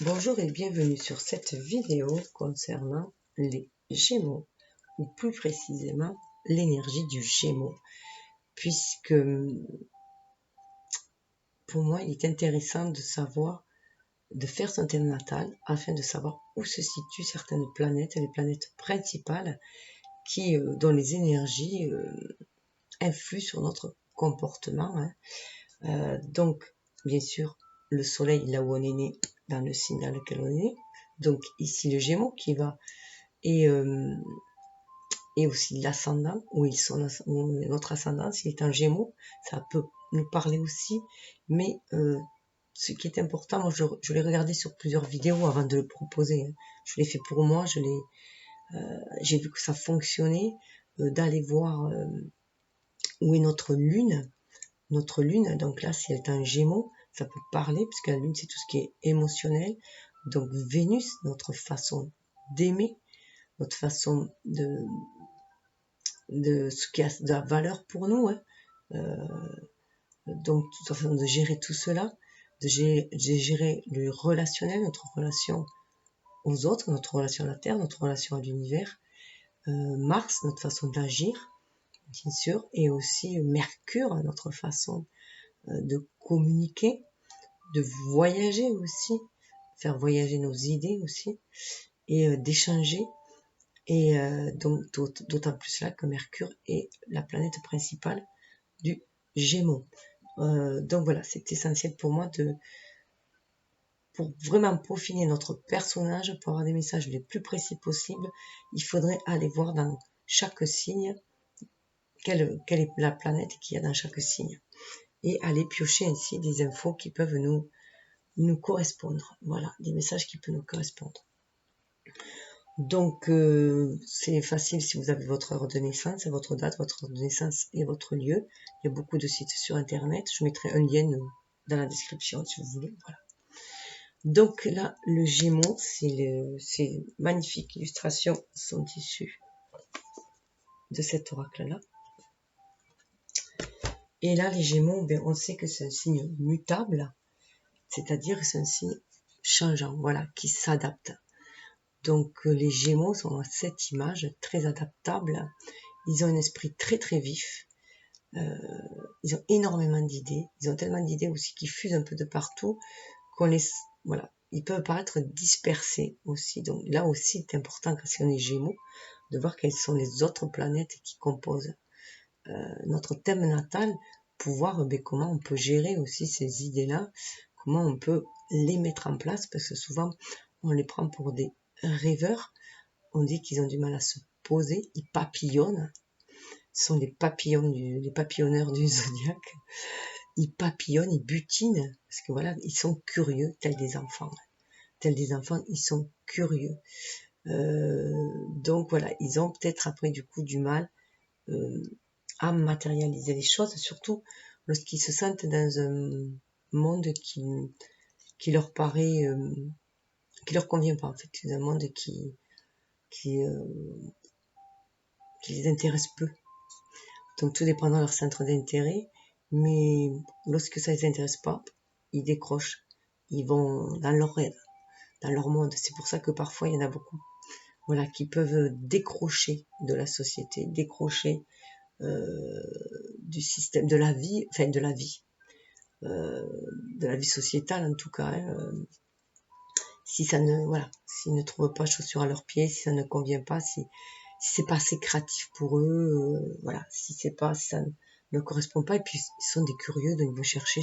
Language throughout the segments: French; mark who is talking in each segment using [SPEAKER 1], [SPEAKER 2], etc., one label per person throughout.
[SPEAKER 1] Bonjour et bienvenue sur cette vidéo concernant les Gémeaux, ou plus précisément l'énergie du Gémeaux, puisque pour moi il est intéressant de savoir, de faire son thème natal afin de savoir où se situent certaines planètes, les planètes principales dont les énergies influent sur notre comportement. Donc, bien sûr, le soleil, là où on est né, dans le signe dans lequel on est né. Donc, ici, le Gémeaux qui va, et aussi l'ascendant, où notre ascendant, s'il est un Gémeaux, ça peut nous parler aussi. Mais ce qui est important, moi, je l'ai regardé sur plusieurs vidéos avant de le proposer. Je l'ai fait pour moi, j'ai vu que ça fonctionnait, d'aller voir où est notre lune. Notre lune, donc là, si elle est un Gémeaux, ça peut parler, puisque la lune, c'est tout ce qui est émotionnel. Donc Vénus, notre façon d'aimer, notre façon de ce qui a de la valeur pour nous. Donc, toute façon de gérer tout cela, de gérer le relationnel, notre relation aux autres, notre relation à la Terre, notre relation à l'univers. Mars, notre façon d'agir, bien sûr, et aussi Mercure, notre façon de communiquer, de voyager aussi, faire voyager nos idées aussi, et d'échanger. Et donc d'autant plus là que Mercure est la planète principale du Gémeaux. Donc voilà, c'est essentiel pour moi pour vraiment peaufiner notre personnage, pour avoir des messages les plus précis possibles, il faudrait aller voir dans chaque signe quelle est la planète qu'il y a dans chaque signe, et aller piocher ainsi des infos qui peuvent nous correspondre. Voilà, des messages qui peuvent nous correspondre. Donc c'est facile si vous avez votre heure de naissance, votre date, votre heure de naissance et votre lieu. Il y a beaucoup de sites sur internet, je mettrai un lien dans la description si vous voulez. Voilà. Donc là, le Gémeaux, ces magnifiques illustrations sont issues de cet oracle-là. Et là, les Gémeaux, on sait que c'est un signe mutable, c'est-à-dire que c'est un signe changeant, voilà, qui s'adapte. Donc les Gémeaux sont à cette image, très adaptables. Ils ont un esprit très très vif. Ils ont énormément d'idées. Ils ont tellement d'idées aussi qui fusent un peu de partout voilà, ils peuvent paraître dispersés aussi. Donc là aussi, c'est important quand on est Gémeaux de voir quelles sont les autres planètes qui composent notre thème natal, pour voir comment on peut gérer aussi ces idées-là, comment on peut les mettre en place, parce que souvent on les prend pour des rêveurs. On dit qu'ils ont du mal à se poser, ils papillonnent. Ce sont les papillonneurs du zodiaque. Ils papillonnent, ils butinent, parce que voilà, ils sont curieux, tels des enfants. Tels des enfants, ils sont curieux. Donc voilà, ils ont peut-être après du coup du mal à matérialiser les choses, surtout lorsqu'ils se sentent dans un monde qui leur paraît, qui leur convient pas en fait. C'est un monde qui les intéresse peu. Donc tout dépendant de leur centre d'intérêt, mais lorsque ça les intéresse pas, ils décrochent, ils vont dans leur rêve, dans leur monde. C'est pour ça que parfois il y en a beaucoup, voilà, qui peuvent décrocher de la société, décrocher du système, de la vie, enfin de la vie sociétale en tout cas. Si ça ne, voilà, s'ils ne trouvent pas chaussures à leurs pieds, si ça ne convient pas, si c'est pas assez créatif pour eux, voilà, si ça ne correspond pas, et puis ils sont des curieux, donc ils vont chercher.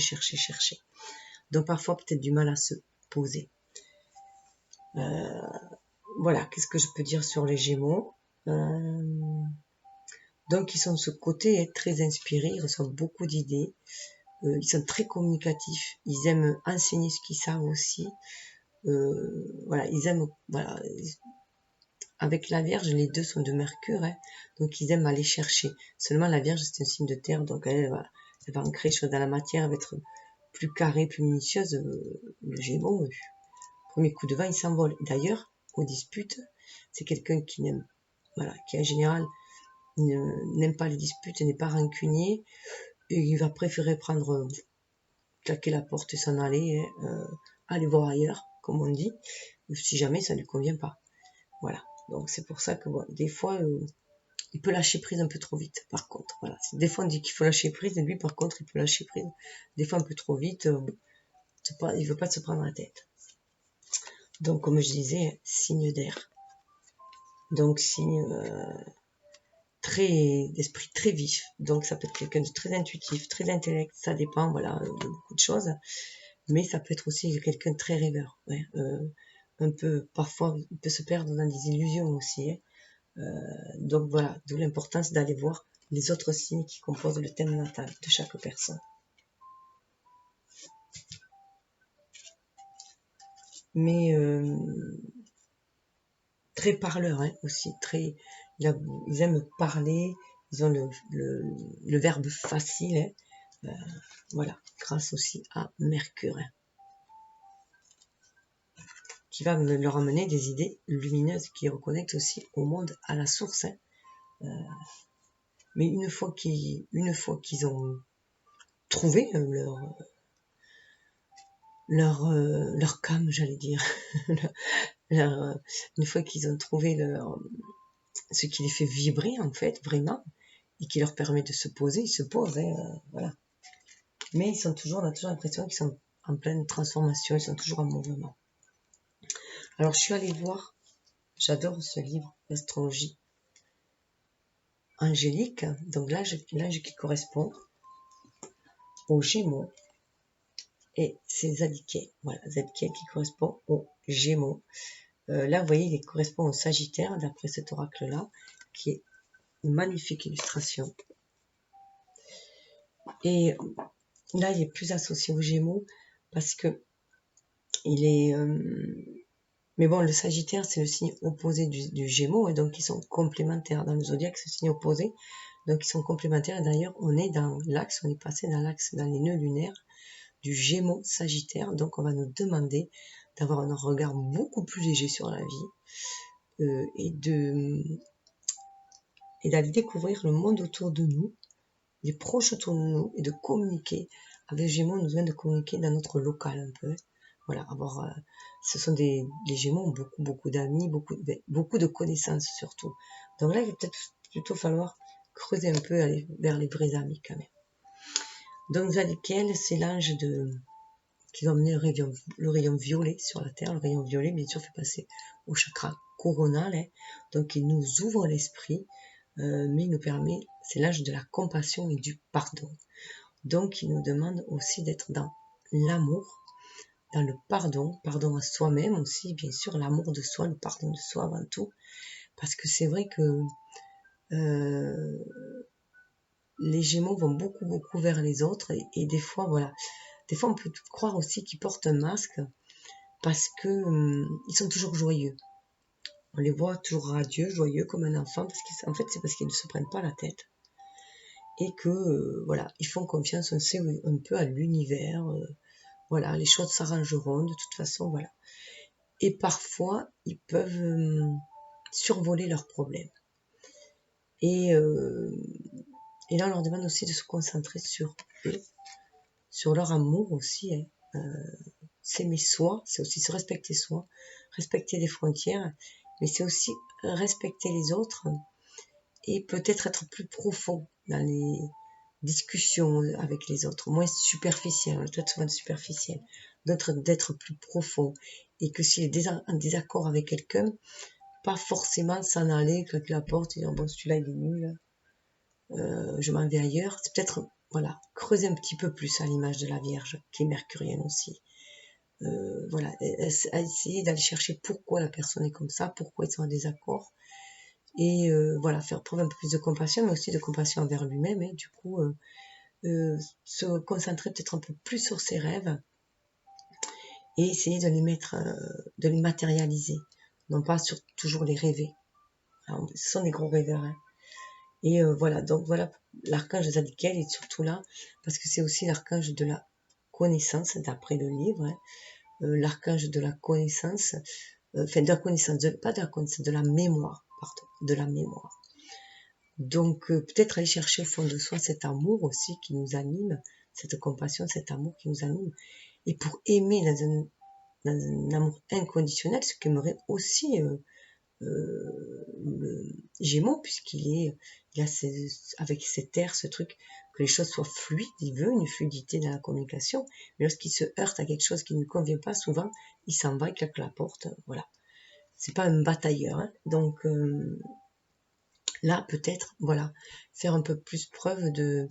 [SPEAKER 1] Donc parfois peut-être du mal à se poser. Voilà, qu'est-ce que je peux dire sur les Gémeaux? Donc ils sont de ce côté très inspirés, ils reçoivent beaucoup d'idées, ils sont très communicatifs, ils aiment enseigner ce qu'ils savent aussi. Voilà, ils aiment, voilà, avec la Vierge, les deux sont de Mercure, donc ils aiment aller chercher. Seulement la Vierge, c'est un signe de terre, donc elle va ancrer les choses dans la matière, elle va être plus carrée, plus minutieuse. Le Gémeaux, premier coup de vent, il s'envole. D'ailleurs, aux disputes, c'est quelqu'un qui n'aime, voilà, qui en général n'aime pas les disputes, n'est pas rancunier, et il va préférer claquer la porte et s'en aller, aller voir ailleurs. comme on dit, si jamais ça ne lui convient pas. Voilà. Donc c'est pour ça que bon, des fois, il peut lâcher prise un peu trop vite, par contre. Voilà. Des fois on dit qu'il faut lâcher prise, et lui par contre il peut lâcher prise. Des fois un peu trop vite, il veut pas se prendre la tête. Donc comme je disais, signe d'air. Donc signe d'esprit très vif. Donc ça peut être quelqu'un de très intuitif, très intellect, ça dépend, voilà, de beaucoup de choses. Mais ça peut être aussi quelqu'un de très rêveur. Ouais, un peu, parfois, il peut se perdre dans des illusions aussi. Hein. Donc voilà, d'où l'importance d'aller voir les autres signes qui composent le thème natal de chaque personne. Mais très parleurs hein, aussi, ils aiment parler, ils ont le verbe facile, hein, voilà, grâce aussi à Mercure, hein, qui va leur amener des idées lumineuses qui reconnectent aussi au monde, à la source. Hein. Mais une fois qu'ils ont trouvé leur cam, j'allais dire, une fois qu'ils ont trouvé ce qui les fait vibrer en fait, vraiment, et qui leur permet de se poser, ils se posent, hein, voilà. Mais on a toujours l'impression qu'ils sont en pleine transformation, ils sont toujours en mouvement. Alors je suis allée voir, j'adore ce livre, l'astrologie angélique, donc l'âge qui correspond aux Gémeaux, et c'est Zadkiel, voilà, Zadkiel qui correspond aux Gémeaux. Là, vous voyez, il correspond au Sagittaire, d'après cet oracle-là, qui est une magnifique illustration. Et là, il est plus associé aux Gémeaux, parce que il est... mais bon, le Sagittaire, c'est le signe opposé du Gémeaux, et donc ils sont complémentaires. Dans le zodiaque, c'est le signe opposé, donc ils sont complémentaires. Et d'ailleurs, on est passé dans l'axe, dans les nœuds lunaires du Gémeaux Sagittaire. Donc on va nous demander d'avoir un regard beaucoup plus léger sur la vie, et d'aller découvrir le monde autour de nous, les proches autour de nous, et de communiquer. Avec Gémeaux, on nous vient de communiquer dans notre local un peu. Voilà, ce sont les Gémeaux ont beaucoup d'amis, beaucoup de connaissances surtout. Donc là, il va peut-être plutôt falloir creuser un peu, aller vers les vrais amis quand même. Donc Zadkiel, c'est l'ange qui va emmener le rayon violet sur la Terre. Le rayon violet, bien sûr, fait passer au chakra coronal. Hein. Donc il nous ouvre l'esprit, mais il nous permet, c'est l'âge de la compassion et du pardon. Donc il nous demande aussi d'être dans l'amour, dans le pardon à soi-même aussi, bien sûr, l'amour de soi, le pardon de soi avant tout. Parce que c'est vrai que les Gémeaux vont beaucoup vers les autres, et des fois, voilà, des fois on peut croire aussi qu'ils portent un masque parce que ils sont toujours joyeux. On les voit toujours radieux, joyeux comme un enfant, en fait c'est parce qu'ils ne se prennent pas la tête. Et que, voilà, ils font confiance, on sait, un peu à l'univers, voilà, les choses s'arrangeront de toute façon, voilà. Et parfois, ils peuvent survoler leurs problèmes. Et là, on leur demande aussi de se concentrer sur eux, sur leur amour aussi. Hein. S'aimer soi, c'est aussi se respecter soi, respecter les frontières, mais c'est aussi respecter les autres et peut-être être plus profond dans les discussions avec les autres, moins superficiel, on est souvent superficiel, d'être plus profond, et que s'il est en désaccord avec quelqu'un, pas forcément s'en aller, claquer la porte et dire bon celui-là il est nul, je m'en vais ailleurs. C'est peut-être, voilà, creuser un petit peu plus à l'image de la Vierge, qui est mercurienne aussi. Voilà, à essayer d'aller chercher pourquoi la personne est comme ça, pourquoi ils sont en désaccord, et voilà, faire preuve un peu plus de compassion, mais aussi de compassion envers lui-même, et du coup se concentrer peut-être un peu plus sur ses rêves et essayer de les matérialiser, non pas sur toujours les rêver. Alors, ce sont des gros rêveurs. Hein. Et voilà, donc voilà, l'archange Zadkiel est surtout là parce que c'est aussi l'archange de la connaissance, d'après le livre. Hein. L'archange de la connaissance, enfin de la connaissance, pas de la connaissance, de la mémoire, pardon, de la mémoire. Donc peut-être aller chercher au fond de soi cet amour aussi qui nous anime, cette compassion, cet amour qui nous anime. Et pour aimer dans un amour inconditionnel, ce qu'aimerait aussi le Gémeaux, puisqu'il a avec cet air, ce truc, que les choses soient fluides, il veut une fluidité dans la communication, mais lorsqu'il se heurte à quelque chose qui ne lui convient pas, souvent, il s'en va, il claque la porte, voilà. C'est pas un batailleur, hein. Donc là, peut-être, voilà, faire un peu plus preuve de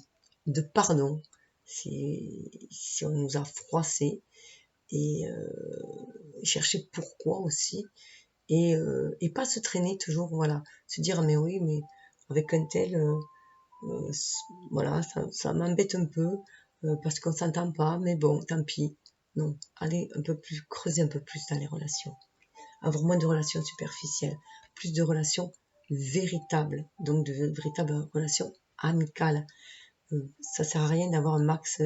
[SPEAKER 1] pardon, si on nous a froissé, et chercher pourquoi aussi, et pas se traîner toujours, voilà, se dire mais oui, mais avec un tel, voilà, ça m'embête un peu, parce qu'on s'entend pas, mais bon, tant pis. Non, allez un peu plus, creuser un peu plus dans les relations, avoir moins de relations superficielles, plus de relations véritables, donc de véritables relations amicales. Ça sert à rien d'avoir un max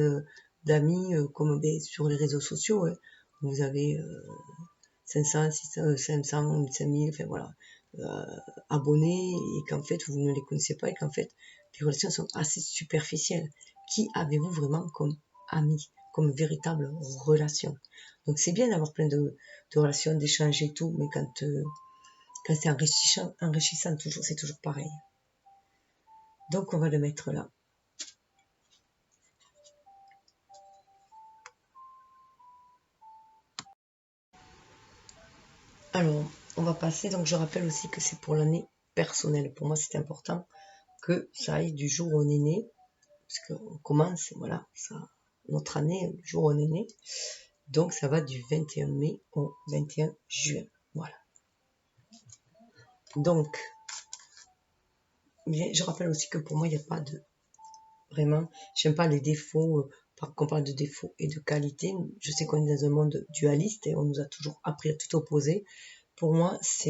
[SPEAKER 1] d'amis comme sur les réseaux sociaux, hein. Vous avez 500, 600, 500, 5000, enfin voilà, abonnés, et qu'en fait vous ne les connaissez pas, et qu'en fait les relations sont assez superficielles. Qui avez-vous vraiment comme amis, comme véritable relation? Donc c'est bien d'avoir plein de relations, d'échanger et tout, mais quand c'est enrichissant toujours, c'est toujours pareil. Donc on va le mettre là. Alors, on va passer, donc je rappelle aussi que c'est pour l'année personnelle. Pour moi, c'est important que ça aille du jour où on est né, parce qu'on commence, voilà, ça, notre année, le jour où on est né. Donc, ça va du 21 mai au 21 juin. Voilà. Donc, bien, je rappelle aussi que pour moi, il n'y a pas de... Vraiment, j'aime pas les défauts, qu'on parle de défauts et de qualité. Je sais qu'on est dans un monde dualiste et on nous a toujours appris à tout opposer. Pour moi, ce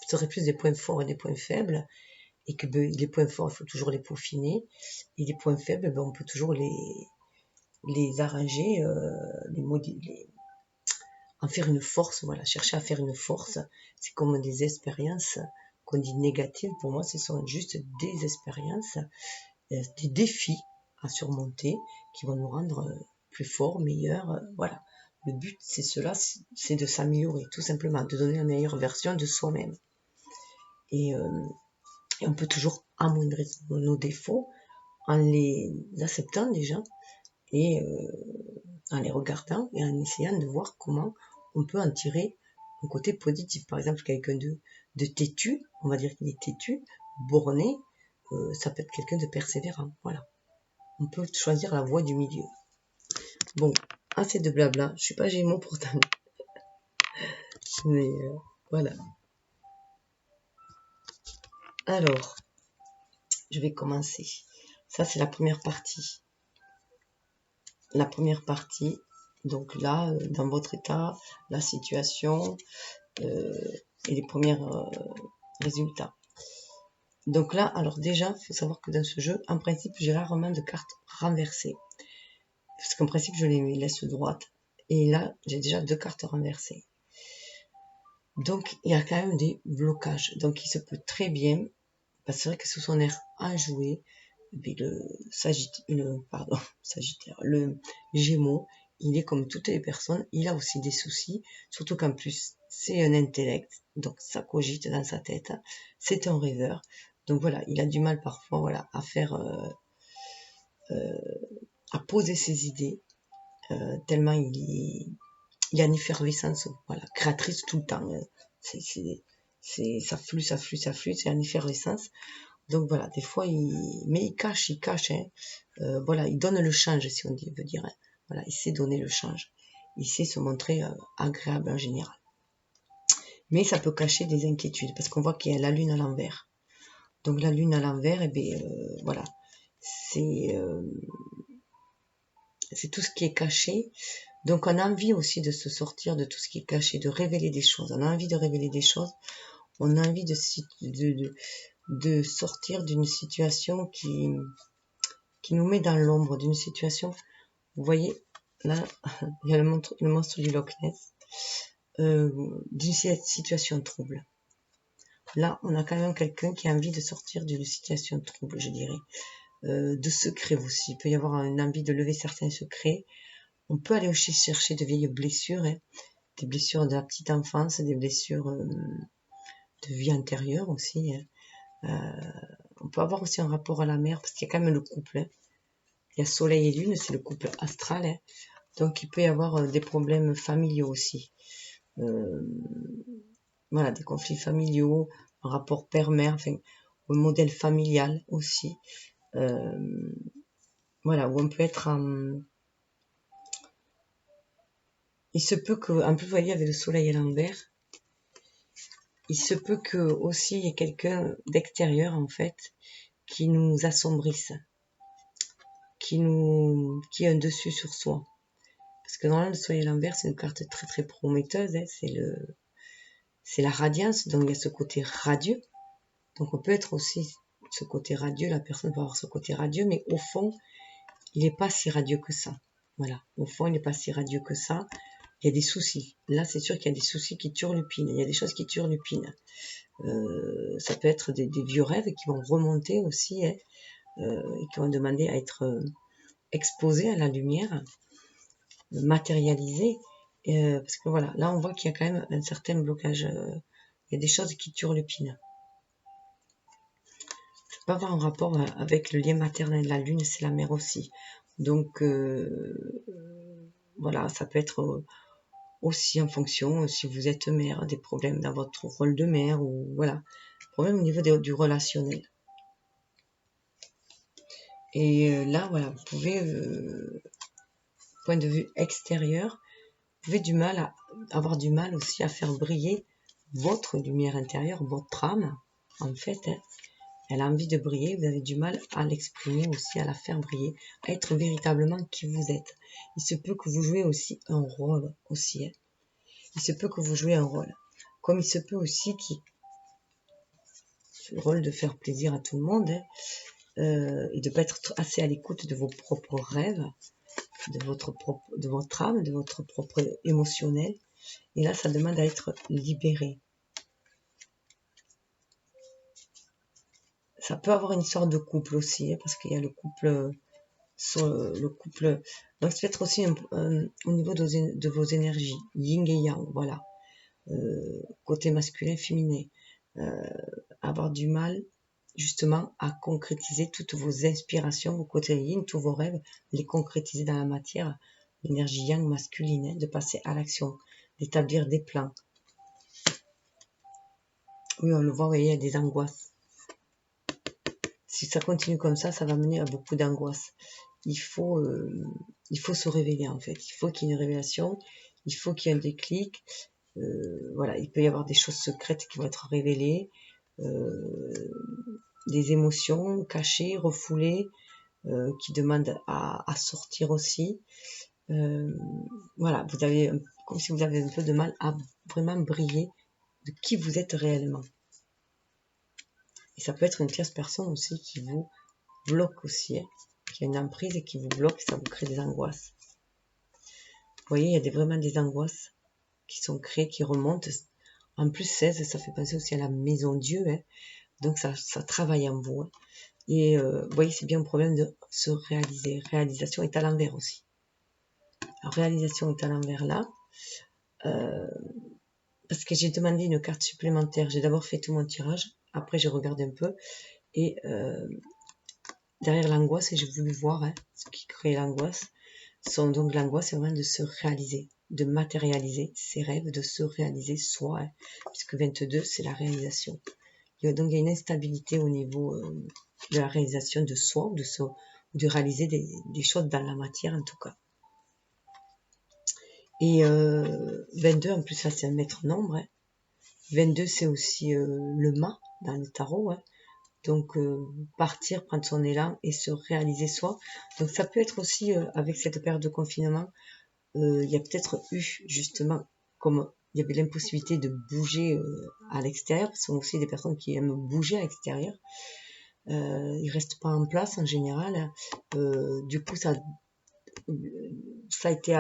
[SPEAKER 1] serait plus des points forts et des points faibles, et que les points forts, il faut toujours les peaufiner, et les points faibles, on peut toujours les arranger, en faire une force, voilà, chercher à faire une force. C'est comme des expériences qu'on dit négatives. Pour moi, ce sont juste des expériences, des défis à surmonter qui vont nous rendre plus forts, meilleurs, voilà. Le but, c'est cela, c'est de s'améliorer, tout simplement, de donner la meilleure version de soi-même. Et on peut toujours amoindrir nos défauts en les acceptant déjà, et en les regardant et en essayant de voir comment on peut en tirer un côté positif. Par exemple, quelqu'un de têtu, on va dire qu'il est têtu, borné, ça peut être quelqu'un de persévérant. Voilà. On peut choisir la voie du milieu. Bon, assez de blabla. Je suis pas Gémeaux pourtant. Mais voilà. Alors, je vais commencer. Ça, c'est la première partie. La première partie, donc là, dans votre état, la situation et les premiers résultats. Donc là, alors déjà, il faut savoir que dans ce jeu, en principe, j'ai rarement de cartes renversées. Parce qu'en principe, je les laisse droites. Et là, j'ai déjà 2 cartes renversées. Donc, il y a quand même des blocages. Donc, il se peut très bien, parce que c'est vrai que sous son air enjoué, le Sagittaire, le Gémeaux, il est comme toutes les personnes, il a aussi des soucis, surtout qu'en plus, c'est un intellect, donc ça cogite dans sa tête, c'est un rêveur. Donc voilà, il a du mal parfois, voilà, à faire, à poser ses idées, tellement il y a une effervescence, voilà, créatrice tout le temps. Ça flue, c'est une effervescence. Donc voilà, des fois, mais il cache, hein. Voilà, il donne le change, si on veut dire, hein. Voilà, il sait donner le change. Il sait se montrer agréable en général. Mais ça peut cacher des inquiétudes, parce qu'on voit qu'il y a la lune à l'envers. Donc la lune à l'envers, et bien voilà, c'est tout ce qui est caché. Donc on a envie aussi de se sortir de tout ce qui est caché, de révéler des choses. On a envie de révéler des choses. On a envie de sortir d'une situation qui nous met dans l'ombre, d'une situation. Vous voyez, là, il y a le monstre du Loch Ness, d'une situation trouble. Là, on a quand même quelqu'un qui a envie de sortir d'une situation trouble, je dirais. De secrets aussi. Il peut y avoir une envie de lever certains secrets, On peut aller aussi chercher de vieilles blessures, hein, des blessures de la petite enfance, des blessures de vie antérieure aussi. On peut avoir aussi un rapport à la mer, parce qu'il y a quand même le couple. Hein. Il y a soleil et lune, c'est le couple astral. Hein. Donc il peut y avoir des problèmes familiaux aussi. Voilà, des conflits familiaux, un rapport père-mère, enfin, un modèle familial aussi. Voilà, où on peut être en... Il se peut que, en plus, vous voyez, avec le soleil à l'envers, il se peut que aussi il y ait quelqu'un d'extérieur, en fait, qui nous assombrisse, qui a un dessus sur soi. Parce que normalement, le soleil à l'envers, c'est une carte très très prometteuse, hein, c'est la radiance, donc il y a ce côté radieux. Donc on peut être aussi ce côté radieux, la personne peut avoir ce côté radieux, mais au fond, il n'est pas si radieux que ça. Voilà, au fond, il n'est pas si radieux que ça. Il y a des soucis. Là, c'est sûr qu'il y a des soucis qui turlupinent. Il y a des choses qui turlupinent. Ça peut être des vieux rêves qui vont remonter aussi, hein, et qui vont demander à être exposés à la lumière, matérialisés. Parce que voilà, là, on voit qu'il y a quand même un certain blocage. Il y a des choses qui turlupinent. Ça peut avoir un rapport avec le lien maternel. La lune, c'est la mère aussi. Donc, voilà, ça peut être aussi en fonction, si vous êtes mère, des problèmes dans votre rôle de mère, ou voilà, problème au niveau du relationnel. Et là, voilà, vous pouvez, point de vue extérieur, vous pouvez avoir du mal aussi à faire briller votre lumière intérieure, votre âme, en fait, hein. Elle a envie de briller, vous avez du mal à l'exprimer aussi, à la faire briller, à être véritablement qui vous êtes. Il se peut que vous jouez aussi un rôle aussi, hein. Il se peut que vous jouez un rôle. Comme il se peut aussi le rôle de faire plaisir à tout le monde, hein, et de ne pas être assez à l'écoute de vos propres rêves, de votre âme, de votre propre émotionnel. Et là, ça demande à être libéré. Ça peut avoir une sorte de couple aussi, hein, parce qu'il y a le couple... Donc, ça peut être aussi au niveau de vos énergies, yin et yang, voilà. Côté masculin, féminin. Avoir du mal justement à concrétiser toutes vos inspirations, vos côtés yin, tous vos rêves, les concrétiser dans la matière, l'énergie yang masculine, hein, de passer à l'action, d'établir des plans. Oui, on le voit, vous voyez, il y a des angoisses. Si ça continue comme ça va mener à beaucoup d'angoisses. Il faut se révéler en fait. Il faut qu'il y ait une révélation, il faut qu'il y ait un déclic. Voilà, il peut y avoir des choses secrètes qui vont être révélées, des émotions cachées, refoulées, qui demandent à sortir aussi. Voilà, vous avez comme si vous avez un peu de mal à vraiment briller de qui vous êtes réellement. Et ça peut être une tierce personne aussi qui vous bloque aussi, hein, qui a une emprise et qui vous bloque, et ça vous crée des angoisses. Vous voyez, il y a vraiment des angoisses qui sont créées, qui remontent. En plus, 16, ça fait penser aussi à la maison Dieu, hein, donc ça travaille en vous. Hein. Et vous voyez, c'est bien un problème de se réaliser. Réalisation est à l'envers aussi. La réalisation est à l'envers là. Parce que j'ai demandé une carte supplémentaire. J'ai d'abord fait tout mon tirage. Après, j'ai regardé un peu. Et derrière l'angoisse, j'ai voulu voir, hein, ce qui crée l'angoisse. Donc l'angoisse, c'est vraiment de se réaliser, de matérialiser ses rêves, de se réaliser soi. Hein, puisque 22, c'est la réalisation. Donc il y a une instabilité au niveau de la réalisation de soi, ou de réaliser des choses dans la matière en tout cas. Et 22, en plus, ça c'est un maître nombre. Hein. 22, c'est aussi le mât dans le tarot. Hein. Donc, partir, prendre son élan et se réaliser soi. Donc, ça peut être aussi, avec cette période de confinement, il y a peut-être eu, justement, comme il y avait l'impossibilité de bouger à l'extérieur, parce qu'on a aussi des personnes qui aiment bouger à l'extérieur. Ils restent pas en place en général. Du coup, ça a été...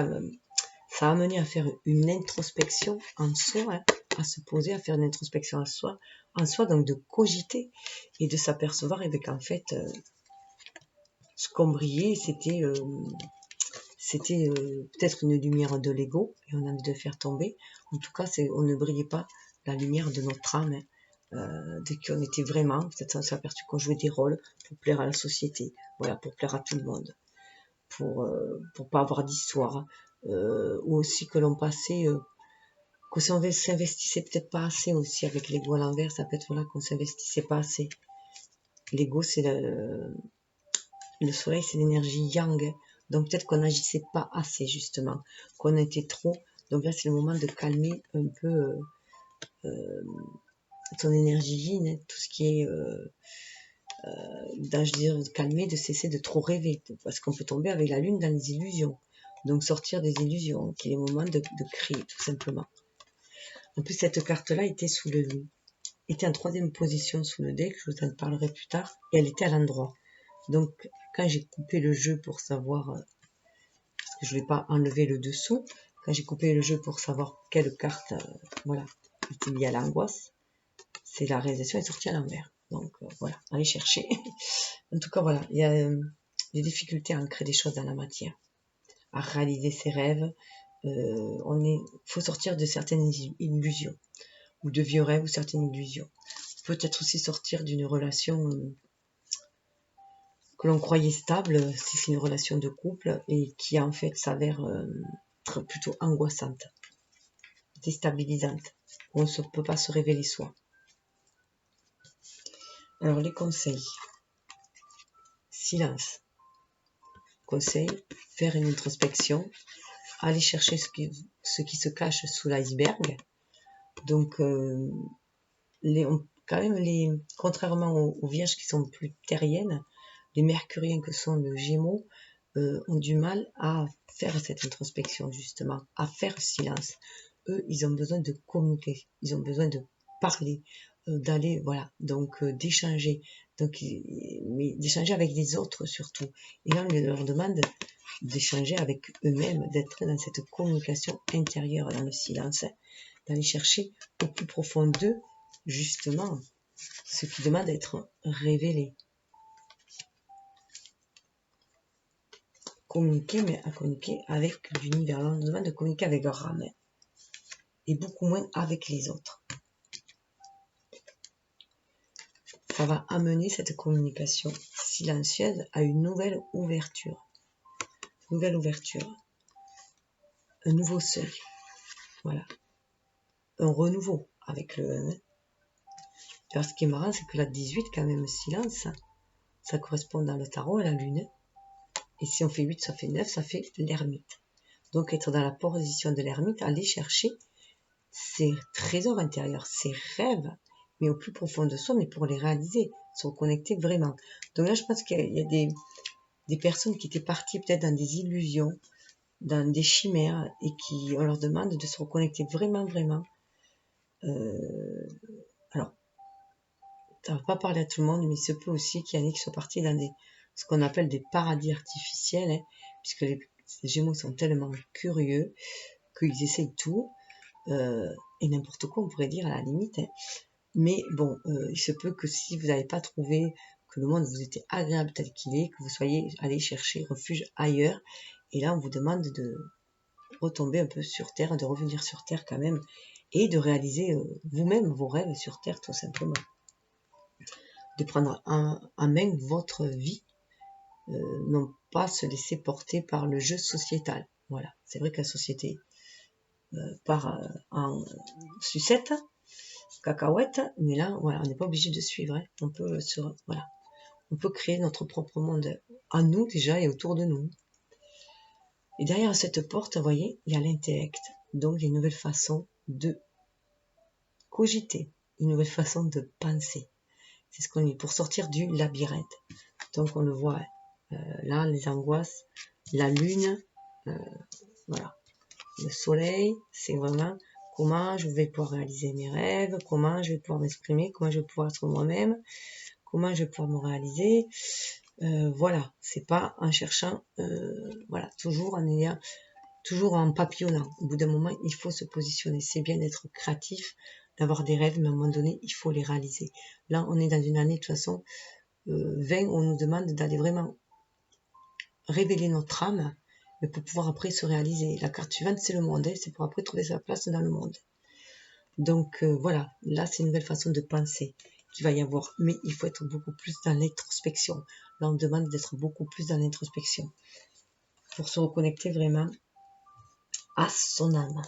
[SPEAKER 1] ça a amené à faire une introspection en soi, hein, à se poser, à faire une introspection en soi, donc de cogiter et de s'apercevoir qu'en fait, ce qu'on brillait, c'était peut-être une lumière de l'ego, et on a envie de faire tomber. En tout cas, on ne brillait pas la lumière de notre âme, de qui on était vraiment. Peut-être on s'est aperçu qu'on jouait des rôles pour plaire à la société, voilà, pour plaire à tout le monde, pour pas avoir d'histoire, ou aussi que l'on passait, qu'on s'investissait peut-être pas assez aussi avec l'ego à l'envers, ça peut être là qu'on s'investissait pas assez. L'ego, c'est le soleil, c'est l'énergie yang, donc peut-être qu'on n'agissait pas assez justement, qu'on était trop. Donc là, c'est le moment de calmer un peu son énergie yin, tout ce qui est de calmer, de cesser de trop rêver, parce qu'on peut tomber avec la lune dans les illusions. Donc sortir des illusions, qui est le moment de créer, tout simplement. En plus, cette carte-là était sous le loup, était en 3e position sous le deck, je vous en parlerai plus tard, et elle était à l'endroit. Donc, quand j'ai coupé le jeu pour savoir, parce que je ne vais pas enlever le dessous, quand j'ai coupé le jeu pour savoir quelle carte, voilà, était liée à l'angoisse, c'est la réalisation est sortie à l'envers. Donc, voilà, allez chercher. En tout cas, voilà, il y a des difficultés à ancrer des choses dans la matière, à réaliser ses rêves. Faut sortir de certaines illusions, ou de vieux rêves, ou certaines illusions. Peut-être aussi sortir d'une relation que l'on croyait stable, si c'est une relation de couple, et qui en fait s'avère plutôt angoissante, déstabilisante, où on ne peut pas se révéler soi. Alors les conseils. Silence. Conseil, faire une introspection, aller chercher ce qui se cache sous l'iceberg. Donc, contrairement aux vierges qui sont plus terriennes, les mercuriens que sont le Gémeaux ont du mal à faire cette introspection, justement, à faire silence. Eux, ils ont besoin de communiquer, ils ont besoin de parler, d'aller, voilà, donc d'échanger, mais d'échanger avec les autres surtout. Et là, on leur demande d'échanger avec eux-mêmes, d'être dans cette communication intérieure, dans le silence, d'aller chercher au plus profond d'eux, justement, ce qui demande d'être révélé. Communiquer, mais à communiquer avec l'univers. On demande de communiquer avec leur âme, et beaucoup moins avec les autres. Ça va amener cette communication silencieuse à une nouvelle ouverture. Un nouveau seuil. Voilà. Un renouveau avec le 1. Alors, ce qui est marrant, c'est que la 18, quand même, silence, ça correspond dans le tarot à la lune. Et si on fait 8, ça fait 9, ça fait l'ermite. Donc, être dans la position de l'ermite, aller chercher ses trésors intérieurs, ses rêves, mais au plus profond de soi, mais pour les réaliser, se reconnecter vraiment. Donc là, je pense qu'il y a des personnes qui étaient parties peut-être dans des illusions, dans des chimères, et on leur demande de se reconnecter vraiment, vraiment. Alors, ça ne va pas parler à tout le monde, mais il se peut aussi qu'il y en ait qui soient partis dans ce qu'on appelle des paradis artificiels, hein, puisque les Gémeaux sont tellement curieux qu'ils essayent tout, et n'importe quoi, on pourrait dire à la limite. Hein. Mais bon, il se peut que si vous n'avez pas trouvé que le monde vous était agréable tel qu'il est, que vous soyez allé chercher refuge ailleurs, et là on vous demande de retomber un peu sur Terre, de revenir sur Terre quand même, et de réaliser vous-même vos rêves sur Terre tout simplement. De prendre en main votre vie, non pas se laisser porter par le jeu sociétal. Voilà, c'est vrai que la société part en sucette, cacahuète, mais là, voilà, on n'est pas obligé de suivre. Hein. On peut créer notre propre monde à nous déjà et autour de nous. Et derrière cette porte, vous voyez, il y a l'intellect, donc les nouvelles façons de cogiter, une nouvelle façon de penser. C'est ce qu'on dit pour sortir du labyrinthe. Donc on le voit là, les angoisses, la lune, voilà, le soleil, c'est vraiment comment je vais pouvoir réaliser mes rêves, comment je vais pouvoir m'exprimer, comment je vais pouvoir être moi-même, comment je vais pouvoir me réaliser. Voilà, c'est pas en cherchant, voilà, toujours en papillonnant. Au bout d'un moment, il faut se positionner. C'est bien d'être créatif, d'avoir des rêves, mais à un moment donné, il faut les réaliser. Là, on est dans une année, de toute façon, 20, où on nous demande d'aller vraiment révéler notre âme mais pour pouvoir après se réaliser. La carte suivante, c'est le monde, hein, c'est pour après trouver sa place dans le monde. Donc voilà, là c'est une nouvelle façon de penser qu'il va y avoir, mais il faut être beaucoup plus dans l'introspection. Là on demande d'être beaucoup plus dans l'introspection pour se reconnecter vraiment à son âme.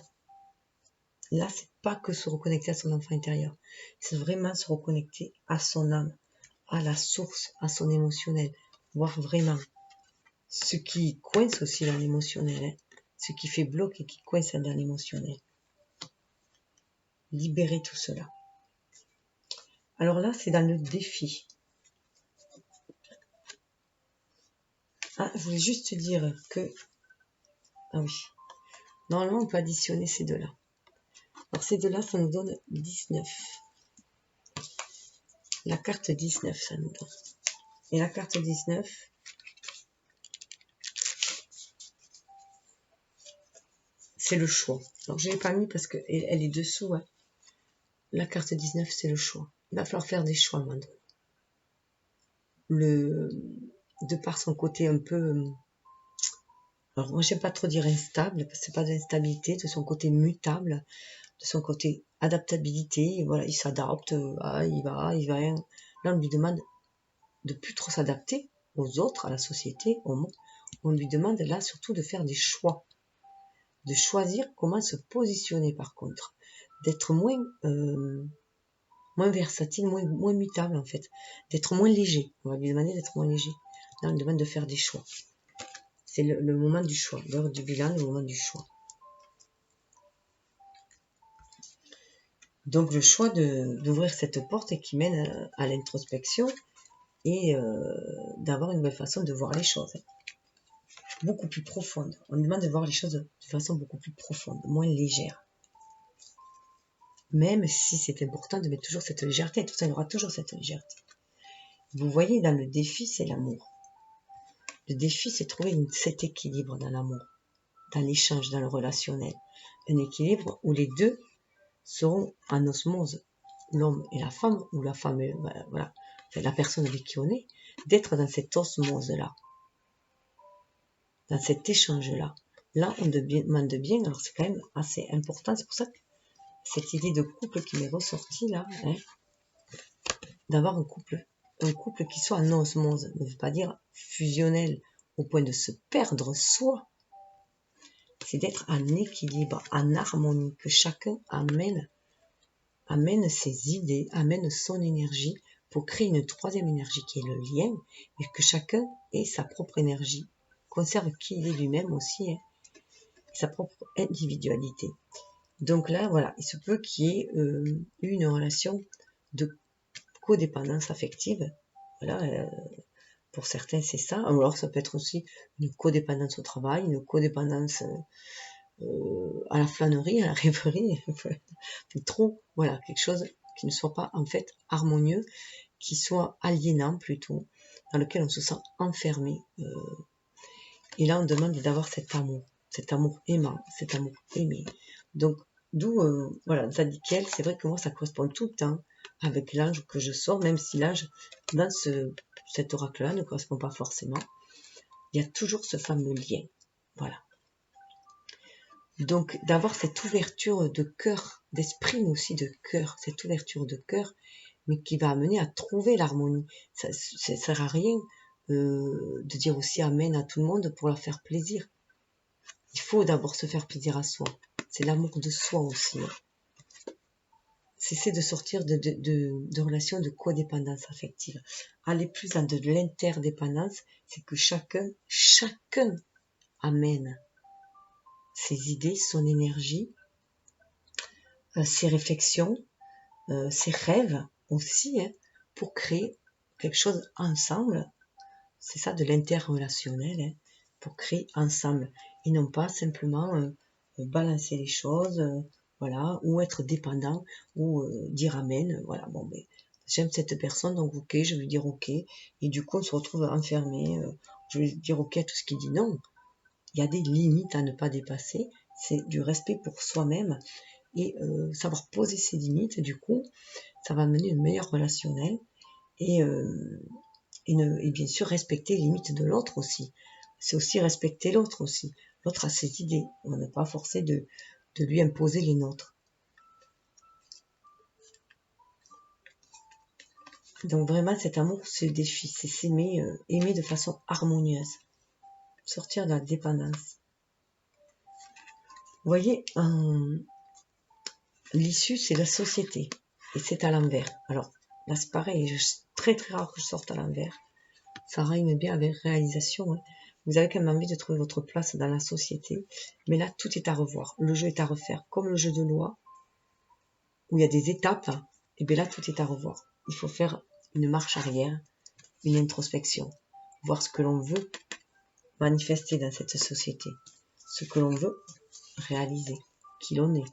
[SPEAKER 1] Là c'est pas que se reconnecter à son enfant intérieur, c'est vraiment se reconnecter à son âme, à la source, à son émotionnel, voir vraiment ce qui coince aussi dans l'émotionnel, hein, ce qui fait bloc et qui coince dans l'émotionnel. Libérer tout cela. Alors là, c'est dans le défi. Ah, je voulais juste te dire que... Ah oui. Normalement, on peut additionner ces deux-là. Alors ces deux-là, ça nous donne 19. La carte 19, ça nous donne. Et la carte 19... c'est le choix. Alors je ne l'ai pas mis parce qu'elle est dessous. Hein. La carte 19, c'est le choix. Il va falloir faire des choix maintenant. De par son côté un peu... alors moi, j'aime pas trop dire instable, parce que c'est pas de l'instabilité, de son côté mutable, de son côté adaptabilité. Voilà, il s'adapte, il va. Là, on lui demande de plus trop s'adapter aux autres, à la société, au monde. On lui demande là surtout de faire des choix, de choisir comment se positionner par contre, d'être moins versatile, moins mutable en fait, d'être moins léger. On va lui demander d'être moins léger. Là, on lui demande de faire des choix. C'est le moment du choix, l'heure du bilan, le moment du choix. Donc le choix d'ouvrir cette porte qui mène à l'introspection et d'avoir une nouvelle façon de voir les choses. Beaucoup plus profonde. On nous demande de voir les choses de façon beaucoup plus profonde, moins légère. Même si c'est important de mettre toujours cette légèreté, tout ça, il y aura toujours cette légèreté. Vous voyez, dans le défi, c'est l'amour. Le défi, c'est trouver cet équilibre dans l'amour, dans l'échange, dans le relationnel. Un équilibre où les deux seront en osmose, l'homme et la femme, ou la femme et voilà, la personne avec qui on est, d'être dans cette osmose-là, dans cet échange-là. Là, on demande bien, alors c'est quand même assez important, c'est pour ça que cette idée de couple qui m'est ressortie là, hein, d'avoir un couple qui soit en osmose, ne veut pas dire fusionnel au point de se perdre soi, c'est d'être en équilibre, en harmonie, que chacun amène ses idées, amène son énergie pour créer une troisième énergie qui est le lien, et que chacun ait sa propre énergie, conserve qui il est lui-même aussi, hein, sa propre individualité. Donc là, voilà, il se peut qu'il y ait une relation de codépendance affective. Voilà, pour certains, c'est ça. Alors, ça peut être aussi une codépendance au travail, une codépendance à la flânerie, à la rêverie. Trop, voilà, quelque chose qui ne soit pas en fait harmonieux, qui soit aliénant plutôt, dans lequel on se sent enfermé. Et là, on demande d'avoir cet amour aimant, cet amour aimé. Donc, d'où, voilà, Zadkiel, c'est vrai que moi, ça correspond tout le temps avec l'ange que je sors, même si l'ange, dans cet oracle-là, ne correspond pas forcément. Il y a toujours ce fameux lien. Voilà. Donc, d'avoir cette ouverture de cœur, d'esprit, mais aussi de cœur, cette ouverture de cœur, mais qui va amener à trouver l'harmonie. Ça ne sert à rien de dire aussi amen à tout le monde pour leur faire plaisir. Il faut d'abord se faire plaisir à soi. C'est l'amour de soi aussi. Cesser de sortir de relations de codépendance affective. Aller plus dans de l'interdépendance, c'est que chacun amène ses idées, son énergie, ses réflexions, ses rêves aussi, hein, pour créer quelque chose ensemble. C'est ça de l'interrelationnel, hein, pour créer ensemble. Et non pas simplement balancer les choses, voilà, ou être dépendant, ou dire amen, voilà, bon, mais j'aime cette personne, donc ok, je vais lui dire ok, et du coup on se retrouve enfermé, je vais lui dire ok à tout ce qu'il dit. Non, il y a des limites à ne pas dépasser, c'est du respect pour soi-même, et savoir poser ses limites, du coup, ça va mener une meilleure relationnelle, et bien sûr respecter les limites de l'autre aussi. c'est aussi respecter l'autre aussi. L'autre a ses idées. On n'est pas forcé de lui imposer les nôtres. Donc vraiment, cet amour, c'est le défi, c'est s'aimer, aimer de façon harmonieuse. Sortir de la dépendance. Vous voyez, l'issue, c'est la société. Et c'est à l'envers. Alors, là, c'est pareil, c'est très très rare que je sorte à l'envers. Ça rime bien avec réalisation. Hein. Vous avez quand même envie de trouver votre place dans la société. Mais là, tout est à revoir. Le jeu est à refaire. Comme le jeu de loi, où il y a des étapes, et bien là, tout est à revoir. Il faut faire une marche arrière, une introspection. Voir ce que l'on veut manifester dans cette société. Ce que l'on veut réaliser. Qui l'on est.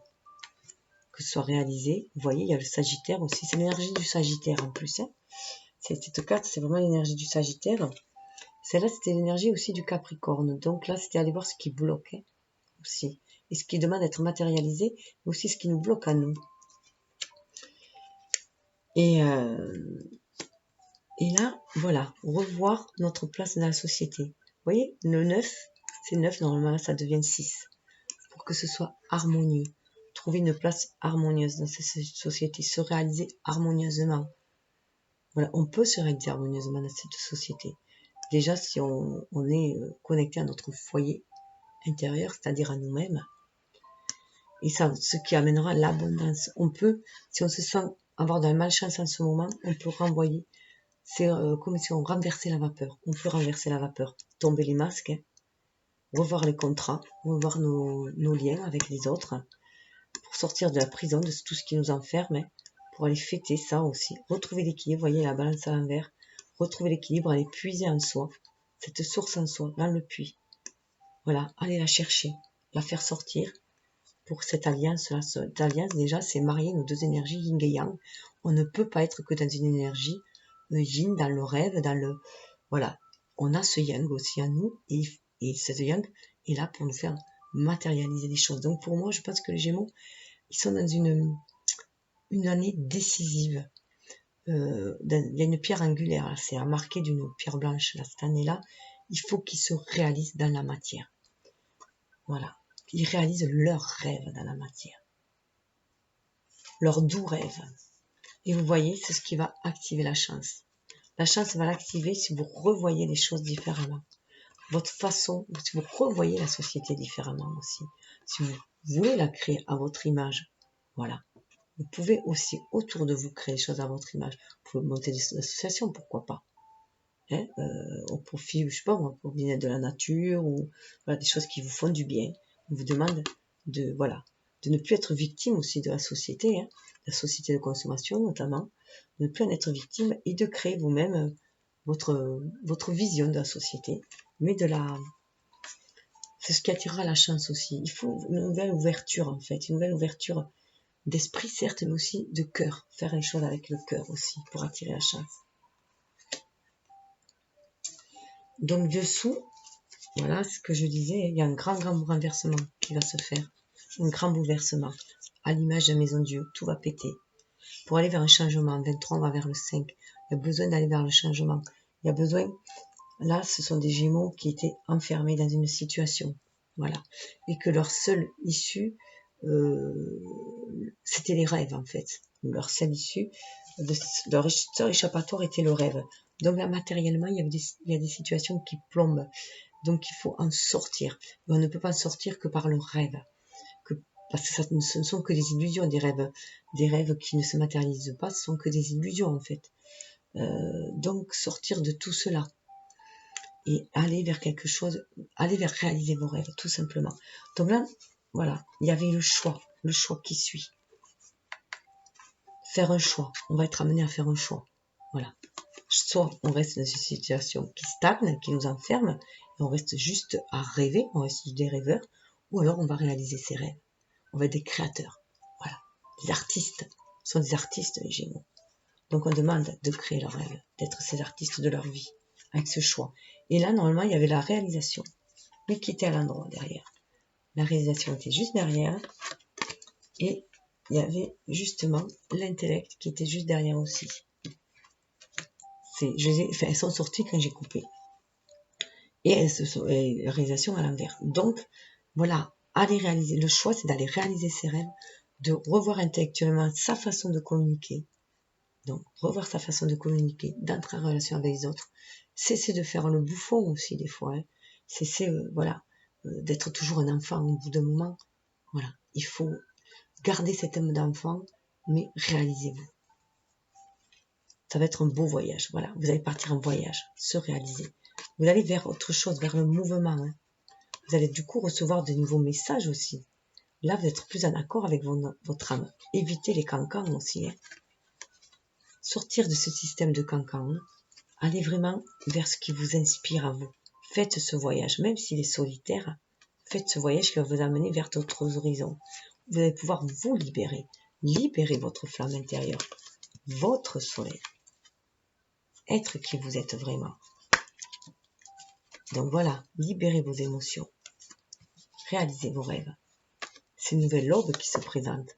[SPEAKER 1] Que ce soit réalisé. Vous voyez, il y a le Sagittaire aussi. C'est l'énergie du Sagittaire en plus. Hein. Cette carte, c'est vraiment l'énergie du Sagittaire. Celle-là, c'était l'énergie aussi du Capricorne. Donc là, c'était aller voir ce qui bloque hein, aussi. Et ce qui demande d'être matérialisé, mais aussi ce qui nous bloque à nous. Et là, voilà, revoir notre place dans la société. Vous voyez, le 9, c'est 9, normalement, ça devient 6. Pour que ce soit harmonieux. Trouver une place harmonieuse dans cette société, se réaliser harmonieusement. Voilà, on peut se réaliser harmonieusement dans cette société. Déjà, si on est connecté à notre foyer intérieur, c'est-à-dire à nous-mêmes, et ça, ce qui amènera l'abondance. On peut, si on se sent avoir de la malchance en ce moment, on peut renvoyer. C'est comme si on renversait la vapeur. On peut renverser la vapeur, tomber les masques, hein, revoir les contrats, revoir nos liens avec les autres, pour sortir de la prison, de tout ce qui nous enferme, hein, pour aller fêter ça aussi. Retrouver l'équilibre, voyez la balance à l'envers. Retrouver l'équilibre, aller puiser en soi, cette source en soi, dans le puits. Voilà, aller la chercher, la faire sortir. Pour cette alliance-là, cette alliance, déjà, c'est marier nos deux énergies yin et yang. On ne peut pas être que dans une énergie yin, dans le rêve, dans le... Voilà, on a ce yang aussi à nous, et ce yang est là pour nous faire matérialiser les choses. Donc pour moi, je pense que les Gémeaux, ils sont dans une année décisive. Il y a une pierre angulaire, c'est marqué d'une pierre blanche, là, cette année-là. Il faut qu'ils se réalisent dans la matière. Voilà. Ils réalisent leurs rêves dans la matière. Leurs doux rêves. Et vous voyez, c'est ce qui va activer la chance. La chance va l'activer si vous revoyez les choses différemment. Votre façon, si vous revoyez la société différemment aussi. Si vous voulez la créer à votre image. Voilà. Vous pouvez aussi, autour de vous, créer des choses à votre image. Vous pouvez monter des associations, pourquoi pas. Hein, au profit, je sais pas, pour bien de la nature, ou voilà, des choses qui vous font du bien. On vous demande de, voilà, de ne plus être victime aussi de la société, hein, la société de consommation notamment, de ne plus en être victime et de créer vous-même votre vision de la société, mais c'est ce qui attirera la chance aussi. Il faut une nouvelle ouverture en fait, une nouvelle ouverture d'esprit certes, mais aussi de cœur, faire les choses avec le cœur aussi pour attirer la chance. Donc dessous, voilà ce que je disais, il y a un grand renversement qui va se faire, un grand bouleversement, à l'image de la maison Dieu, tout va péter. Pour aller vers un changement, 23 on va vers le 5, il y a besoin d'aller vers le changement, il y a besoin, là ce sont des Gémeaux qui étaient enfermés dans une situation, voilà, et que leur seule issue, c'était les rêves en fait, leur seule issue, leur seul échappatoire était le rêve. Donc là matériellement il y a des situations qui plombent. Donc il faut en sortir. Mais on ne peut pas en sortir que par le rêve. Parce que ce ne sont que des illusions, des rêves qui ne se matérialisent pas, ce sont que des illusions en fait. Donc sortir de tout cela et aller vers quelque chose, aller vers réaliser vos rêves, tout simplement. Donc là, voilà, il y avait le choix qui suit. Faire un choix, on va être amené à faire un choix. Voilà. Soit on reste dans une situation qui stagne, qui nous enferme, et on reste juste à rêver, on reste des rêveurs, ou alors on va réaliser ses rêves. On va être des créateurs. Voilà. Des artistes. Ce sont des artistes, les Gémeaux. Donc on demande de créer leurs rêves, d'être ces artistes de leur vie, avec ce choix. Et là, normalement, il y avait la réalisation, mais qui était à l'endroit derrière. La réalisation était juste derrière, et il y avait justement l'intellect qui était juste derrière aussi. Elles sont sorties quand j'ai coupé. et réalisation à l'envers. Donc, voilà, aller réaliser. Le choix, c'est d'aller réaliser ses rêves, de revoir intellectuellement sa façon de communiquer. Donc, revoir sa façon de communiquer, d'entrer en relation avec les autres. Cesser de faire le bouffon aussi, des fois. Hein. Cesser, voilà, d'être toujours un enfant au bout d'un moment. Voilà, il faut garder cet âme d'enfant, mais réalisez-vous. Ça va être un beau voyage. Voilà, vous allez partir en voyage, se réaliser. Vous allez vers autre chose, vers le mouvement. Hein. Vous allez du coup recevoir de nouveaux messages aussi. Là, vous êtes plus en accord avec votre âme. Évitez les cancans aussi. Hein. Sortir de ce système de cancans. Hein. Allez vraiment vers ce qui vous inspire à vous. Faites ce voyage, même s'il est solitaire. Faites ce voyage qui va vous amener vers d'autres horizons. Vous allez pouvoir vous libérer. Libérer votre flamme intérieure. Votre soleil. Être qui vous êtes vraiment. Donc voilà, libérez vos émotions. Réalisez vos rêves. C'est une nouvelle aube qui se présente.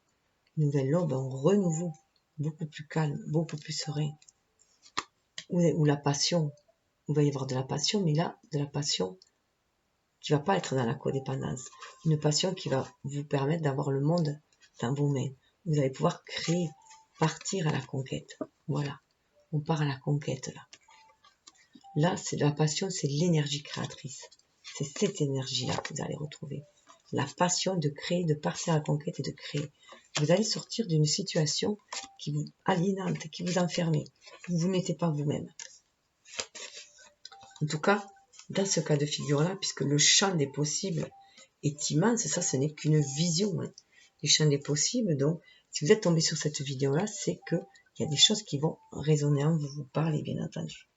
[SPEAKER 1] Une nouvelle aube, un renouveau. Beaucoup plus calme, beaucoup plus serein. Où la passion, il va y avoir de la passion, mais là, de la passion qui va pas être dans la codépendance. Une passion qui va vous permettre d'avoir le monde dans vos mains. Vous allez pouvoir créer, partir à la conquête. Voilà, on part à la conquête là. Là, c'est la passion, c'est l'énergie créatrice. C'est cette énergie-là que vous allez retrouver. La passion de créer, de partir à la conquête et de créer. Vous allez sortir d'une situation qui vous aliénante, qui vous enferme. Vous ne vous mettez pas vous-même. En tout cas, dans ce cas de figure-là, puisque le champ des possibles est immense, ça, ce n'est qu'une vision. Hein. Le champ des possibles, donc, si vous êtes tombé sur cette vidéo-là, c'est qu'il y a des choses qui vont résonner en vous, vous parlez, bien entendu.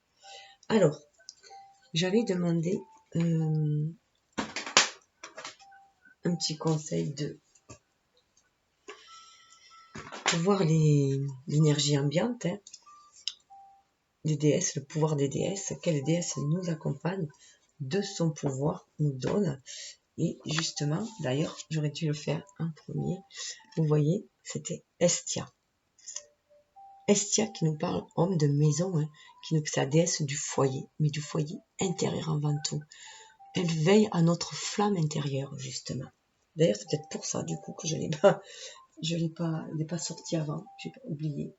[SPEAKER 1] Alors, j'avais demandé un petit conseil pour voir l'énergie ambiante, hein, les déesses, le pouvoir des déesses, quelle déesse nous accompagne, de son pouvoir nous donne. Et justement, d'ailleurs, j'aurais dû le faire en premier. Vous voyez, c'était Hestia. Hestia qui nous parle, homme de maison, hein, c'est la déesse du foyer, mais du foyer intérieur avant tout. Elle veille à notre flamme intérieure, justement. D'ailleurs, c'est peut-être pour ça, du coup, que je l'ai pas sorti avant, j'ai oublié.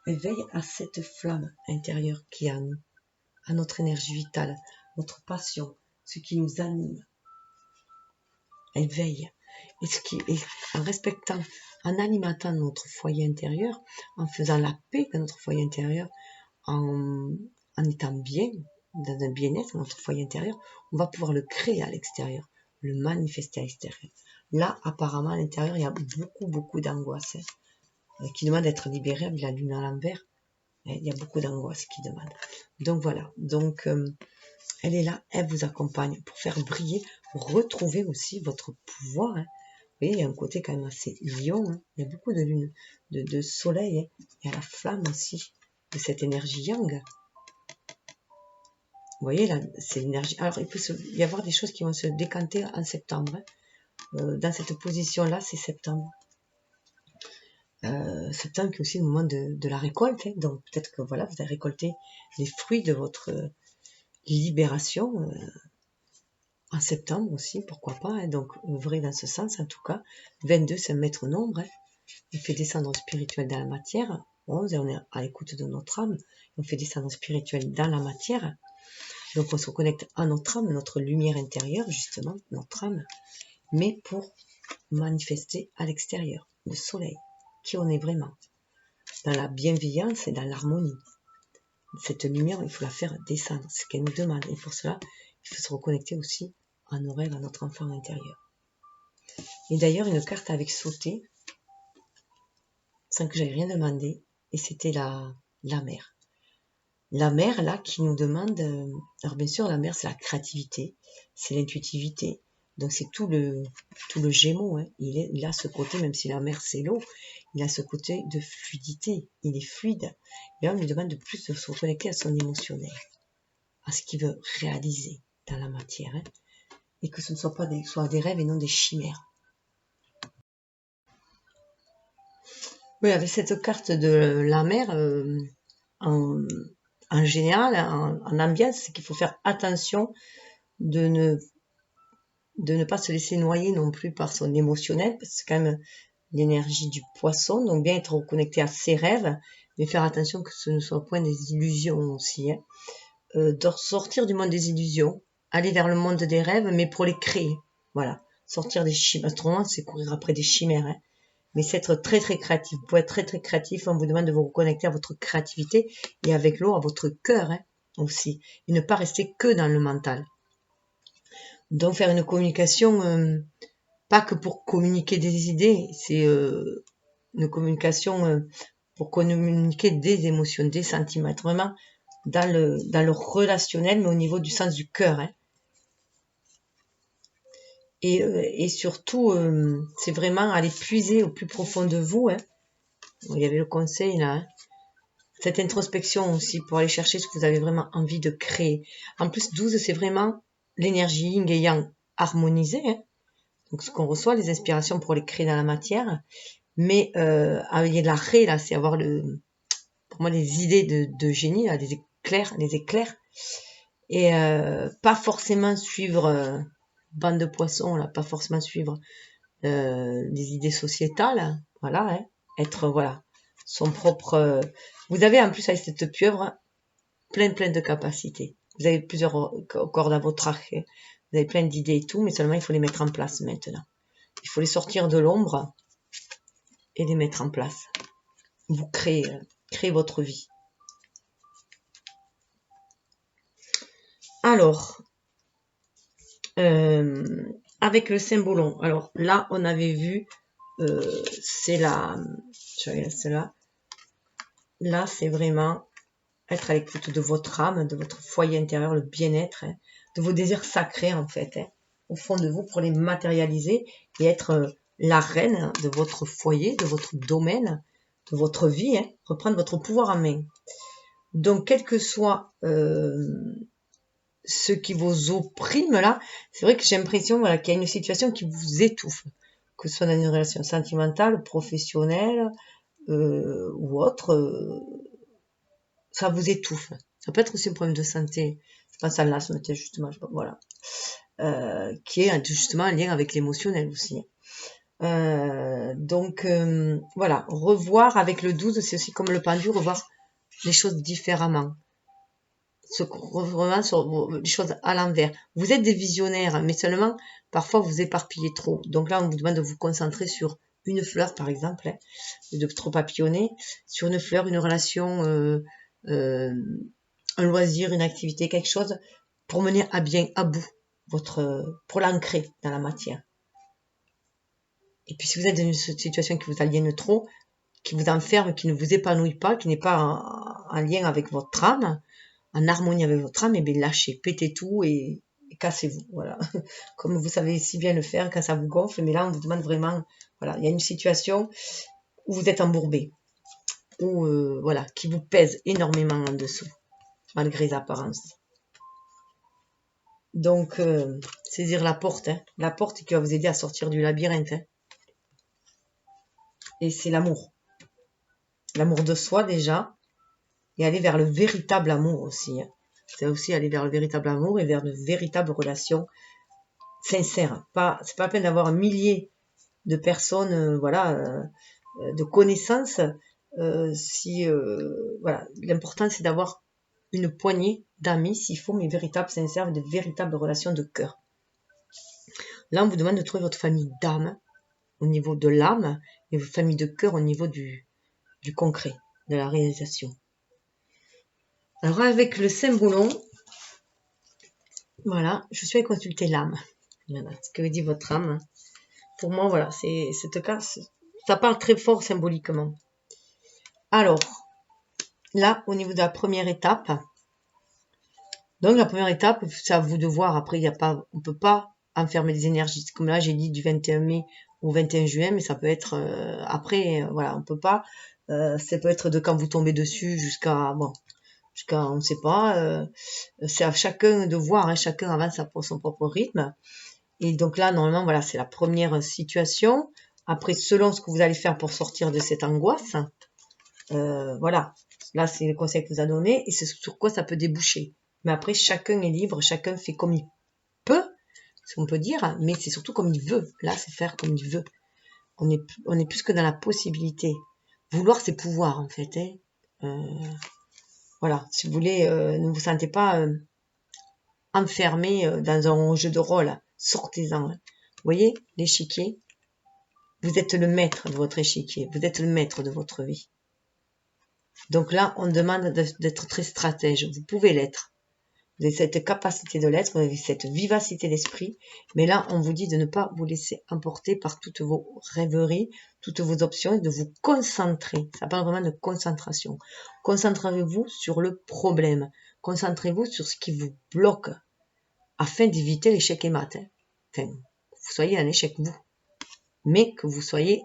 [SPEAKER 1] Elle veille à cette flamme intérieure qui est en nous, à notre énergie vitale, notre passion, ce qui nous anime. Elle veille. Et en respectant, en alimentant notre foyer intérieur, en faisant la paix dans notre foyer intérieur, en étant bien, dans un bien-être dans notre foyer intérieur, on va pouvoir le créer à l'extérieur, le manifester à l'extérieur. Là, apparemment, à l'intérieur, il y a beaucoup d'angoisse qui demande d'être libérée avec la lune à l'envers. Il y a beaucoup d'angoisse qui demande. Donc voilà, donc elle est là, elle vous accompagne pour faire briller, pour retrouver aussi votre pouvoir. Hein. Vous voyez, il y a un côté quand même assez lion. Hein. Il y a beaucoup de lune, de soleil. Hein. Il y a la flamme aussi de cette énergie yang. Vous voyez, là, c'est l'énergie. Alors, il peut y avoir des choses qui vont se décanter en septembre. Hein. Dans cette position-là, c'est septembre. Septembre qui est aussi le moment de la récolte. Hein. Donc, peut-être que voilà, vous allez récolter les fruits de votre libération en septembre aussi, pourquoi pas. Hein. Donc, œuvrez dans ce sens, en tout cas. 22, c'est un maître nombre. Hein. Il fait descendre spirituel dans la matière. 11, et on est à l'écoute de notre âme. On fait descendre spirituel dans la matière. Donc, on se connecte à notre âme, notre lumière intérieure, justement, notre âme, mais pour manifester à l'extérieur, le soleil, qui on est vraiment, dans la bienveillance et dans l'harmonie. Cette lumière, il faut la faire descendre, ce qu'elle nous demande. Et pour cela, il faut se reconnecter aussi à nos rêves, à notre enfant intérieur. Et d'ailleurs, une carte avec sauté, sans que j'aie rien demandé, et c'était la mer. La mer, là, qui nous demande... alors bien sûr, la mer, c'est la créativité, c'est l'intuitivité. Donc c'est tout le Gémeaux. Hein. Il a ce côté, même si la mer, c'est l'eau, il a ce côté de fluidité. Il est fluide. Et là, on lui demande de plus de se reconnecter à son émotionnel, à ce qu'il veut réaliser dans la matière. Hein. Et que ce ne soit pas des rêves et non des chimères. Oui, avec cette carte de la mer, en général, en ambiance, c'est qu'il faut faire attention de ne pas se laisser noyer non plus par son émotionnel, parce que c'est quand même l'énergie du poisson, donc bien être reconnecté à ses rêves, mais faire attention que ce ne soit point des illusions aussi, hein. De sortir du monde des illusions, aller vers le monde des rêves, mais pour les créer, voilà, sortir des chimères, autrement c'est courir après des chimères, hein. Mais c'est être très très créatif, pour être très très créatif, on vous demande de vous reconnecter à votre créativité, et avec l'eau, à votre cœur, hein, aussi, et ne pas rester que dans le mental. Donc faire une communication, pas que pour communiquer des idées, c'est une communication pour communiquer des émotions, des sentiments, être vraiment dans le relationnel, mais au niveau du sens du cœur, hein. Et surtout, c'est vraiment aller puiser au plus profond de vous, hein. Il y avait le conseil là, hein. Cette introspection aussi pour aller chercher ce que vous avez vraiment envie de créer. En plus, 12, c'est vraiment l'énergie yin et yang harmonisée, hein. Donc ce qu'on reçoit, les inspirations pour les créer dans la matière. Mais il y a de la ré, là, c'est avoir pour moi les idées de génie, là, les éclairs. Et pas forcément suivre bande de poissons, là, pas forcément suivre les idées sociétales, voilà, hein, être, voilà, son propre... vous avez en plus avec cette pieuvre plein de capacités. Vous avez plusieurs cordes à votre arc, hein. Vous avez plein d'idées et tout, mais seulement il faut les mettre en place maintenant. Il faut les sortir de l'ombre et les mettre en place. Vous créez votre vie. Alors, avec le symbolon, alors là, on avait vu, c'est la, je regarde celle-là, là, c'est vraiment être à l'écoute de votre âme, de votre foyer intérieur, le bien-être, hein, de vos désirs sacrés, en fait, hein, au fond de vous, pour les matérialiser et être la reine de votre foyer, de votre domaine, de votre vie, hein, reprendre votre pouvoir en main. Donc, quel que soit ce qui vous opprime là, c'est vrai que j'ai l'impression, voilà, qu'il y a une situation qui vous étouffe, que ce soit dans une relation sentimentale, professionnelle ou autre, ça vous étouffe. Ça peut être aussi un problème de santé. Je pense à l'asthme, justement, voilà, qui est justement un lien avec l'émotionnel aussi. Donc voilà, revoir avec le 12, c'est aussi comme le pendu, revoir les choses différemment. Vraiment sur les choses à l'envers. Vous êtes des visionnaires, mais seulement parfois vous éparpillez trop. Donc là, on vous demande de vous concentrer sur une fleur, par exemple, hein, de trop papillonner, sur une fleur, une relation, un loisir, une activité, quelque chose pour mener à bien, à bout, pour l'ancrer dans la matière. Et puis si vous êtes dans une situation qui vous aliène trop, qui vous enferme, qui ne vous épanouit pas, qui n'est pas en lien avec votre âme, en harmonie avec votre âme, et bien lâchez, pétez tout et cassez-vous, voilà. Comme vous savez si bien le faire quand ça vous gonfle, mais là on vous demande vraiment, voilà, il y a une situation où vous êtes embourbé, ou voilà, qui vous pèse énormément en dessous, malgré les apparences. Donc saisir la porte, hein, la porte qui va vous aider à sortir du labyrinthe, hein. Et c'est l'amour de soi déjà, et aller vers le véritable amour aussi, hein. C'est aussi aller vers le véritable amour et vers de véritables relations sincères. C'est pas la peine d'avoir un millier de personnes, voilà, de connaissances. Si voilà, l'important c'est d'avoir une poignée d'amis s'il faut, mais véritables, sincères, de véritables relations de cœur. Là, on vous demande de trouver votre famille d'âme au niveau de l'âme et votre famille de cœur au niveau du concret, de la réalisation. Alors avec le symbolon, voilà, je suis allée consulter l'âme. Voilà, ce que dit votre âme. Pour moi, voilà, c'est cette carte, ça parle très fort symboliquement. Alors, là, au niveau de la première étape, donc la première étape, c'est à vous de voir. Après, on peut pas enfermer des énergies. Comme là, j'ai dit du 21 mai au 21 juin, mais ça peut être après, voilà, on peut pas. Ça peut être de quand vous tombez dessus jusqu'à on ne sait pas. C'est à chacun de voir, hein, chacun avance à son propre rythme. Et donc là, normalement, voilà, c'est la première situation. Après, selon ce que vous allez faire pour sortir de cette angoisse, voilà, là, c'est le conseil que vous a donné et c'est sur quoi ça peut déboucher. Mais après, chacun est libre, chacun fait comme si on peut dire, mais c'est surtout comme il veut. Là, c'est faire comme il veut. On est plus que dans la possibilité. Vouloir, c'est pouvoir, en fait. Voilà, si vous voulez, ne vous sentez pas enfermé dans un jeu de rôle. Sortez-en. Vous voyez, l'échiquier, vous êtes le maître de votre échiquier. Vous êtes le maître de votre vie. Donc là, on demande d'être très stratège. Vous pouvez l'être. Vous avez cette capacité de l'être, vous avez cette vivacité d'esprit. Mais là, on vous dit de ne pas vous laisser emporter par toutes vos rêveries, toutes vos options, et de vous concentrer. Ça parle vraiment de concentration. Concentrez-vous sur le problème. Concentrez-vous sur ce qui vous bloque afin d'éviter l'échec et mat. Enfin, que vous soyez un échec, vous. Mais que vous soyez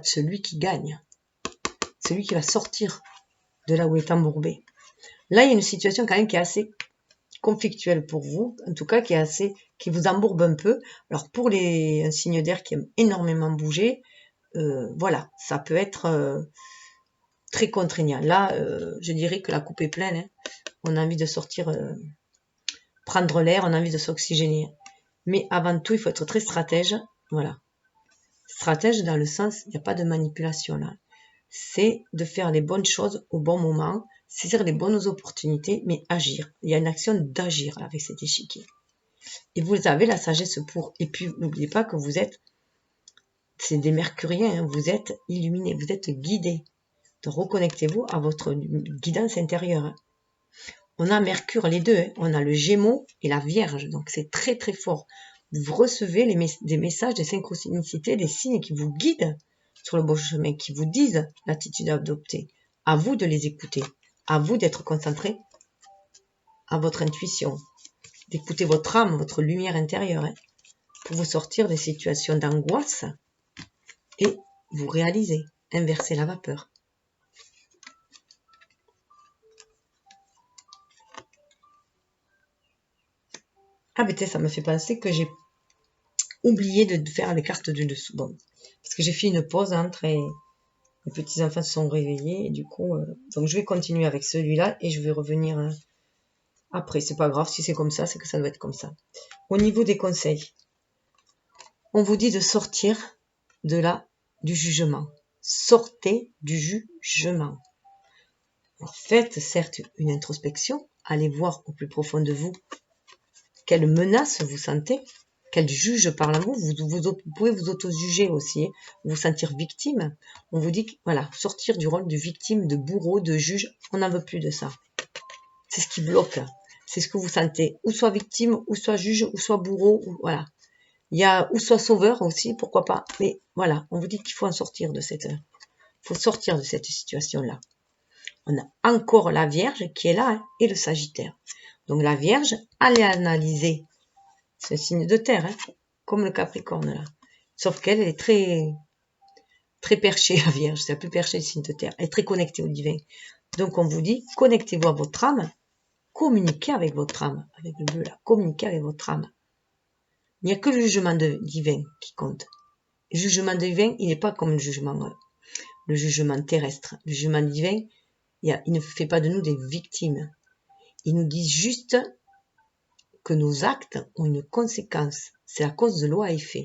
[SPEAKER 1] celui qui gagne. Celui qui va sortir de là où il est embourbé. Là, il y a une situation quand même qui est assez conflictuelle pour vous, en tout cas qui vous embourbe un peu. Alors pour un signe d'air qui aime énormément bouger, voilà, ça peut être très contraignant. Là, je dirais que la coupe est pleine, hein. On a envie de sortir, prendre l'air, on a envie de s'oxygéner. Mais avant tout, il faut être très stratège, voilà. Stratège dans le sens, il n'y a pas de manipulation là. C'est de faire les bonnes choses au bon moment, saisir les bonnes opportunités, mais agir. Il y a une action d'agir avec cet échiquier. Et vous avez la sagesse pour. Et puis, n'oubliez pas que vous êtes, c'est des mercuriens, hein, vous êtes illuminés, vous êtes guidés. Donc, reconnectez-vous à votre guidance intérieure. Hein. On a Mercure, les deux, hein. On a le Gémeaux et la Vierge, donc c'est très très fort. Vous recevez des messages, des synchronicités, des signes qui vous guident sur le bon chemin, qui vous disent l'attitude à adopter. À vous de les écouter, à vous d'être concentré à votre intuition, d'écouter votre âme, votre lumière intérieure, hein, pour vous sortir des situations d'angoisse et vous réaliser, inverser la vapeur. Ah ben ça me fait penser que j'ai oublié de faire les cartes du dessous. Bon, parce que j'ai fait une pause entre et les petits-enfants se sont réveillés et du coup, donc je vais continuer avec celui-là et je vais revenir après. C'est pas grave, si c'est comme ça, c'est que ça doit être comme ça. Au niveau des conseils, on vous dit de sortir du jugement. Sortez du jugement. Alors faites certes une introspection, allez voir au plus profond de vous quelle menace vous sentez, quel juge parle à vous. Vous pouvez vous auto-juger aussi, vous sentir victime. On vous dit, voilà, sortir du rôle de victime, de bourreau, de juge, on n'en veut plus de ça. C'est ce qui bloque, c'est ce que vous sentez, ou soit victime, ou soit juge, ou soit bourreau, voilà. Il y a, ou soit sauveur aussi, pourquoi pas. Mais voilà, on vous dit qu'il faut en sortir de cette situation-là. On a encore la Vierge qui est là, hein, et le Sagittaire. Donc la Vierge, allez analyser ce signe de terre, hein, comme le Capricorne là. Sauf qu'elle est très, très perchée, la Vierge. C'est la plus perchée du signe de terre. Elle est très connectée au divin. Donc on vous dit, connectez-vous à votre âme, communiquez avec votre âme, avec le bleu là, communiquez avec votre âme. Il n'y a que le jugement divin qui compte. Le jugement divin, il n'est pas comme le jugement terrestre. Le jugement divin, il ne fait pas de nous des victimes. Il nous dit juste que nos actes ont une conséquence. C'est la cause de loi à effet.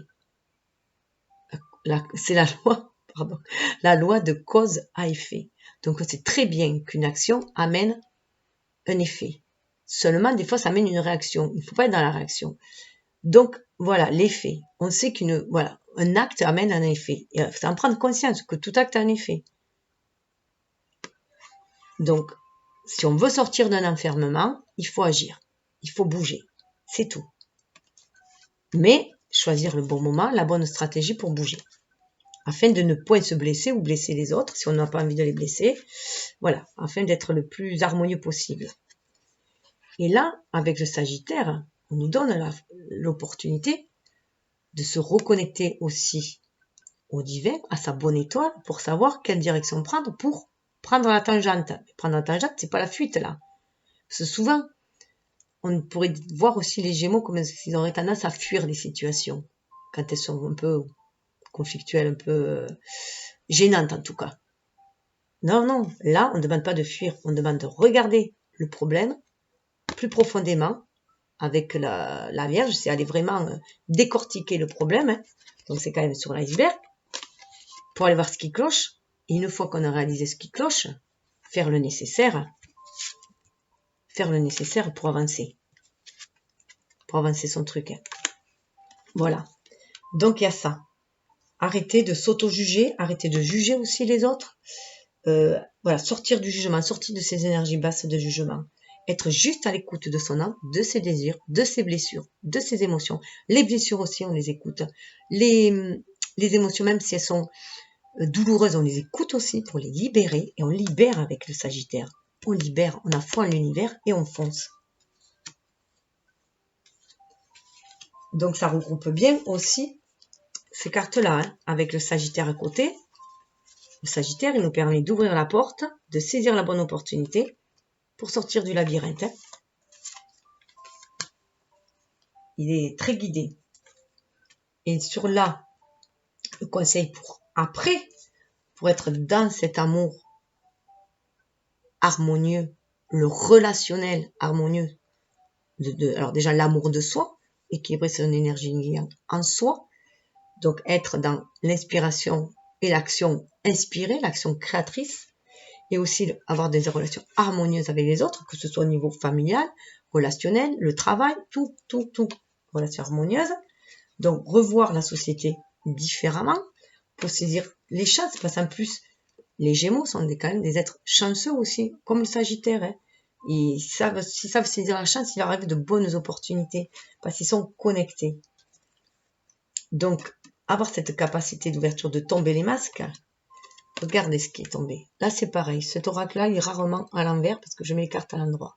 [SPEAKER 1] C'est la loi de cause à effet. Donc c'est très bien qu'une action amène un effet. Seulement, des fois, ça amène une réaction. Il ne faut pas être dans la réaction. Donc, voilà, l'effet. On sait un acte amène un effet. Il faut en prendre conscience que tout acte a un effet. Donc, si on veut sortir d'un enfermement, il faut agir. Il faut bouger. C'est tout. Mais, choisir le bon moment, la bonne stratégie pour bouger. Afin de ne point se blesser ou blesser les autres, si on n'a pas envie de les blesser. Voilà, afin d'être le plus harmonieux possible. Et là, avec le Sagittaire, on nous donne l'opportunité de se reconnecter aussi au divin, à sa bonne étoile, pour savoir quelle direction prendre pour prendre la tangente. Prendre la tangente, c'est pas la fuite là. Parce que souvent, on pourrait voir aussi les Gémeaux comme s'ils auraient tendance à fuir les situations, quand elles sont un peu conflictuelles, un peu gênantes en tout cas. Non, là, on ne demande pas de fuir, on demande de regarder le problème plus profondément avec la Vierge, c'est aller vraiment décortiquer le problème. Hein. Donc c'est quand même sur l'iceberg. Pour aller voir ce qui cloche. Et une fois qu'on a réalisé ce qui cloche, faire le nécessaire pour avancer. Pour avancer son truc. Hein. Voilà. Donc il y a ça. Arrêtez de s'auto-juger, arrêtez de juger aussi les autres. Voilà, sortir du jugement, sortir de ces énergies basses de jugement. Être juste à l'écoute de son âme, de ses désirs, de ses blessures, de ses émotions. Les blessures aussi, on les écoute. Les émotions, même si elles sont douloureuses, on les écoute aussi pour les libérer. Et on libère avec le Sagittaire. On libère, on a foi en l'univers et on fonce. Donc ça regroupe bien aussi ces cartes-là, hein, avec le Sagittaire à côté. Le Sagittaire, il nous permet d'ouvrir la porte, de saisir la bonne opportunité pour sortir du labyrinthe. Hein. Il est très guidé. Et sur là, le conseil pour après, pour être dans cet amour harmonieux, le relationnel harmonieux, alors déjà l'amour de soi, équilibrer son énergie en soi, donc être dans l'inspiration et l'action inspirée, l'action créatrice, et aussi avoir des relations harmonieuses avec les autres, que ce soit au niveau familial, relationnel, le travail, tout, relations harmonieuses. Donc, revoir la société différemment pour saisir les chances, parce qu'en plus, les Gémeaux sont quand même des êtres chanceux aussi, comme le Sagittaire. Hein. S'ils savent saisir la chance, il leur arrive de bonnes opportunités, parce qu'ils sont connectés. Donc, avoir cette capacité d'ouverture de tomber les masques, regardez ce qui est tombé. Là, c'est pareil. Cet oracle-là, il est rarement à l'envers parce que je mets les cartes à l'endroit.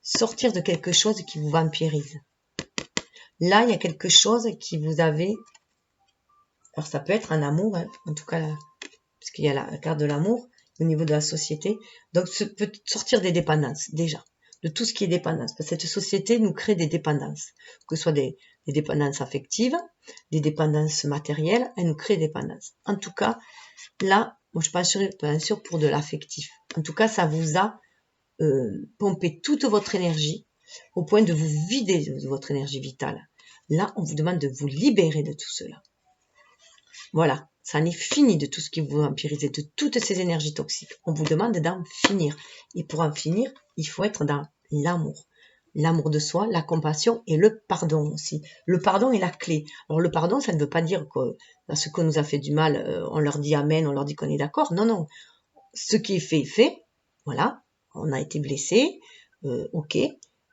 [SPEAKER 1] Sortir de quelque chose qui vous vampirise. Là, il y a quelque chose qui vous avait... Alors, ça peut être un amour, hein, en tout cas, là, parce qu'il y a la carte de l'amour au niveau de la société. Donc, ça peut sortir des dépendances, déjà. De tout ce qui est dépendance. Parce que cette société nous crée des dépendances. Que ce soit des dépendances affectives, des dépendances matérielles, elle nous crée des dépendances. En tout cas, là, moi, je suis pas sûre pour de l'affectif. En tout cas, ça vous a pompé toute votre énergie au point de vous vider de votre énergie vitale. Là, on vous demande de vous libérer de tout cela. Voilà, ça en est fini de tout ce qui vous vampirise, de toutes ces énergies toxiques. On vous demande d'en finir. Et pour en finir, il faut être dans l'amour. L'amour de soi, la compassion et le pardon aussi. Le pardon est la clé. Alors le pardon, ça ne veut pas dire que ce qu'on nous a fait du mal, on leur dit amen, on leur dit qu'on est d'accord. Non, non. Ce qui est fait est fait. Voilà, on a été blessé. Ok.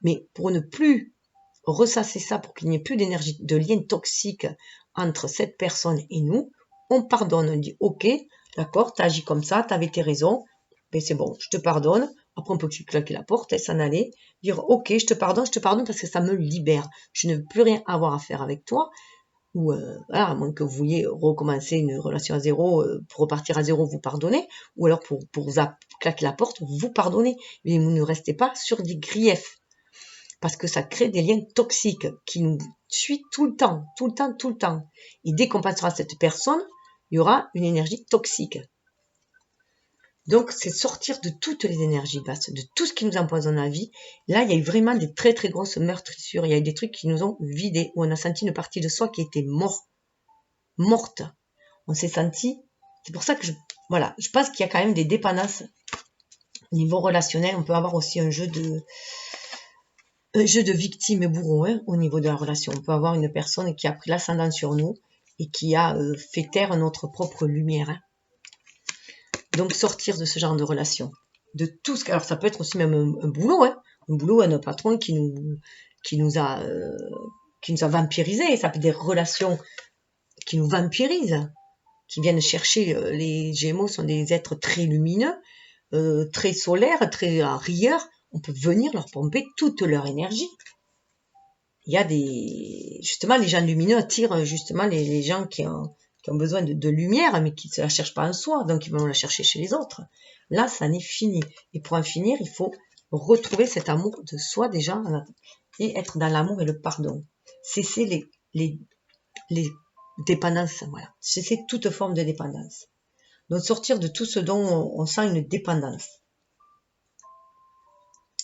[SPEAKER 1] Mais pour ne plus ressasser ça, pour qu'il n'y ait plus d'énergie, de lien toxique entre cette personne et nous, on pardonne. On dit ok, d'accord, t'as agi comme ça, t'avais tes raisons, mais c'est bon, je te pardonne. Après, on peut claquer la porte et s'en aller. Dire, ok, je te pardonne parce que ça me libère. Je ne veux plus rien avoir à faire avec toi. Ou, voilà, à moins que vous vouliez recommencer une relation à zéro, pour repartir à zéro, vous pardonnez. Ou alors, pour vous claquer la porte, vous pardonnez. Mais vous ne restez pas sur des griefs. Parce que ça crée des liens toxiques qui nous suivent tout le temps. Et dès qu'on passera à cette personne, il y aura une énergie toxique. Donc, c'est sortir de toutes les énergies basses, de tout ce qui nous empoisonne la vie. Là, il y a eu vraiment des très très grosses meurtrissures. Il y a eu des trucs qui nous ont vidés, où on a senti une partie de soi qui était morte. On s'est senti... C'est pour ça que je pense qu'il y a quand même des dépendances au niveau relationnel. On peut avoir aussi un jeu de victime et bourreau, hein, au niveau de la relation. On peut avoir une personne qui a pris l'ascendant sur nous et qui a fait taire notre propre lumière. Hein. Donc, sortir de ce genre de relation. De tout ce... Alors, ça peut être aussi même un boulot, hein. Un boulot, un patron qui nous a vampirisés. Ça peut être des relations qui nous vampirisent, qui viennent chercher... les Gémeaux sont des êtres très lumineux, très solaires, très rieurs. On peut venir leur pomper toute leur énergie. Il y a justement, les gens lumineux attirent justement les gens qui ont besoin de lumière, mais qui ne la cherchent pas en soi, donc ils vont la chercher chez les autres. Là, ça en est fini. Et pour en finir, il faut retrouver cet amour de soi déjà, et être dans l'amour et le pardon. Cesser les dépendances, voilà. Cesser toute forme de dépendance. Donc sortir de tout ce dont on sent une dépendance.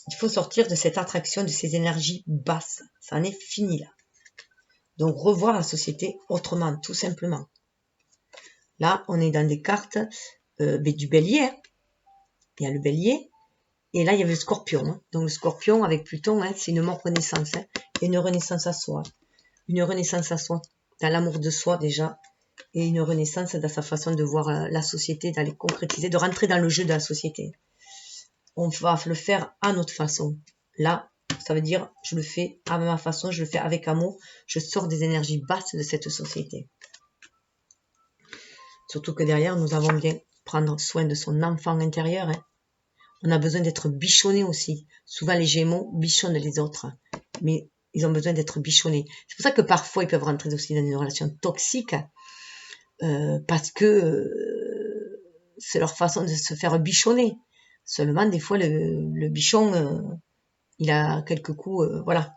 [SPEAKER 1] il faut sortir de cette attraction, de ces énergies basses. Ça en est fini là. Donc revoir la société autrement, tout simplement. Là, on est dans des cartes du bélier. Hein. Il y a le bélier. Et là, il y avait le scorpion. Hein. Donc le scorpion avec Pluton, hein, c'est une mort-renaissance. Hein. Et une renaissance à soi. Une renaissance à soi. Dans l'amour de soi déjà. Et une renaissance dans sa façon de voir la société, d'aller concrétiser, de rentrer dans le jeu de la société. On va le faire à notre façon. Là, ça veut dire, je le fais à ma façon, je le fais avec amour. Je sors des énergies basses de cette société. Surtout que derrière, nous avons bien prendre soin de son enfant intérieur. Hein. On a besoin d'être bichonné aussi. Souvent, les Gémeaux bichonnent les autres. Mais ils ont besoin d'être bichonnés. C'est pour ça que parfois, ils peuvent rentrer aussi dans une relation toxique. Parce que c'est leur façon de se faire bichonner. Seulement, des fois, le bichon, il a quelques coups, voilà.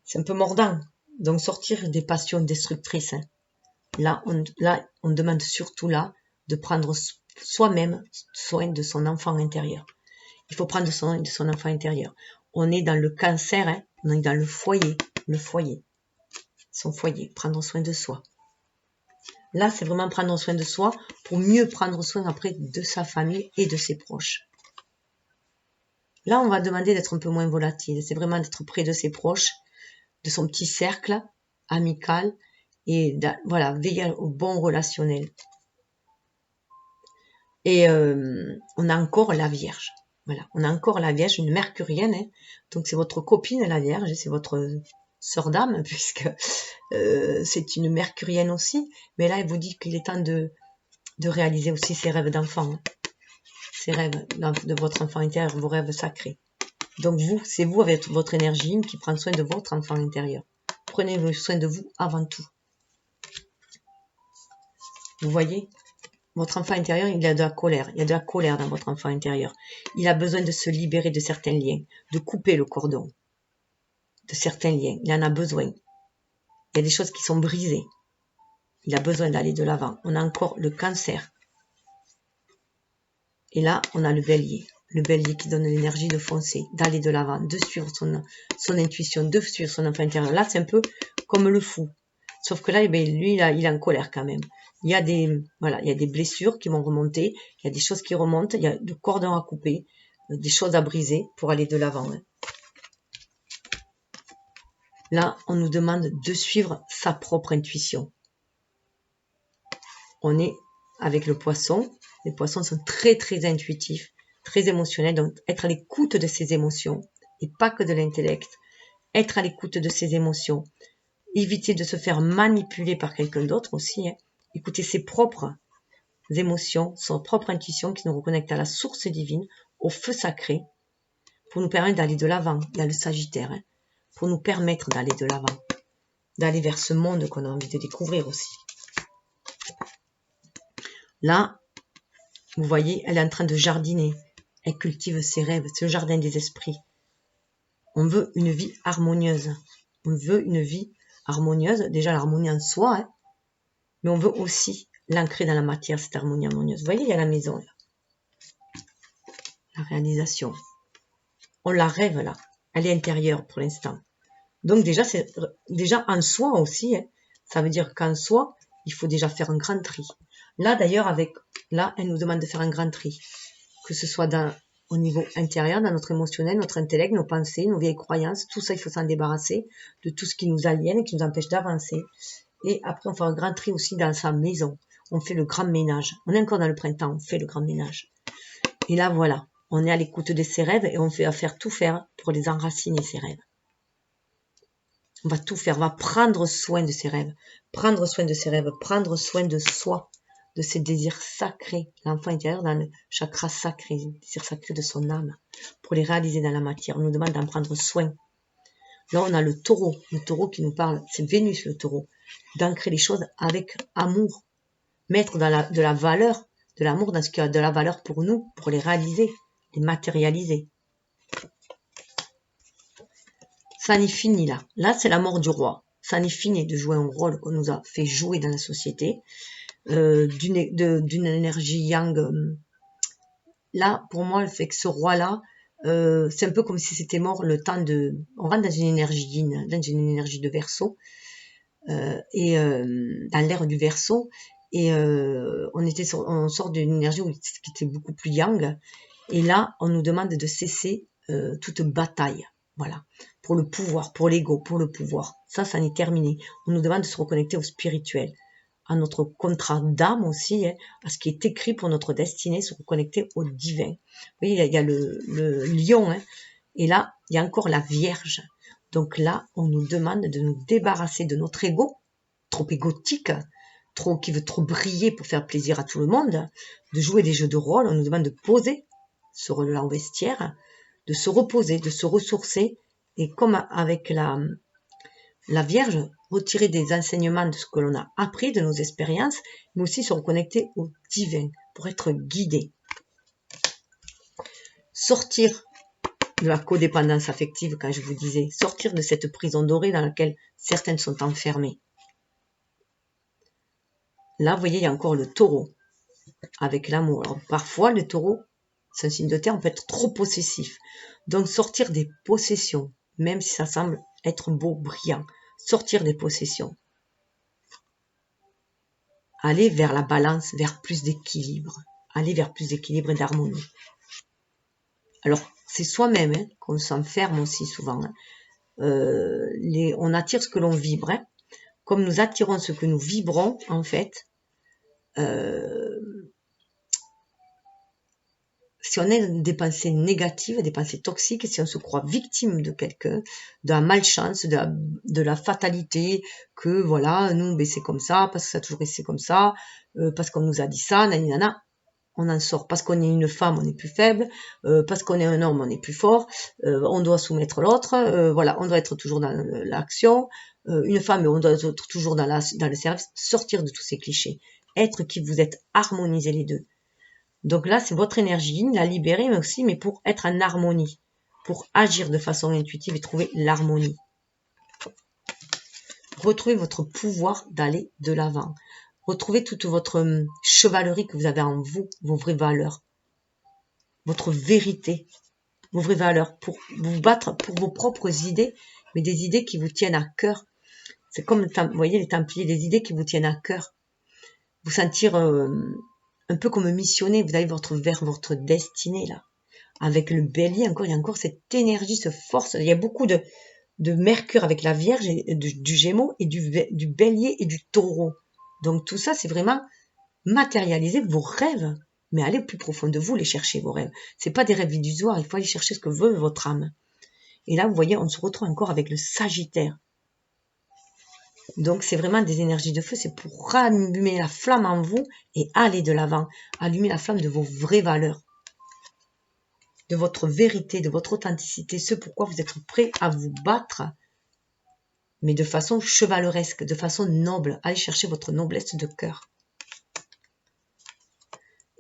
[SPEAKER 1] C'est un peu mordant. Donc, sortir des passions destructrices. Hein. Là, on demande surtout là de prendre soi-même soin de son enfant intérieur. Il faut prendre soin de son enfant intérieur. On est dans le cancer, hein, on est dans le foyer, son foyer, prendre soin de soi. Là, c'est vraiment prendre soin de soi pour mieux prendre soin après de sa famille et de ses proches. Là, on va demander d'être un peu moins volatile. C'est vraiment d'être près de ses proches, de son petit cercle amical et voilà, veiller au bon relationnel. Et on a encore la Vierge. Voilà, on a encore la Vierge, une mercurienne. Hein. Donc, c'est votre copine, la Vierge, c'est votre sœur d'âme, puisque c'est une mercurienne aussi. Mais là, elle vous dit qu'il est temps de réaliser aussi ses rêves d'enfant. Hein. Ses rêves de votre enfant intérieur, vos rêves sacrés. Donc, c'est vous avec votre énergie qui prend soin de votre enfant intérieur. Prenez soin de vous avant tout. Vous voyez ? Votre enfant intérieur, il a de la colère. Il y a de la colère dans votre enfant intérieur. Il a besoin de se libérer de certains liens, de couper le cordon de certains liens. Il en a besoin. Il y a des choses qui sont brisées. Il a besoin d'aller de l'avant. On a encore le cancer. Et là, on a le bélier. Le bélier qui donne l'énergie de foncer, d'aller de l'avant, de suivre son intuition, de suivre son enfant intérieur. Là, c'est un peu comme le fou. Sauf que là, lui, il est en colère quand même. Il y a des blessures qui vont remonter, il y a des choses qui remontent, il y a des cordons à couper, des choses à briser pour aller de l'avant. Hein. Là, on nous demande de suivre sa propre intuition. On est avec le poisson. Les poissons sont très, très intuitifs, très émotionnels. Donc, être à l'écoute de ses émotions et pas que de l'intellect. Être à l'écoute de ses émotions. Éviter de se faire manipuler par quelqu'un d'autre aussi. Hein. Écouter ses propres émotions, son propre intuition qui nous reconnecte à la source divine, au feu sacré, pour nous permettre d'aller de l'avant. Il y a le Sagittaire, hein, pour nous permettre d'aller de l'avant, d'aller vers ce monde qu'on a envie de découvrir aussi. Là, vous voyez, elle est en train de jardiner. Elle cultive ses rêves. C'est le jardin des esprits. On veut une vie harmonieuse. On veut une vie harmonieuse. Déjà, l'harmonie en soi, hein, mais on veut aussi l'ancrer dans la matière, cette harmonie harmonieuse. Vous voyez, il y a la maison, là. La réalisation. On la rêve, là. Elle est intérieure, pour l'instant. Donc, déjà en soi aussi, hein, ça veut dire qu'en soi, il faut déjà faire un grand tri. Là, d'ailleurs, là, elle nous demande de faire un grand tri. Que ce soit au niveau intérieur, dans notre émotionnel, notre intellect, nos pensées, nos vieilles croyances. Tout ça, il faut s'en débarrasser de tout ce qui nous aliène et qui nous empêche d'avancer. Et après, on fait un grand tri aussi dans sa maison. On fait le grand ménage. On est encore dans le printemps, on fait le grand ménage. Et là, voilà, on est à l'écoute de ses rêves et on va tout faire pour les enraciner, ces rêves. On va tout faire, on va prendre soin de ses rêves. Prendre soin de ses rêves, prendre soin de soi, de ses désirs sacrés. L'enfant intérieur dans le chakra sacré, les désirs sacrés de son âme, pour les réaliser dans la matière. On nous demande d'en prendre soin. Là, on a le taureau qui nous parle, c'est Vénus le taureau, d'ancrer les choses avec amour, mettre de la valeur, de l'amour dans ce qui a de la valeur pour nous, pour les réaliser, les matérialiser. Ça n'est fini là. Là, c'est la mort du roi. Ça n'est fini de jouer un rôle qu'on nous a fait jouer dans la société, d'une énergie yang. Là, pour moi, le fait que ce roi-là, c'est un peu comme si c'était mort le temps de... On rentre dans une énergie yin, dans une énergie de Verseau, dans l'ère du Verseau, et on sort d'une énergie qui était beaucoup plus yang, et là, on nous demande de cesser toute bataille, voilà, pour le pouvoir, pour l'ego, pour le pouvoir. Ça en est terminé. On nous demande de se reconnecter au spirituel, à notre contrat d'âme aussi, hein, à ce qui est écrit pour notre destinée, se reconnecter au divin. Vous voyez, il y a le lion, hein, et là, il y a encore la Vierge. Donc là, on nous demande de nous débarrasser de notre ego, trop égotique, qui veut trop briller pour faire plaisir à tout le monde, de jouer des jeux de rôle. On nous demande de poser ce rôle-là en vestiaire, de se reposer, de se ressourcer, et comme avec la Vierge, retirer des enseignements de ce que l'on a appris, de nos expériences, mais aussi se reconnecter au divin pour être guidé. Sortir de la codépendance affective, quand je vous disais, sortir de cette prison dorée dans laquelle certaines sont enfermées. Là, vous voyez, il y a encore le taureau avec l'amour. Alors, parfois, le taureau, c'est un signe de terre, on peut être trop possessif. Donc, sortir des possessions, même si ça semble être beau, brillant. Sortir des possessions. Aller vers la balance, vers plus d'équilibre. Aller vers plus d'équilibre et d'harmonie. Alors, c'est soi-même hein, qu'on s'enferme aussi souvent. Hein. On attire ce que l'on vibre. Hein. Comme nous attirons ce que nous vibrons, en fait, si on a des pensées négatives, des pensées toxiques, si on se croit victime de quelqu'un, de la malchance, de la fatalité, que voilà, nous, ben, c'est comme ça, parce que ça a toujours été comme ça, parce qu'on nous a dit ça, nanana, on en sort. Parce qu'on est une femme, on est plus faible, parce qu'on est un homme, on est plus fort, on doit soumettre l'autre, voilà, on doit être toujours dans l'action, une femme, on doit être toujours dans le service, sortir de tous ces clichés, être qui vous êtes, harmoniser les deux. Donc là, c'est votre énergie, la libérer, mais aussi, mais pour être en harmonie, pour agir de façon intuitive et trouver l'harmonie. Retrouvez votre pouvoir d'aller de l'avant. Retrouvez toute votre chevalerie que vous avez en vous, vos vraies valeurs, votre vérité, vos vraies valeurs, pour vous battre pour vos propres idées, mais des idées qui vous tiennent à cœur. C'est comme, vous voyez, les Templiers, des idées qui vous tiennent à cœur. Vous sentir un peu comme missionné, vous allez vers votre destinée, là. Avec le bélier, il y a encore cette énergie, cette force. Il y a beaucoup de Mercure avec la Vierge, et du Gémeaux, et du bélier et du taureau. Donc tout ça, c'est vraiment matérialiser vos rêves. Mais allez au plus profond de vous, les chercher, vos rêves. C'est pas des rêves illusoires, il faut aller chercher ce que veut votre âme. Et là, vous voyez, on se retrouve encore avec le Sagittaire. Donc c'est vraiment des énergies de feu, c'est pour rallumer la flamme en vous et aller de l'avant, allumer la flamme de vos vraies valeurs, de votre vérité, de votre authenticité, ce pourquoi vous êtes prêt à vous battre, mais de façon chevaleresque, de façon noble. Allez chercher votre noblesse de cœur.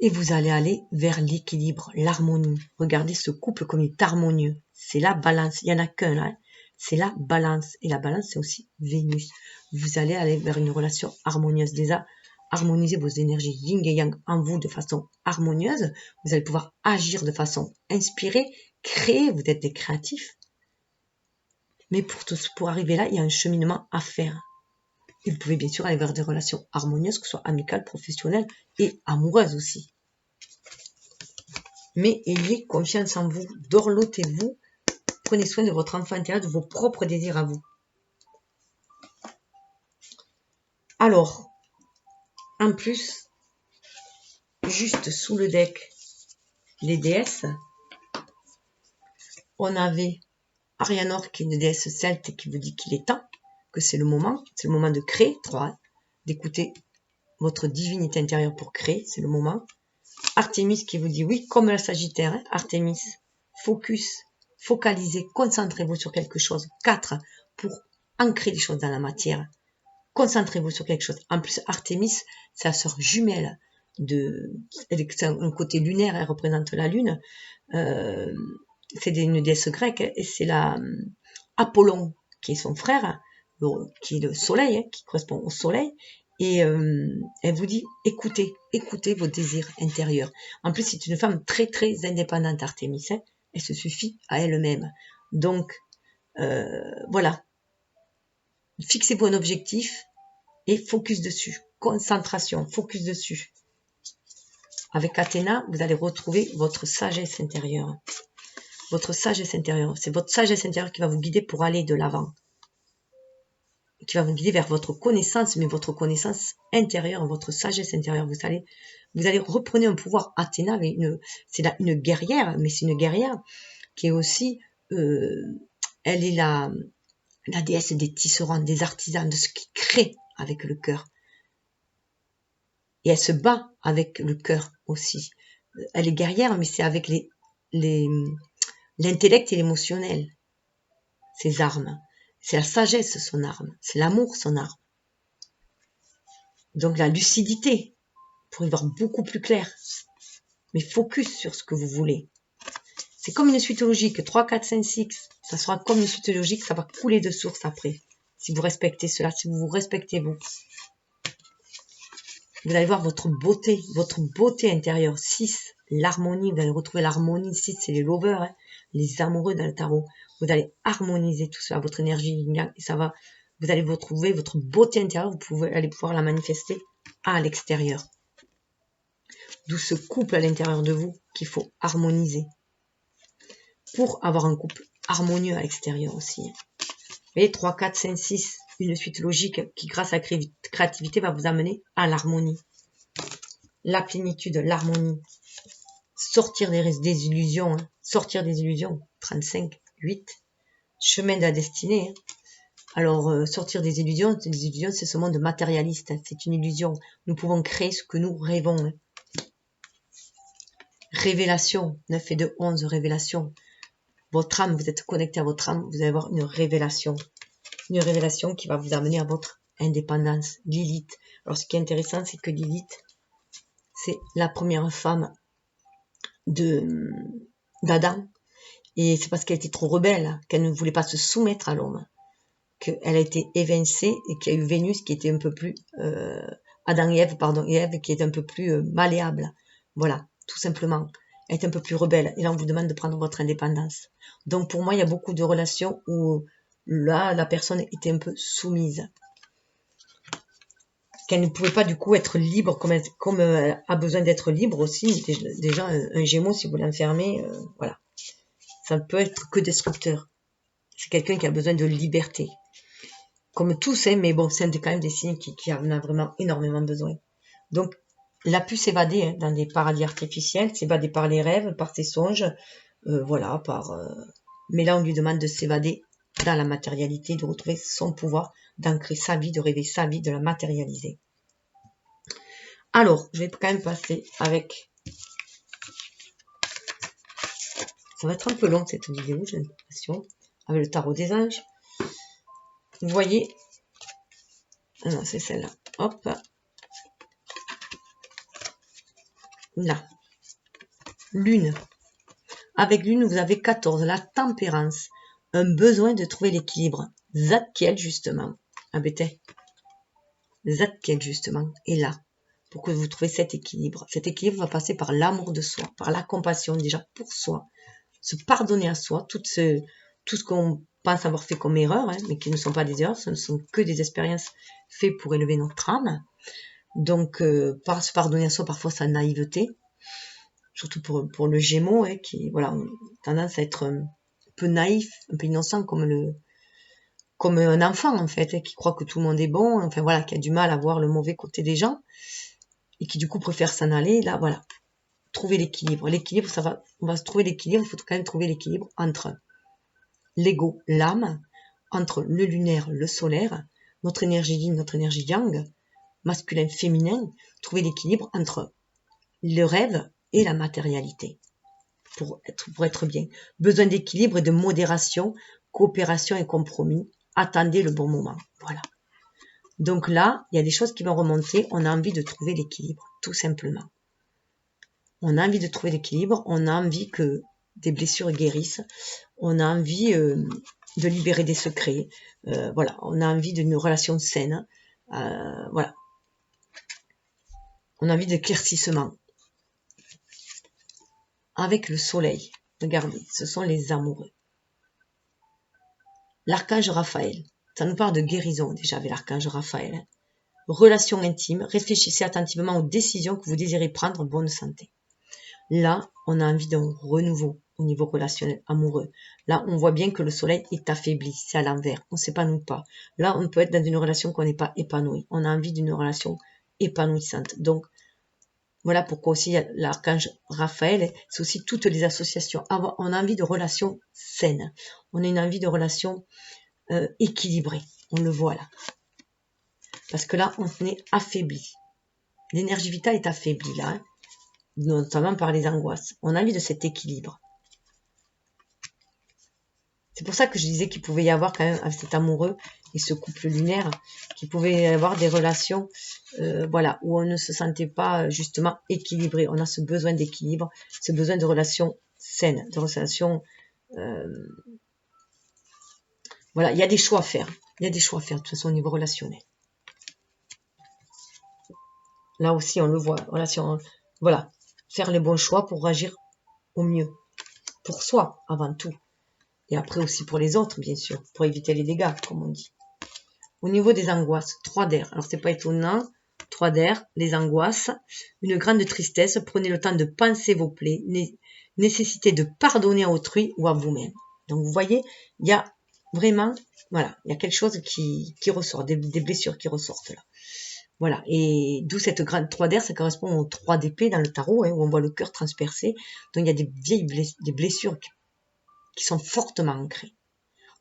[SPEAKER 1] Et vous allez aller vers l'équilibre, l'harmonie. Regardez ce couple comme il est harmonieux. C'est la balance, il n'y en a qu'un là. Hein. C'est la balance. Et la balance, c'est aussi Vénus. Vous allez aller vers une relation harmonieuse. Déjà, harmoniser vos énergies yin et yang en vous de façon harmonieuse. Vous allez pouvoir agir de façon inspirée, créer, vous êtes des créatifs. Mais pour arriver là, il y a un cheminement à faire. Et vous pouvez bien sûr aller vers des relations harmonieuses, que ce soit amicales, professionnelles et amoureuses aussi. Mais ayez confiance en vous, dorlotez-vous, prenez soin de votre enfant intérieur, de vos propres désirs à vous. Alors, en plus, juste sous le deck, les déesses, on avait Arianor qui est une déesse celte et qui vous dit qu'il est temps, que c'est le moment de créer, d'écouter votre divinité intérieure pour créer, c'est le moment. Artémis qui vous dit oui, comme la Sagittaire, hein, Artémis, focus, focalisez, concentrez-vous sur quelque chose. 4, pour ancrer les choses dans la matière. Concentrez-vous sur quelque chose. En plus, Artémis, c'est la sœur jumelle c'est un côté lunaire, elle représente la lune. C'est une déesse grecque et c'est Apollon qui est son frère, qui est le soleil, hein, qui correspond au soleil. Et elle vous dit, écoutez vos désirs intérieurs. En plus, c'est une femme très, très indépendante, Artémis. Hein. Elle se suffit à elle-même. Donc, voilà. Fixez-vous un objectif et focus dessus. Concentration, focus dessus. Avec Athéna, vous allez retrouver votre sagesse intérieure. Votre sagesse intérieure. C'est votre sagesse intérieure qui va vous guider pour aller de l'avant. Qui va vous guider vers votre connaissance, mais votre connaissance intérieure, votre sagesse intérieure. Vous allez reprendre un pouvoir. Athéna, c'est une guerrière, mais c'est une guerrière qui est aussi, elle est la déesse des tisserands, des artisans, de ce qui crée avec le cœur. Et elle se bat avec le cœur aussi. Elle est guerrière, mais c'est avec l'intellect et l'émotionnel, ses armes. C'est la sagesse, son arme. C'est l'amour, son arme. Donc la lucidité, pour y voir beaucoup plus clair. Mais focus sur ce que vous voulez. C'est comme une suite logique. 3, 4, 5, 6. Ça sera comme une suite logique. Ça va couler de source après. Si vous respectez cela, si vous vous respectez vous. Vous allez voir votre beauté intérieure. 6, l'harmonie. Vous allez retrouver l'harmonie. 6, c'est les lovers, hein, les amoureux dans le tarot. Vous allez harmoniser tout cela, votre énergie. Et ça va. Vous allez retrouver votre beauté intérieure. Vous allez pouvoir la manifester à l'extérieur. D'où ce couple à l'intérieur de vous qu'il faut harmoniser. Pour avoir un couple harmonieux à l'extérieur aussi. Vous voyez, 3, 4, 5, 6, une suite logique qui, grâce à la créativité, va vous amener à l'harmonie. La plénitude, l'harmonie. Sortir des illusions. Hein. Sortir des illusions. 35, 8. Chemin de la destinée. Hein. Alors, sortir des illusions, c'est ce monde matérialiste. Hein. C'est une illusion. Nous pouvons créer ce que nous rêvons. Hein. Révélation. 9 et 2, 11, révélation. Votre âme, vous êtes connecté à votre âme, vous allez avoir une révélation. Une révélation qui va vous amener à votre indépendance. Lilith. Alors, ce qui est intéressant, c'est que Lilith, c'est la première femme d'Adam. Et c'est parce qu'elle était trop rebelle, qu'elle ne voulait pas se soumettre à l'homme, qu'elle a été évincée et qu'il y a eu Vénus qui était un peu plus... Adam et Ève qui est un peu plus malléable. Voilà, tout simplement. Elle est un peu plus rebelle. Et là, on vous demande de prendre votre indépendance. Donc, pour moi, il y a beaucoup de relations où là, la personne était un peu soumise. Qu'elle ne pouvait pas, du coup, être libre comme elle a besoin d'être libre aussi. Déjà, un Gémeaux, si vous l'enfermez, voilà. Ça ne peut être que destructeur. C'est quelqu'un qui a besoin de liberté. Comme tous, hein, mais bon, c'est quand même des signes qui en a vraiment énormément besoin. Donc, elle a pu s'évader hein, dans des paradis artificiels, s'évader par les rêves, par ses songes, voilà, mais là, on lui demande de s'évader dans la matérialité, de retrouver son pouvoir, d'ancrer sa vie, de rêver sa vie, de la matérialiser. Alors, je vais quand même passer avec... Ça va être un peu long cette vidéo, j'ai l'impression, avec le tarot des anges. Vous voyez... Non, c'est celle-là. Hop. Là. Lune. Avec Lune, vous avez 14. La tempérance. Un besoin de trouver l'équilibre. Zadkiel, justement. Ah, bête. Zadkiel, justement, est là. Pour que vous trouviez cet équilibre. Cet équilibre va passer par l'amour de soi, par la compassion déjà pour soi. Se pardonner à soi, tout ce qu'on pense avoir fait comme erreur, hein, mais qui ne sont pas des erreurs, ce ne sont que des expériences faites pour élever notre âme. Donc, par se pardonner à soi, parfois sa naïveté, surtout pour le Gémeaux, hein, qui voilà, a tendance à être un peu naïf, un peu innocent comme un enfant en fait, hein, qui croit que tout le monde est bon, enfin voilà, qui a du mal à voir le mauvais côté des gens et qui du coup préfère s'en aller. Là, voilà, trouver l'équilibre. L'équilibre, on va se trouver l'équilibre. Il faut quand même trouver l'équilibre entre l'ego, l'âme, entre le lunaire, le solaire, notre énergie yin, notre énergie yang, masculin, féminin. Trouver l'équilibre entre le rêve et la matérialité pour être bien. Besoin d'équilibre et de modération, coopération et compromis. Attendez le bon moment. Voilà. Donc là, il y a des choses qui vont remonter. On a envie de trouver l'équilibre, tout simplement. On a envie de trouver l'équilibre. On a envie que des blessures guérissent. On a envie de libérer des secrets. Voilà. On a envie d'une relation saine. Voilà. On a envie d'éclaircissement. Avec le soleil. Regardez, ce sont les amoureux. L'archange Raphaël, ça nous parle de guérison déjà avec l'archange Raphaël. Hein. Relation intime, réfléchissez attentivement aux décisions que vous désirez prendre en bonne santé. Là, on a envie d'un renouveau au niveau relationnel, amoureux. Là, on voit bien que le soleil est affaibli, c'est à l'envers, on ne s'épanouit pas. Là, on peut être dans une relation qu'on n'est pas épanoui. On a envie d'une relation épanouissante. Donc, voilà pourquoi aussi l'archange Raphaël, c'est aussi toutes les associations. On a envie de relations saines. On a une envie de relations équilibrées. On le voit là. Parce que là, on est affaibli. L'énergie vitale est affaiblie là. Hein, notamment par les angoisses. On a envie de cet équilibre. C'est pour ça que je disais qu'il pouvait y avoir quand même avec cet amoureux et ce couple lunaire, qu'il pouvait y avoir des relations voilà, où on ne se sentait pas justement équilibré. On a ce besoin d'équilibre, ce besoin de relations saines, de relations... voilà, il y a des choix à faire. Il y a des choix à faire de toute façon au niveau relationnel. Là aussi, on le voit. Voilà, faire les bons choix pour agir au mieux. Pour soi, avant tout. Et après aussi pour les autres, bien sûr, pour éviter les dégâts, comme on dit. Au niveau des angoisses, 3 d'air. Alors, c'est pas étonnant. 3 d'air, les angoisses, une grande tristesse. Prenez le temps de penser vos plaies. Nécessité de pardonner à autrui ou à vous-même. Donc, vous voyez, il y a vraiment, voilà, il y a quelque chose qui ressort, des blessures qui ressortent là. Voilà, et d'où cette grande 3 d'air, ça correspond aux 3 d'épée dans le tarot, hein, où on voit le cœur transpercé. Donc, il y a des blessures qui sont fortement ancrées.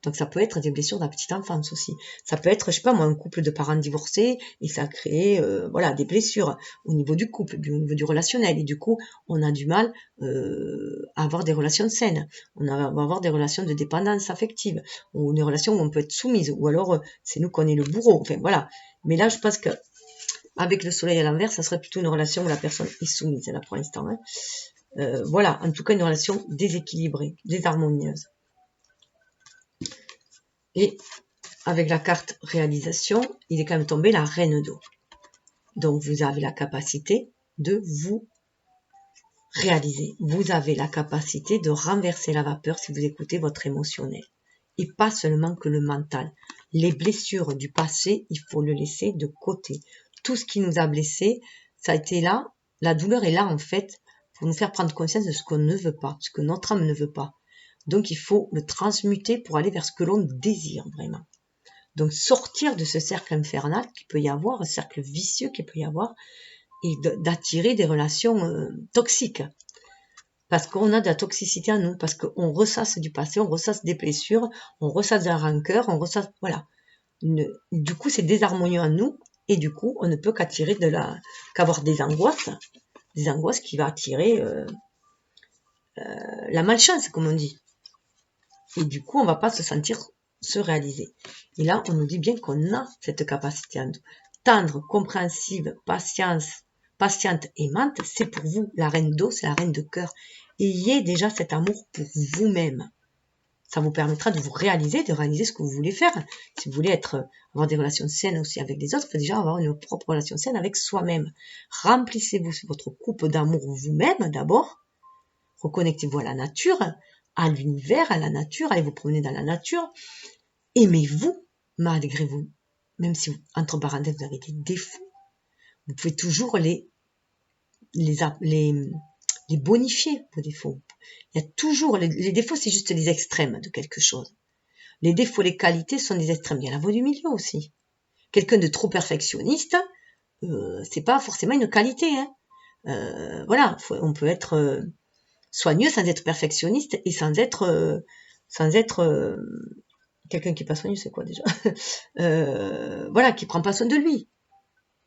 [SPEAKER 1] Donc ça peut être des blessures de la petite enfance aussi. Ça peut être, je sais pas moi, un couple de parents divorcés et ça a créé voilà, des blessures au niveau du couple, au niveau du relationnel. Et du coup, on a du mal à avoir des relations saines. On va avoir des relations de dépendance affective ou des relations où on peut être soumise. Ou alors, c'est nous qu'on est le bourreau. Enfin, voilà. Mais là, je pense que avec le soleil à l'envers, ça serait plutôt une relation où la personne est soumise, là, pour l'instant. Hein. Voilà, en tout cas, une relation déséquilibrée, désharmonieuse. Et avec la carte réalisation, il est quand même tombé la reine d'eau. Donc, vous avez la capacité de vous réaliser. Vous avez la capacité de renverser la vapeur si vous écoutez votre émotionnel. Et pas seulement que le mental. Les blessures du passé, il faut le laisser de côté. Tout ce qui nous a blessés, ça a été là. La douleur est là, en fait, pour nous faire prendre conscience de ce qu'on ne veut pas, ce que notre âme ne veut pas. Donc, il faut le transmuter pour aller vers ce que l'on désire vraiment. Donc, sortir de ce cercle infernal qu'il peut y avoir, un cercle vicieux qu'il peut y avoir, et d'attirer des relations toxiques. Parce qu'on a de la toxicité en nous, parce qu'on ressasse du passé, on ressasse des blessures, on ressasse de la rancœur, on ressasse, voilà. Du coup, c'est désharmonieux en nous, et du coup, on ne peut qu'avoir des angoisses qui va attirer la malchance, comme on dit. Et du coup, on va pas se réaliser. Et là, on nous dit bien qu'on a cette capacité en nous. Tendre, compréhensive, patiente, aimante, c'est pour vous. La reine d'eau, c'est la reine de cœur. Ayez déjà cet amour pour vous-même. Ça vous permettra de vous réaliser, de réaliser ce que vous voulez faire. Si vous voulez avoir des relations saines aussi avec les autres, il faut déjà avoir une propre relation saine avec soi-même. Remplissez-vous votre coupe d'amour vous-même d'abord. Reconnectez-vous à la nature, à l'univers, à la nature. Allez vous promener dans la nature. Aimez-vous malgré vous. Même si, entre parenthèses, vous avez des défauts, vous pouvez toujours les bonifier, vos défauts. Il y a toujours, les défauts, c'est juste les extrêmes de quelque chose. Les défauts, les qualités sont des extrêmes. Il y a la voie du milieu aussi. Quelqu'un de trop perfectionniste, c'est pas forcément une qualité. Hein. Voilà, on peut être soigneux sans être perfectionniste et sans être quelqu'un qui est pas soigneux, c'est quoi déjà voilà, qui prend pas soin de lui.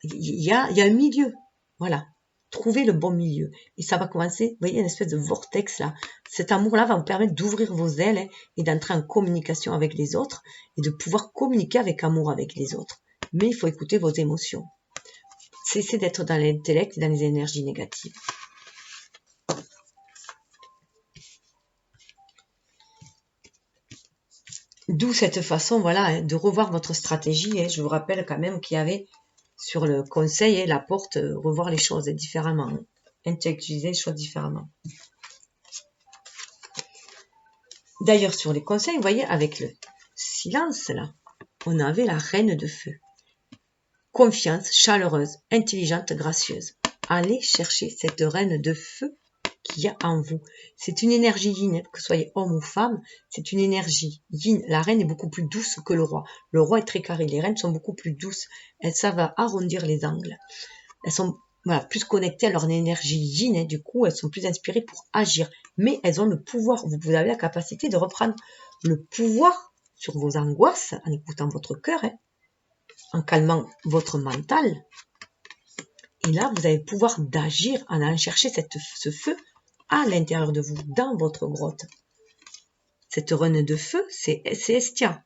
[SPEAKER 1] Il y a un milieu. Voilà. Trouvez le bon milieu. Et ça va commencer, vous voyez, une espèce de vortex là. Cet amour-là va vous permettre d'ouvrir vos ailes hein, et d'entrer en communication avec les autres et de pouvoir communiquer avec amour avec les autres. Mais il faut écouter vos émotions. Cessez d'être dans l'intellect et dans les énergies négatives. D'où cette façon, voilà, de revoir votre stratégie. Et je vous rappelle quand même qu'il y avait sur le conseil et la porte, revoir les choses différemment. Intellectualiser les choses différemment. D'ailleurs, sur les conseils, vous voyez, avec le silence, là, on avait la reine de feu. Confiance, chaleureuse, intelligente, gracieuse. Allez chercher cette reine de feu qu'il y a en vous. C'est une énergie yin, que vous soyez homme ou femme, c'est une énergie yin. La reine est beaucoup plus douce que le roi. Le roi est très carré, les reines sont beaucoup plus douces. Elles savent arrondir les angles. Elles sont plus connectées à leur énergie yin, du coup, elles sont plus inspirées pour agir. Mais elles ont le pouvoir. Vous avez la capacité de reprendre le pouvoir sur vos angoisses en écoutant votre cœur, en calmant votre mental. Et là, vous avez le pouvoir d'agir en allant chercher ce feu à l'intérieur de vous, dans votre grotte. Cette reine de feu, c'est Estia.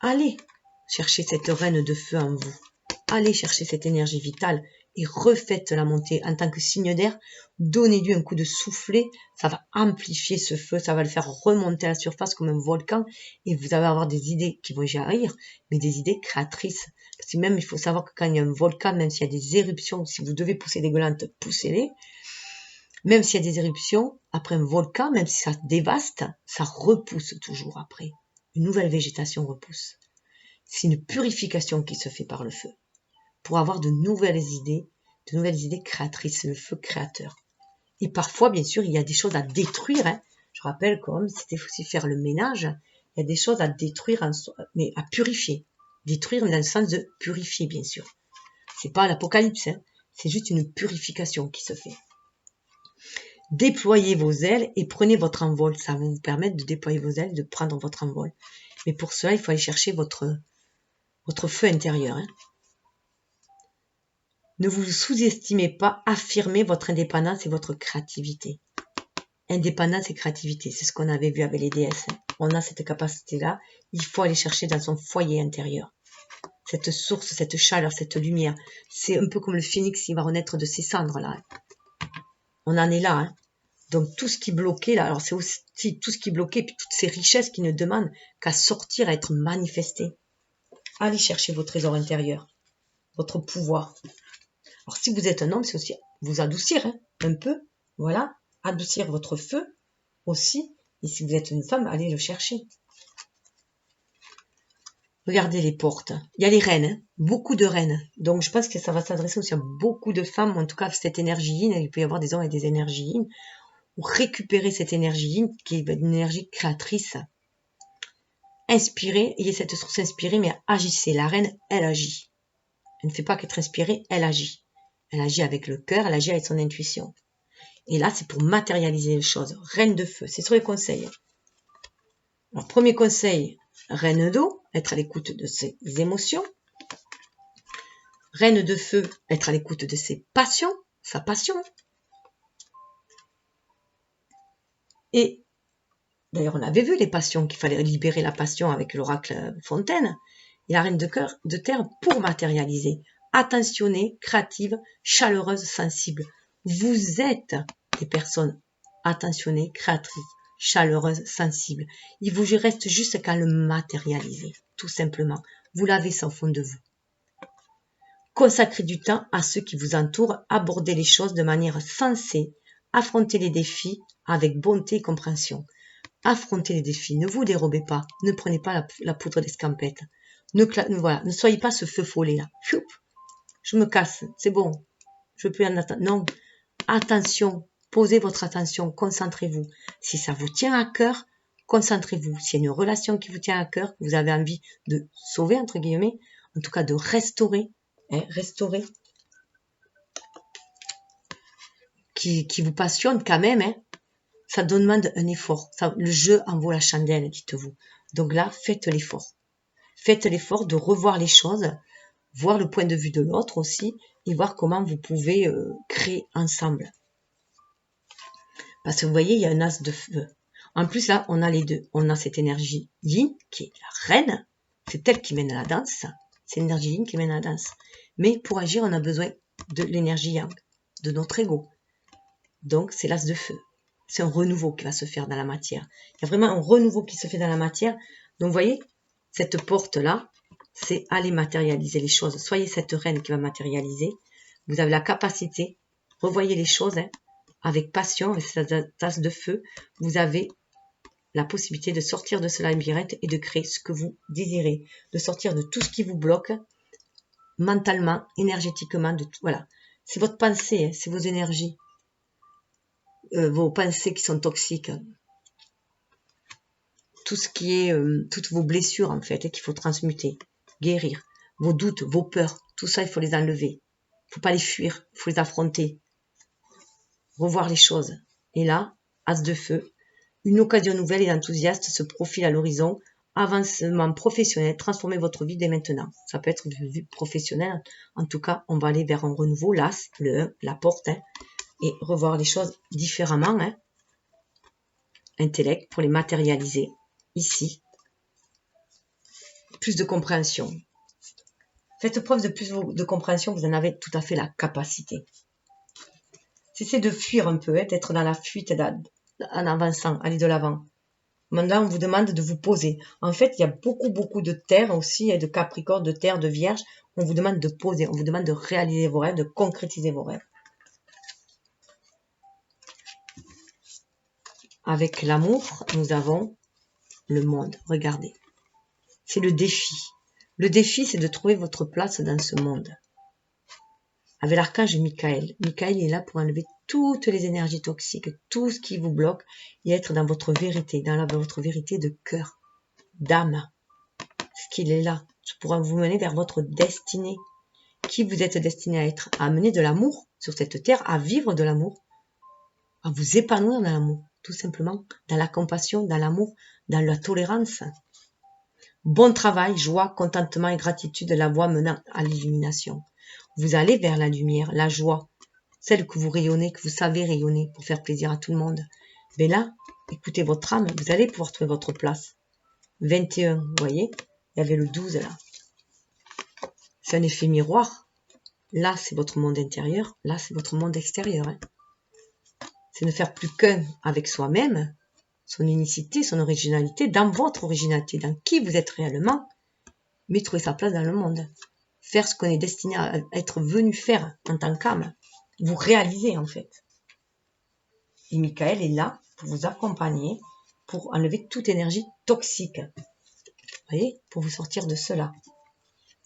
[SPEAKER 1] Allez chercher cette reine de feu en vous. Allez chercher cette énergie vitale et refaites-la monter en tant que signe d'air. Donnez-lui un coup de soufflet. Ça va amplifier ce feu. Ça va le faire remonter à la surface comme un volcan. Et vous allez avoir des idées qui vont jaillir, mais des idées créatrices. Parce que même, il faut savoir que quand il y a un volcan, même s'il y a des éruptions, si vous devez pousser des gueulantes, poussez-les. Même s'il y a des éruptions, après un volcan, même si ça dévaste, ça repousse toujours après. Une nouvelle végétation repousse. C'est une purification qui se fait par le feu. Pour avoir de nouvelles idées créatrices, le feu créateur. Et parfois, bien sûr, il y a des choses à détruire. Je rappelle comme c'était aussi faire le ménage, il y a des choses à détruire, mais à purifier. Détruire dans le sens de purifier, bien sûr. C'est pas l'apocalypse, c'est juste une purification qui se fait. Déployez vos ailes et prenez votre envol. Ça va vous permettre de déployer vos ailes, de prendre votre envol. Mais pour cela, il faut aller chercher votre feu intérieur. Ne vous sous-estimez pas, affirmez votre indépendance et votre créativité. Indépendance et créativité, c'est ce qu'on avait vu avec les déesses. On a cette capacité-là, il faut aller chercher dans son foyer intérieur. Cette source, cette chaleur, cette lumière. C'est un peu comme le phénix qui va renaître de ses cendres, là. On en est là, Donc, tout ce qui bloquait, là, alors c'est aussi tout ce qui bloquait, puis toutes ces richesses qui ne demandent qu'à sortir, à être manifestées. Allez chercher vos trésors intérieurs, votre pouvoir. Alors, si vous êtes un homme, c'est aussi vous adoucir, un peu, voilà, adoucir votre feu aussi. Et si vous êtes une femme, allez le chercher. Regardez les portes. Il y a les reines, beaucoup de reines. Donc, je pense que ça va s'adresser aussi à beaucoup de femmes, en tout cas, cette énergie yin. Il peut y avoir des hommes et des énergies yin. Ou récupérer cette énergie yin, qui est une énergie créatrice. Inspirez, ayez cette source inspirée, mais agissez. La reine, elle agit. Elle ne fait pas qu'être inspirée, elle agit. Elle agit avec le cœur, elle agit avec son intuition. Et là, c'est pour matérialiser les choses. Reine de feu, c'est sur les conseils. Alors, premier conseil, reine d'eau, être à l'écoute de ses émotions. Reine de feu, être à l'écoute de ses passions, sa passion. Et d'ailleurs, on avait vu les passions, qu'il fallait libérer la passion avec l'oracle Fontaine. Et la reine de terre pour matérialiser. Attentionnée, créative, chaleureuse, sensible. Vous êtes des personnes attentionnées, créatrices, chaleureuses, sensibles. Il vous reste juste qu'à le matérialiser, tout simplement. Vous l'avez ça au fond de vous. Consacrez du temps à ceux qui vous entourent, abordez les choses de manière sensée, affrontez les défis avec bonté et compréhension. Affrontez les défis, ne vous dérobez pas, ne prenez pas la poudre d'escampette. Ne soyez pas ce feu follet là. Je me casse, c'est bon, je peux en attendre. Non, attention, posez votre attention, concentrez-vous. Si ça vous tient à cœur, concentrez-vous. S'il y a une relation qui vous tient à cœur, que vous avez envie de sauver, entre guillemets, en tout cas de restaurer, qui vous passionne quand même, ça demande un effort. Le jeu en vaut la chandelle, dites-vous. Donc là, faites l'effort. Faites l'effort de revoir les choses, voir le point de vue de l'autre aussi, et voir comment vous pouvez créer ensemble. Parce que vous voyez, il y a un as de feu. En plus, là, on a les deux. On a cette énergie yin, qui est la reine. C'est elle qui mène à la danse. C'est l'énergie yin qui mène à la danse. Mais pour agir, on a besoin de l'énergie yang, de notre ego. Donc, c'est l'as de feu. C'est un renouveau qui va se faire dans la matière. Il y a vraiment un renouveau qui se fait dans la matière. Donc, vous voyez, cette porte-là, c'est aller matérialiser les choses. Soyez cette reine qui va matérialiser. Vous avez la capacité. Revoyez les choses. avec passion, avec cette tasse de feu, vous avez la possibilité de sortir de ce labyrinthe et de créer ce que vous désirez, de sortir de tout ce qui vous bloque mentalement, énergétiquement, de tout. Voilà, c'est votre pensée, hein, c'est vos énergies, vos pensées qui sont toxiques, tout ce qui est, toutes vos blessures en fait, qu'il faut transmuter, guérir, vos doutes, vos peurs, tout ça il faut les enlever, il faut pas les fuir, il faut les affronter, revoir les choses. Et là, as de feu, une occasion nouvelle et enthousiaste se profile à l'horizon, avancement professionnel, transformez votre vie dès maintenant. Ça peut être de vue professionnelle, en tout cas, on va aller vers un renouveau, l'as, le 1, la porte, hein, et revoir les choses différemment, hein. Intellect, pour les matérialiser, ici. Plus de compréhension. Faites preuve de plus de compréhension, vous en avez tout à fait la capacité. Cessez de fuir un peu, hein, d'être dans la fuite en avançant, allez de l'avant. Maintenant, on vous demande de vous poser. En fait, il y a beaucoup de terre aussi, et de Capricorne, de terre, de Vierge. On vous demande de poser, on vous demande de réaliser vos rêves, de concrétiser vos rêves. Avec l'amour, nous avons le monde. Regardez. C'est le défi. Le défi, c'est de trouver votre place dans ce monde. Avec l'archange Michael. Michael est là pour enlever toutes les énergies toxiques, tout ce qui vous bloque, et être dans votre vérité, dans votre vérité de cœur, d'âme. Ce qu'il est là, pour vous mener vers votre destinée. Qui vous êtes destiné à être, à amener de l'amour sur cette terre, à vivre de l'amour, à vous épanouir dans l'amour, tout simplement, dans la compassion, dans l'amour, dans la tolérance. Bon travail, joie, contentement et gratitude, la voie menant à l'illumination. Vous allez vers la lumière, la joie, celle que vous rayonnez, que vous savez rayonner pour faire plaisir à tout le monde. Mais là, écoutez votre âme, vous allez pouvoir trouver votre place. 21, vous voyez, il y avait le 12 là. C'est un effet miroir. Là, c'est votre monde intérieur. Là, c'est votre monde extérieur. Hein. C'est ne faire plus qu'un avec soi-même, son unicité, son originalité, dans votre originalité, dans qui vous êtes réellement, mais trouver sa place dans le monde. Faire ce qu'on est destiné à être venu faire en tant qu'âme. Vous réalisez, en fait. Et Michael est là pour vous accompagner, pour enlever toute énergie toxique. Vous voyez, pour vous sortir de cela.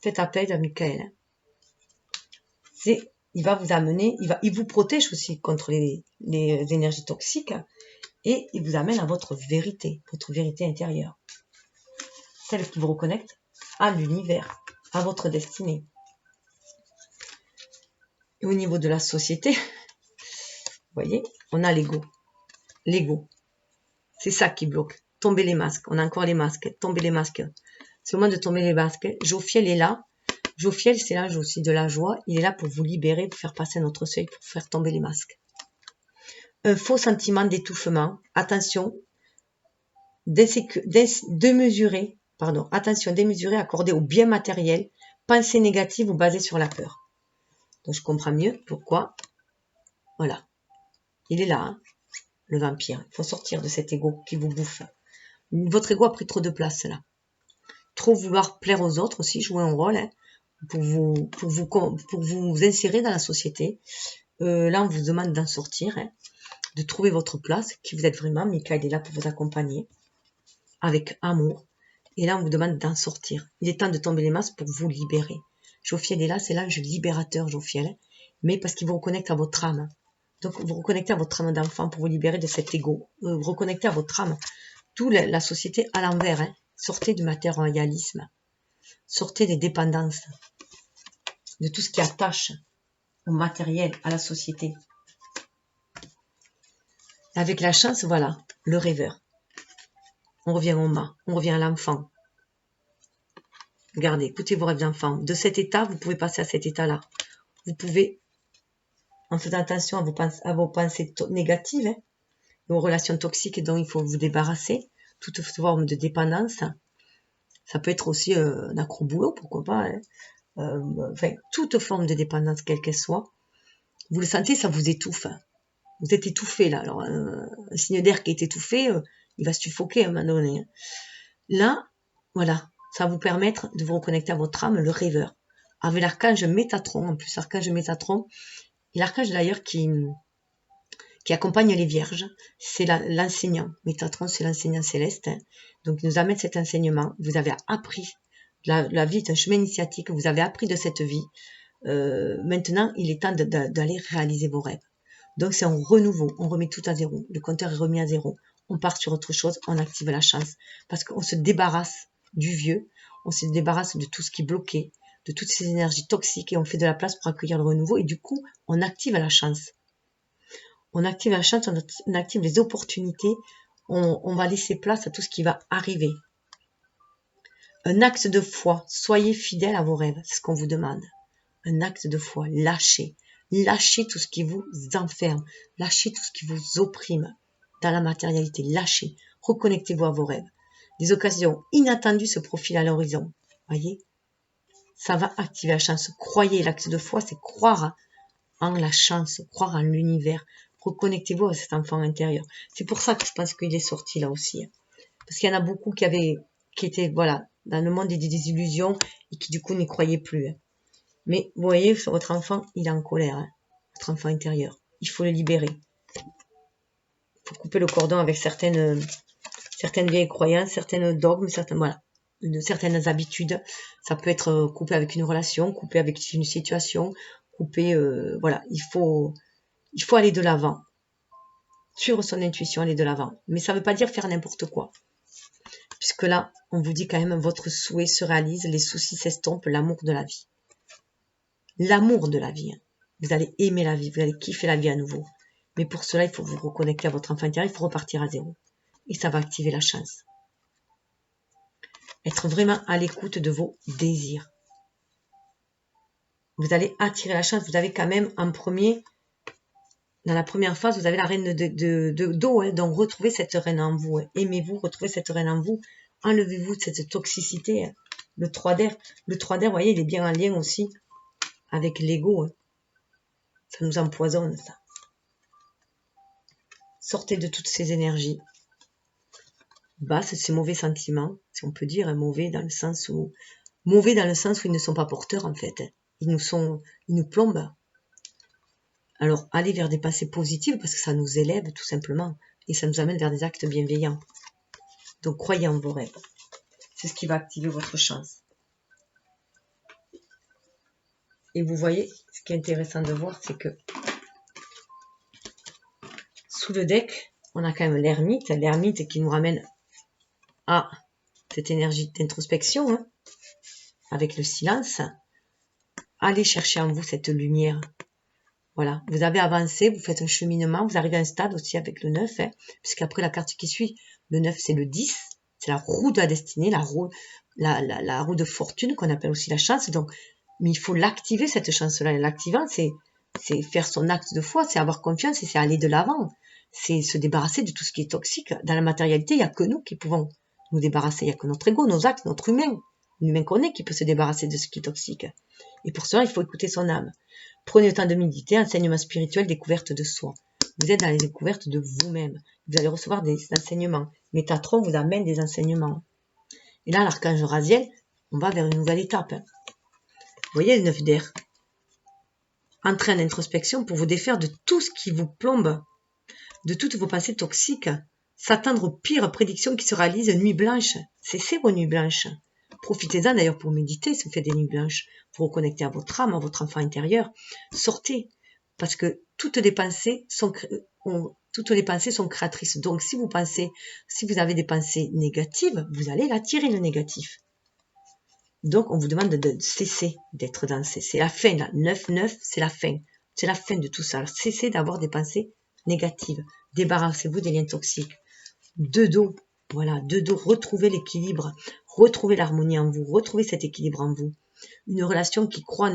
[SPEAKER 1] Faites appel à Michael. Il va vous amener, il vous protège aussi contre les énergies toxiques et il vous amène à votre vérité intérieure. Celle qui vous reconnecte à l'univers, à votre destinée. Et au niveau de la société, vous voyez, on a l'ego. L'ego. C'est ça qui bloque. Tomber les masques. On a encore les masques. Tomber les masques. C'est au moment de tomber les masques. Jophiel est là. Jophiel, c'est l'âge aussi de la joie. Il est là pour vous libérer, pour faire passer notre seuil, pour faire tomber les masques. Un faux sentiment d'étouffement. Attention, démesuré accordé au bien matériel, pensée négative ou basée sur la peur. Donc je comprends mieux pourquoi. Voilà. Il est là, hein, le vampire. Il faut sortir de cet ego qui vous bouffe. Votre ego a pris trop de place là. Trop vouloir plaire aux autres aussi, jouer un rôle, hein, pour vous insérer dans la société. Là, on vous demande d'en sortir, hein, de trouver votre place, qui vous êtes vraiment. Michael est là pour vous accompagner avec amour. Et là, on vous demande d'en sortir. Il est temps de tomber les masques pour vous libérer. Jophiel est là, c'est l'ange libérateur, Jophiel, mais parce qu'il vous reconnecte à votre âme. Donc, vous reconnectez à votre âme d'enfant pour vous libérer de cet ego. Vous reconnectez à votre âme. Tout la société à l'envers. Hein. Sortez du matérialisme. Sortez des dépendances. De tout ce qui attache au matériel, à la société. Avec la chance, voilà, le rêveur. On revient au mât, on revient à l'enfant. Regardez, écoutez vos rêves d'enfant. De cet état, vous pouvez passer à cet état-là. Vous pouvez, en faisant attention à vos pensées négatives, hein, aux relations toxiques dont il faut vous débarrasser, toute forme de dépendance. Ça peut être aussi un accro-boulot, pourquoi pas. Hein. Enfin, toute forme de dépendance, quelle qu'elle soit. Vous le sentez, ça vous étouffe. Vous êtes étouffé là. Alors, un signe d'air qui est étouffé, il va se suffoquer à un moment donné. Hein. Là, voilà, ça va vous permettre de vous reconnecter à votre âme, le rêveur. Avec l'archange Métatron, en plus l'archange Métatron, et l'archange d'ailleurs qui qui accompagne les vierges. C'est l'enseignant. Métatron, c'est l'enseignant céleste. Hein. Donc, il nous amène cet enseignement. Vous avez appris. La vie est un chemin initiatique. Vous avez appris de cette vie. Maintenant, il est temps d'aller réaliser vos rêves. Donc, c'est un renouveau. On remet tout à zéro. Le compteur est remis à zéro. On part sur autre chose. On active la chance. Parce qu'on se débarrasse du vieux. On se débarrasse de tout ce qui bloquait, de toutes ces énergies toxiques et on fait de la place pour accueillir le renouveau. Et du coup, on active la chance. On active la chance, on active les opportunités. On va laisser place à tout ce qui va arriver. Un acte de foi. Soyez fidèles à vos rêves. C'est ce qu'on vous demande. Un acte de foi. Lâchez. Lâchez tout ce qui vous enferme. Lâchez tout ce qui vous opprime dans la matérialité. Lâchez. Reconnectez-vous à vos rêves. Des occasions inattendues se profilent à l'horizon. Voyez, ça va activer la chance. Croyez, l'acte de foi, c'est croire en la chance, croire en l'univers. Reconnectez-vous à cet enfant intérieur. C'est pour ça que je pense qu'il est sorti là aussi. Parce qu'il y en a beaucoup qui étaient, voilà, dans le monde des désillusions et qui du coup n'y croyaient plus. Mais vous voyez, votre enfant, il est en colère. Votre enfant intérieur. Il faut le libérer. Il faut couper le cordon avec certaines vieilles croyances, certains dogmes, certaines habitudes. Ça peut être coupé avec une relation, coupé avec une situation, coupé, voilà. Il faut aller de l'avant. Suivre son intuition, aller de l'avant. Mais ça ne veut pas dire faire n'importe quoi. Puisque là, on vous dit quand même, votre souhait se réalise, les soucis s'estompent, l'amour de la vie. L'amour de la vie. Vous allez aimer la vie, vous allez kiffer la vie à nouveau. Mais pour cela, il faut vous reconnecter à votre enfant intérieur, il faut repartir à zéro. Et ça va activer la chance. Être vraiment à l'écoute de vos désirs. Vous allez attirer la chance. Vous avez quand même en premier, dans la première phase, vous avez la reine d'eau. Hein, donc retrouvez cette reine en vous. Hein. Aimez-vous, retrouvez cette reine en vous. Enlevez-vous de cette toxicité. Hein. Le 3 d'air. Le 3 d'air, vous voyez, il est bien en lien aussi avec l'ego. Hein. Ça nous empoisonne, ça. Sortez de toutes ces énergies. Basse, ces mauvais sentiments, si on peut dire, hein, mauvais dans le sens où ils ne sont pas porteurs en fait. Hein. Ils nous plombent. Alors, allez vers des pensées positives parce que ça nous élève tout simplement et ça nous amène vers des actes bienveillants. Donc, croyez en vos rêves. C'est ce qui va activer votre chance. Et vous voyez, ce qui est intéressant de voir, c'est que sous le deck, on a quand même l'ermite qui nous ramène à cette énergie d'introspection, hein, avec le silence. Allez chercher en vous cette lumière. Voilà, vous avez avancé, vous faites un cheminement, vous arrivez à un stade aussi avec le 9, hein, puisqu'après la carte qui suit, le 9 c'est le 10, c'est la roue de la destinée, la roue de fortune qu'on appelle aussi la chance. Donc, mais il faut l'activer cette chance-là. L'activant, c'est faire son acte de foi, c'est avoir confiance et c'est aller de l'avant. C'est se débarrasser de tout ce qui est toxique. Dans la matérialité, il n'y a que nous qui pouvons nous débarrasser. Il n'y a que notre ego, nos actes, notre humain. L'humain qu'on est qui peut se débarrasser de ce qui est toxique. Et pour cela, il faut écouter son âme. Prenez le temps de méditer, enseignement spirituel, découverte de soi. Vous êtes dans les découvertes de vous-même. Vous allez recevoir des enseignements. Métatron vous amène des enseignements. Et là, l'archange Raziel, on va vers une nouvelle étape. Vous voyez le 9 d'air. Entrez en introspection pour vous défaire de tout ce qui vous plombe, de toutes vos pensées toxiques. S'attendre aux pires prédictions qui se réalisent nuit blanche. Cessez vos nuits blanches. Profitez-en d'ailleurs pour méditer si vous faites des nuits blanches, pour vous reconnecter à votre âme, à votre enfant intérieur. Sortez, parce que toutes les pensées sont créatrices. Donc si vous avez des pensées négatives, vous allez l'attirer le négatif. Donc on vous demande de cesser d'être dans c'est la fin là. 9-9, c'est la fin. C'est la fin de tout ça. Alors, cessez d'avoir des pensées négatives. Débarrassez-vous des liens toxiques. 2 dos. Voilà, 2 dos, retrouvez l'équilibre, retrouvez l'harmonie en vous, retrouvez cet équilibre en vous. Une relation qui croit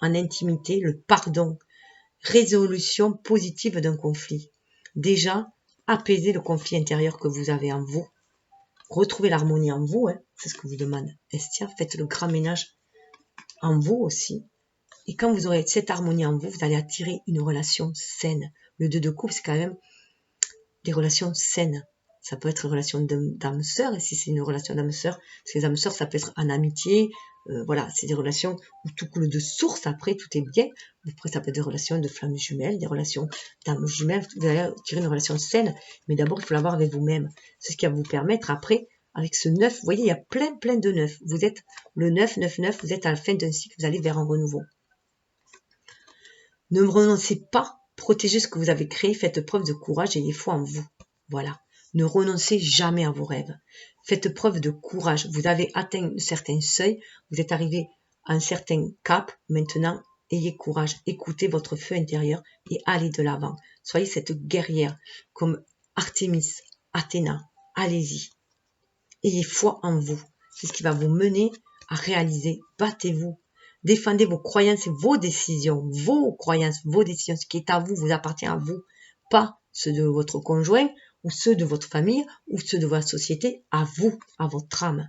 [SPEAKER 1] en intimité, le pardon, résolution positive d'un conflit. Déjà, apaisez le conflit intérieur que vous avez en vous. Retrouvez l'harmonie en vous, hein, c'est ce que vous demande Estia. Faites le grand ménage en vous aussi. Et quand vous aurez cette harmonie en vous, vous allez attirer une relation saine. Le 2 de coupe, c'est quand même des relations saines. Ça peut être une relation d'âme sœur, et si c'est une relation d'âme sœur, parce que les âmes sœurs, ça peut être en amitié, voilà, c'est des relations où tout coule de source, après tout est bien. Après, ça peut être des relations de flammes jumelles, des relations d'âmes jumelles, vous allez tirer une relation saine, mais d'abord, il faut l'avoir avec vous-même. C'est ce qui va vous permettre, après, avec ce 9, vous voyez, il y a plein de 9. Vous êtes le 9, 9, 9, vous êtes à la fin d'un cycle, vous allez vers un renouveau. Ne renoncez pas, protégez ce que vous avez créé, faites preuve de courage et ayez foi en vous. Voilà. Ne renoncez jamais à vos rêves. Faites preuve de courage. Vous avez atteint un certain seuil, vous êtes arrivé à un certain cap. Maintenant, ayez courage. Écoutez votre feu intérieur et allez de l'avant. Soyez cette guerrière comme Artémis, Athéna. Allez-y. Ayez foi en vous. C'est ce qui va vous mener à réaliser. Battez-vous. Défendez vos croyances et vos décisions. Vos croyances, vos décisions. Ce qui est à vous, vous appartient à vous. Pas ceux de votre conjoint ou ceux de votre famille ou ceux de votre société. À vous, à votre âme.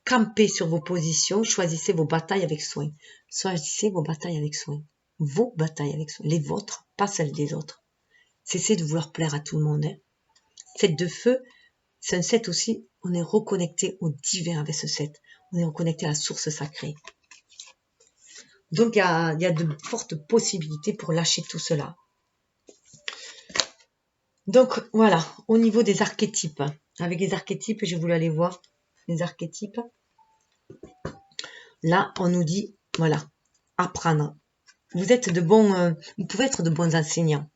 [SPEAKER 1] Campez sur vos positions. Choisissez vos batailles avec soin. Choisissez vos batailles avec soin. Vos batailles avec soin. Les vôtres, pas celles des autres. Cessez de vouloir plaire à tout le monde. 7 de feu. C'est un 7 aussi, on est reconnecté au divin avec ce 7. On est reconnecté à la source sacrée. Donc, il y a de fortes possibilités pour lâcher tout cela. Donc, voilà, au niveau des archétypes. Avec les archétypes, j'ai voulu aller voir les archétypes. Là, on nous dit, voilà, apprendre. Vous êtes de bons, vous pouvez être de bons enseignants.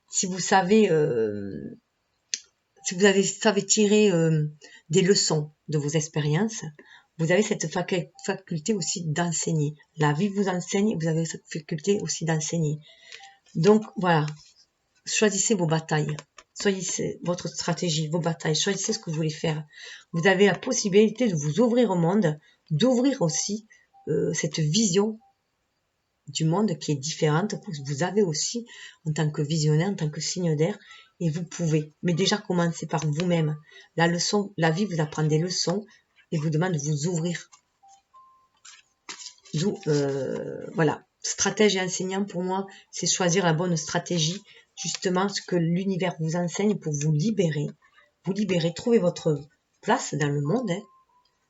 [SPEAKER 1] Si vous savez... si vous savez tirer des leçons de vos expériences, vous avez cette faculté aussi d'enseigner. La vie vous enseigne, vous avez cette faculté aussi d'enseigner. Donc voilà, choisissez vos batailles, choisissez votre stratégie, vos batailles, choisissez ce que vous voulez faire. Vous avez la possibilité de vous ouvrir au monde, d'ouvrir aussi cette vision du monde qui est différente, que vous avez aussi en tant que visionnaire, en tant que signe d'air, et vous pouvez. Mais déjà, commencez par vous-même. La vie vous apprend des leçons et vous demande de vous ouvrir. D'où, voilà. Stratège et enseignant, pour moi, c'est choisir la bonne stratégie, justement ce que l'univers vous enseigne pour vous libérer. Vous libérer, trouver votre place dans le monde,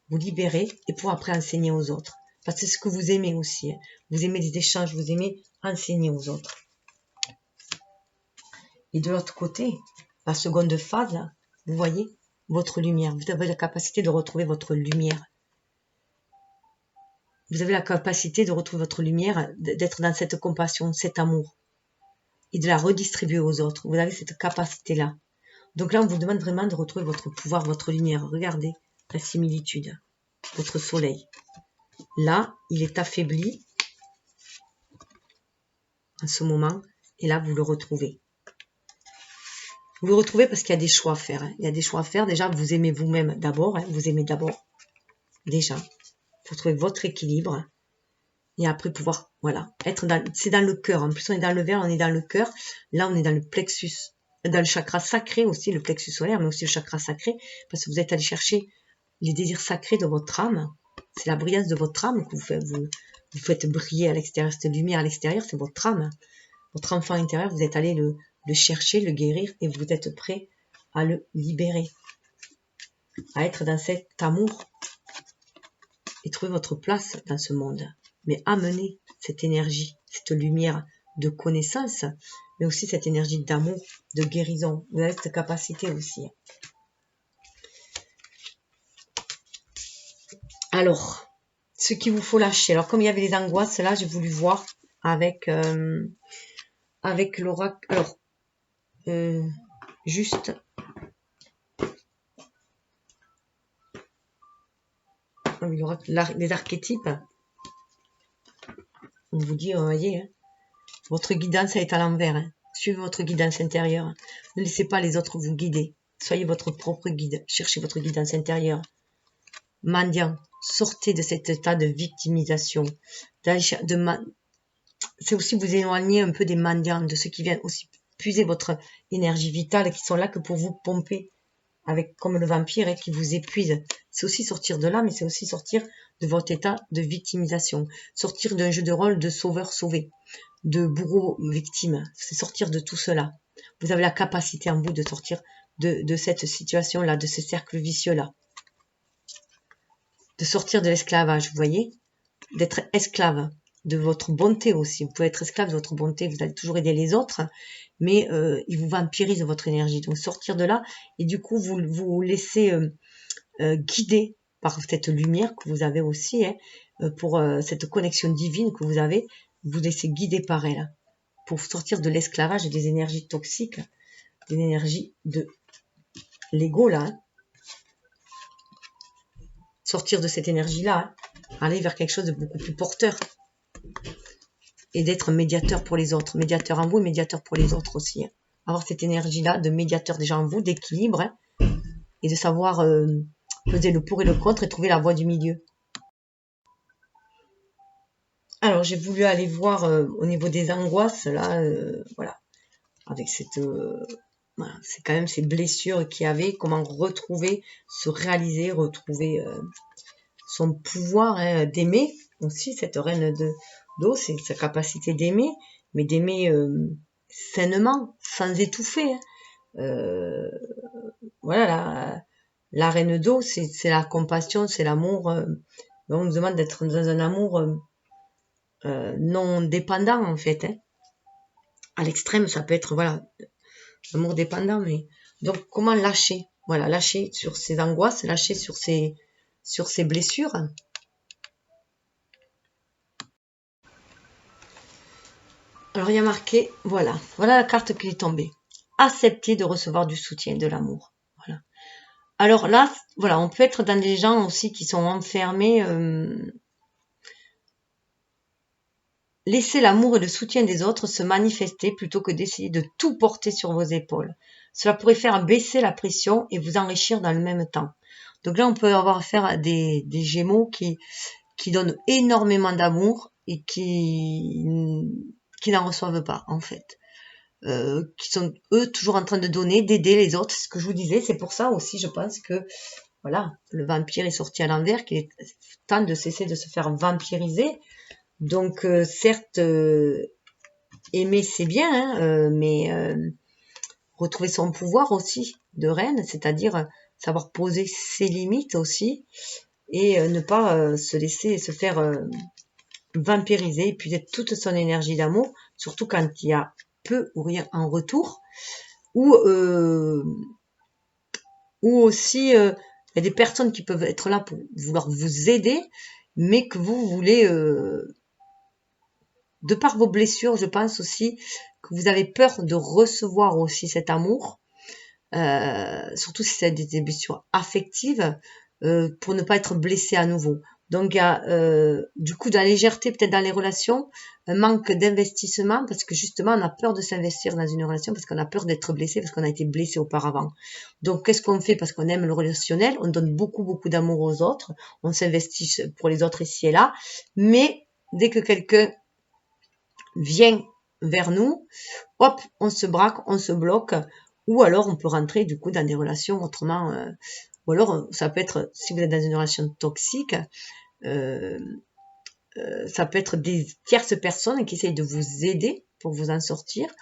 [SPEAKER 1] vous libérer et pour après enseigner aux autres. Parce que c'est ce que vous aimez aussi. Vous aimez les échanges, vous aimez enseigner aux autres. Et de l'autre côté, la seconde phase, vous voyez, votre lumière. Vous avez la capacité de retrouver votre lumière. Vous avez la capacité de retrouver votre lumière, d'être dans cette compassion, cet amour. Et de la redistribuer aux autres. Vous avez cette capacité-là. Donc là, on vous demande vraiment de retrouver votre pouvoir, votre lumière. Regardez la similitude. Votre soleil. Là, il est affaibli en ce moment. Et là, vous le retrouvez. Vous le retrouvez parce qu'il y a des choix à faire. Il y a des choix à faire. Déjà, vous aimez vous-même d'abord. Vous aimez d'abord. Déjà. Il faut trouver votre équilibre. Et après pouvoir, voilà, c'est dans le cœur. En plus, on est dans le verre, on est dans le cœur. Là, on est dans le plexus. Dans le chakra sacré aussi, le plexus solaire, mais aussi le chakra sacré. Parce que vous êtes allé chercher les désirs sacrés de votre âme. C'est la brillance de votre âme que vous faites briller à l'extérieur. Cette lumière à l'extérieur, c'est votre âme. Votre enfant intérieur, vous êtes allé le chercher, le guérir et vous êtes prêt à le libérer. À être dans cet amour et trouver votre place dans ce monde. Mais amener cette énergie, cette lumière de connaissance, mais aussi cette énergie d'amour, de guérison. Vous avez cette capacité aussi. Alors, ce qu'il vous faut lâcher. Alors, comme il y avait les angoisses, là, j'ai voulu voir avec l'oracle. Alors, juste... les archétypes. On vous dit, voyez, hein, votre guidance est à l'envers. Hein. Suivez votre guidance intérieure. Ne laissez pas les autres vous guider. Soyez votre propre guide. Cherchez votre guidance intérieure. Mendiant, sortez de cet état de victimisation. C'est aussi vous éloigner un peu des mendiants, de ceux qui viennent aussi puiser votre énergie vitale et qui sont là que pour vous pomper, avec comme le vampire et qui vous épuise. C'est aussi sortir de là, mais c'est aussi sortir de votre état de victimisation. Sortir d'un jeu de rôle de sauveur-sauvé, de bourreau-victime. C'est sortir de tout cela. Vous avez la capacité en vous de sortir de cette situation-là, de ce cercle vicieux-là. De sortir de l'esclavage, vous voyez? D'être esclave de votre bonté aussi. Vous pouvez être esclave de votre bonté, vous allez toujours aider les autres, mais ils vous vampirisent votre énergie. Donc sortir de là, et du coup, vous vous laissez guider par cette lumière que vous avez aussi, hein, pour cette connexion divine que vous avez, vous laissez guider par elle, pour sortir de l'esclavage et des énergies toxiques, des énergies de l'ego là, hein. Sortir de cette énergie-là, hein, aller vers quelque chose de beaucoup plus porteur. Et d'être médiateur pour les autres, médiateur en vous et médiateur pour les autres aussi. Hein. Avoir cette énergie-là de médiateur déjà en vous, d'équilibre, hein, et de savoir peser le pour et le contre et trouver la voie du milieu. Alors j'ai voulu aller voir au niveau des angoisses, là, voilà, avec cette... voilà, c'est quand même ces blessures qu'il y avait, comment retrouver, se réaliser, retrouver son pouvoir, hein, d'aimer aussi, cette reine d'eau, c'est sa capacité d'aimer, mais d'aimer sainement, sans étouffer. Hein. Voilà, la reine d'eau, c'est la compassion, c'est l'amour. On nous demande d'être dans un amour non dépendant, en fait. Hein. À l'extrême, ça peut être, voilà, l'amour dépendant, mais... Donc, comment lâcher? Voilà, lâcher sur ses angoisses, lâcher sur ses blessures. Alors, il y a marqué, voilà la carte qui est tombée. Accepter de recevoir du soutien, de l'amour. Voilà. Alors là, voilà, on peut être dans des gens aussi qui sont enfermés. Laissez l'amour et le soutien des autres se manifester plutôt que d'essayer de tout porter sur vos épaules. Cela pourrait faire baisser la pression et vous enrichir dans le même temps. Donc là, on peut avoir affaire à des Gémeaux qui donnent énormément d'amour et qui n'en reçoivent pas, en fait. Qui sont, eux, toujours en train de donner, d'aider les autres. Ce que je vous disais, c'est pour ça aussi, je pense que, voilà, le vampire est sorti à l'envers, qu'il est temps de cesser de se faire vampiriser. Donc, certes, aimer, c'est bien, hein, mais retrouver son pouvoir aussi de reine, c'est-à-dire savoir poser ses limites aussi, et ne pas se laisser se faire vampiriser, et puis toute son énergie d'amour, surtout quand il y a peu ou rien en retour, ou aussi il y a des personnes qui peuvent être là pour vouloir vous aider, mais que vous voulez, de par vos blessures, je pense aussi que vous avez peur de recevoir aussi cet amour, surtout si c'est des blessures affectives, pour ne pas être blessé à nouveau. Donc il y a du coup de la légèreté peut-être dans les relations, un manque d'investissement parce que justement on a peur de s'investir dans une relation parce qu'on a peur d'être blessé parce qu'on a été blessé auparavant. Donc qu'est-ce qu'on fait? Parce qu'on aime le relationnel, on donne beaucoup d'amour aux autres, on s'investit pour les autres ici et là, mais dès que quelqu'un vient vers nous, hop, on se braque, on se bloque, ou alors on peut rentrer du coup dans des relations autrement, ou alors ça peut être, si vous êtes dans une relation toxique, ça peut être des tierces personnes qui essayent de vous aider pour vous en sortir,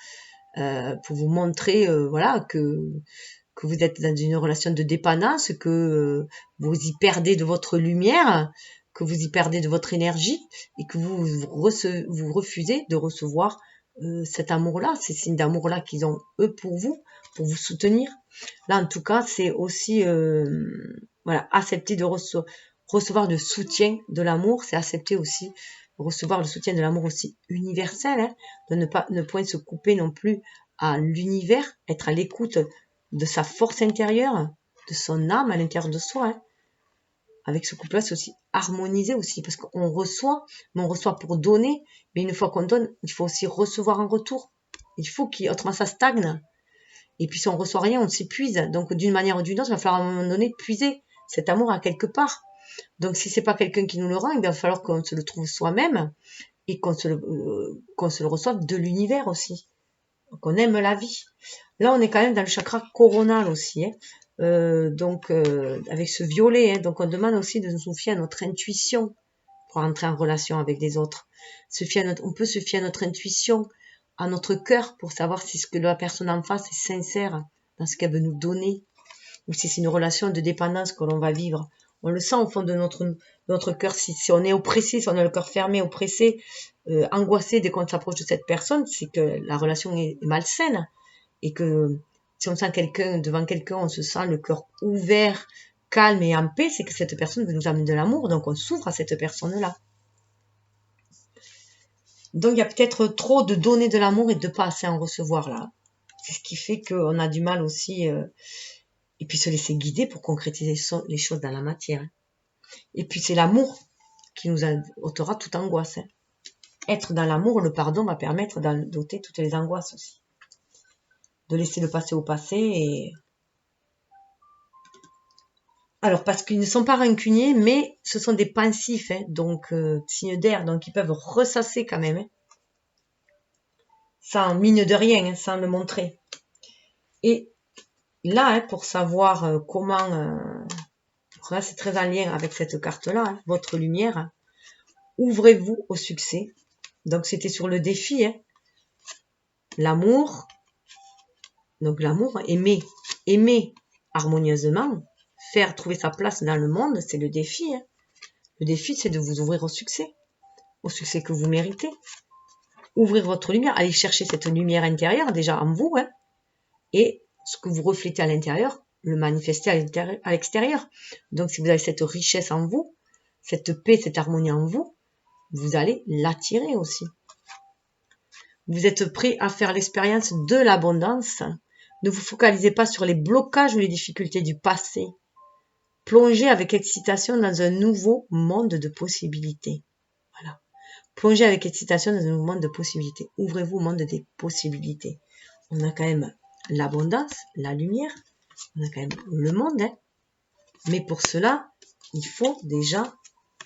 [SPEAKER 1] pour vous montrer, voilà, que vous êtes dans une relation de dépendance, que vous y perdez de votre lumière, que vous y perdez de votre énergie et que vous refusez de recevoir cet amour-là, ces signes d'amour-là qu'ils ont eux pour vous soutenir. Là, en tout cas, c'est aussi voilà, accepter de recevoir le soutien de l'amour, c'est accepter aussi recevoir le soutien de l'amour aussi universel, hein, de ne point se couper non plus à l'univers, être à l'écoute de sa force intérieure, de son âme à l'intérieur de soi. Hein. Avec ce couple-là, c'est aussi harmoniser aussi, parce qu'on reçoit, mais on reçoit pour donner, mais une fois qu'on donne, il faut aussi recevoir en retour. Il faut autrement ça stagne. Et puis si on reçoit rien, on s'épuise. Donc d'une manière ou d'une autre, il va falloir à un moment donné puiser cet amour à quelque part. Donc si c'est pas quelqu'un qui nous le rend, il va falloir qu'on se le trouve soi-même et qu'on se le reçoive de l'univers aussi. Qu'on aime la vie. Là, on est quand même dans le chakra coronal aussi. Hein. Donc, avec ce violet, hein, donc on demande aussi de nous fier à notre intuition pour entrer en relation avec les autres. On peut se fier à notre intuition à notre cœur pour savoir si ce que la personne en face est sincère dans ce qu'elle veut nous donner, ou si c'est une relation de dépendance que l'on va vivre. On le sent au fond de notre cœur, si on est oppressé, si on a le cœur fermé, oppressé, angoissé dès qu'on s'approche de cette personne, c'est que la relation est malsaine, et que si on sent quelqu'un, devant quelqu'un, on se sent le cœur ouvert, calme et en paix, c'est que cette personne veut nous amener de l'amour, donc on s'ouvre à cette personne-là. Donc il y a peut-être trop de donner de l'amour et de pas assez en recevoir là. C'est ce qui fait qu'on a du mal aussi, et puis se laisser guider pour concrétiser les choses dans la matière. Et puis c'est l'amour qui nous ôtera toute angoisse. Être dans l'amour, le pardon va permettre d'ôter toutes les angoisses aussi. De laisser le passé au passé et... Alors, parce qu'ils ne sont pas rancuniers, mais ce sont des pensifs, donc signes d'air, donc ils peuvent ressasser quand même, sans mine de rien, sans le montrer. Et là, pour savoir comment... là, c'est très en lien avec cette carte-là, votre lumière. Ouvrez-vous au succès. Donc, c'était sur le défi, l'amour. Donc, l'amour, aimer harmonieusement, faire trouver sa place dans le monde, c'est le défi. Le défi, c'est de vous ouvrir au succès que vous méritez. Ouvrir votre lumière, aller chercher cette lumière intérieure déjà en vous, et ce que vous reflétez à l'intérieur, le manifester à l'extérieur. Donc, si vous avez cette richesse en vous, cette paix, cette harmonie en vous, vous allez l'attirer aussi. Vous êtes prêt à faire l'expérience de l'abondance. Ne vous focalisez pas sur les blocages ou les difficultés du passé. Plongez avec excitation dans un nouveau monde de possibilités. Voilà. Plongez avec excitation dans un nouveau monde de possibilités. Ouvrez-vous au monde des possibilités. On a quand même l'abondance, la lumière. On a quand même le monde. Mais pour cela, il faut déjà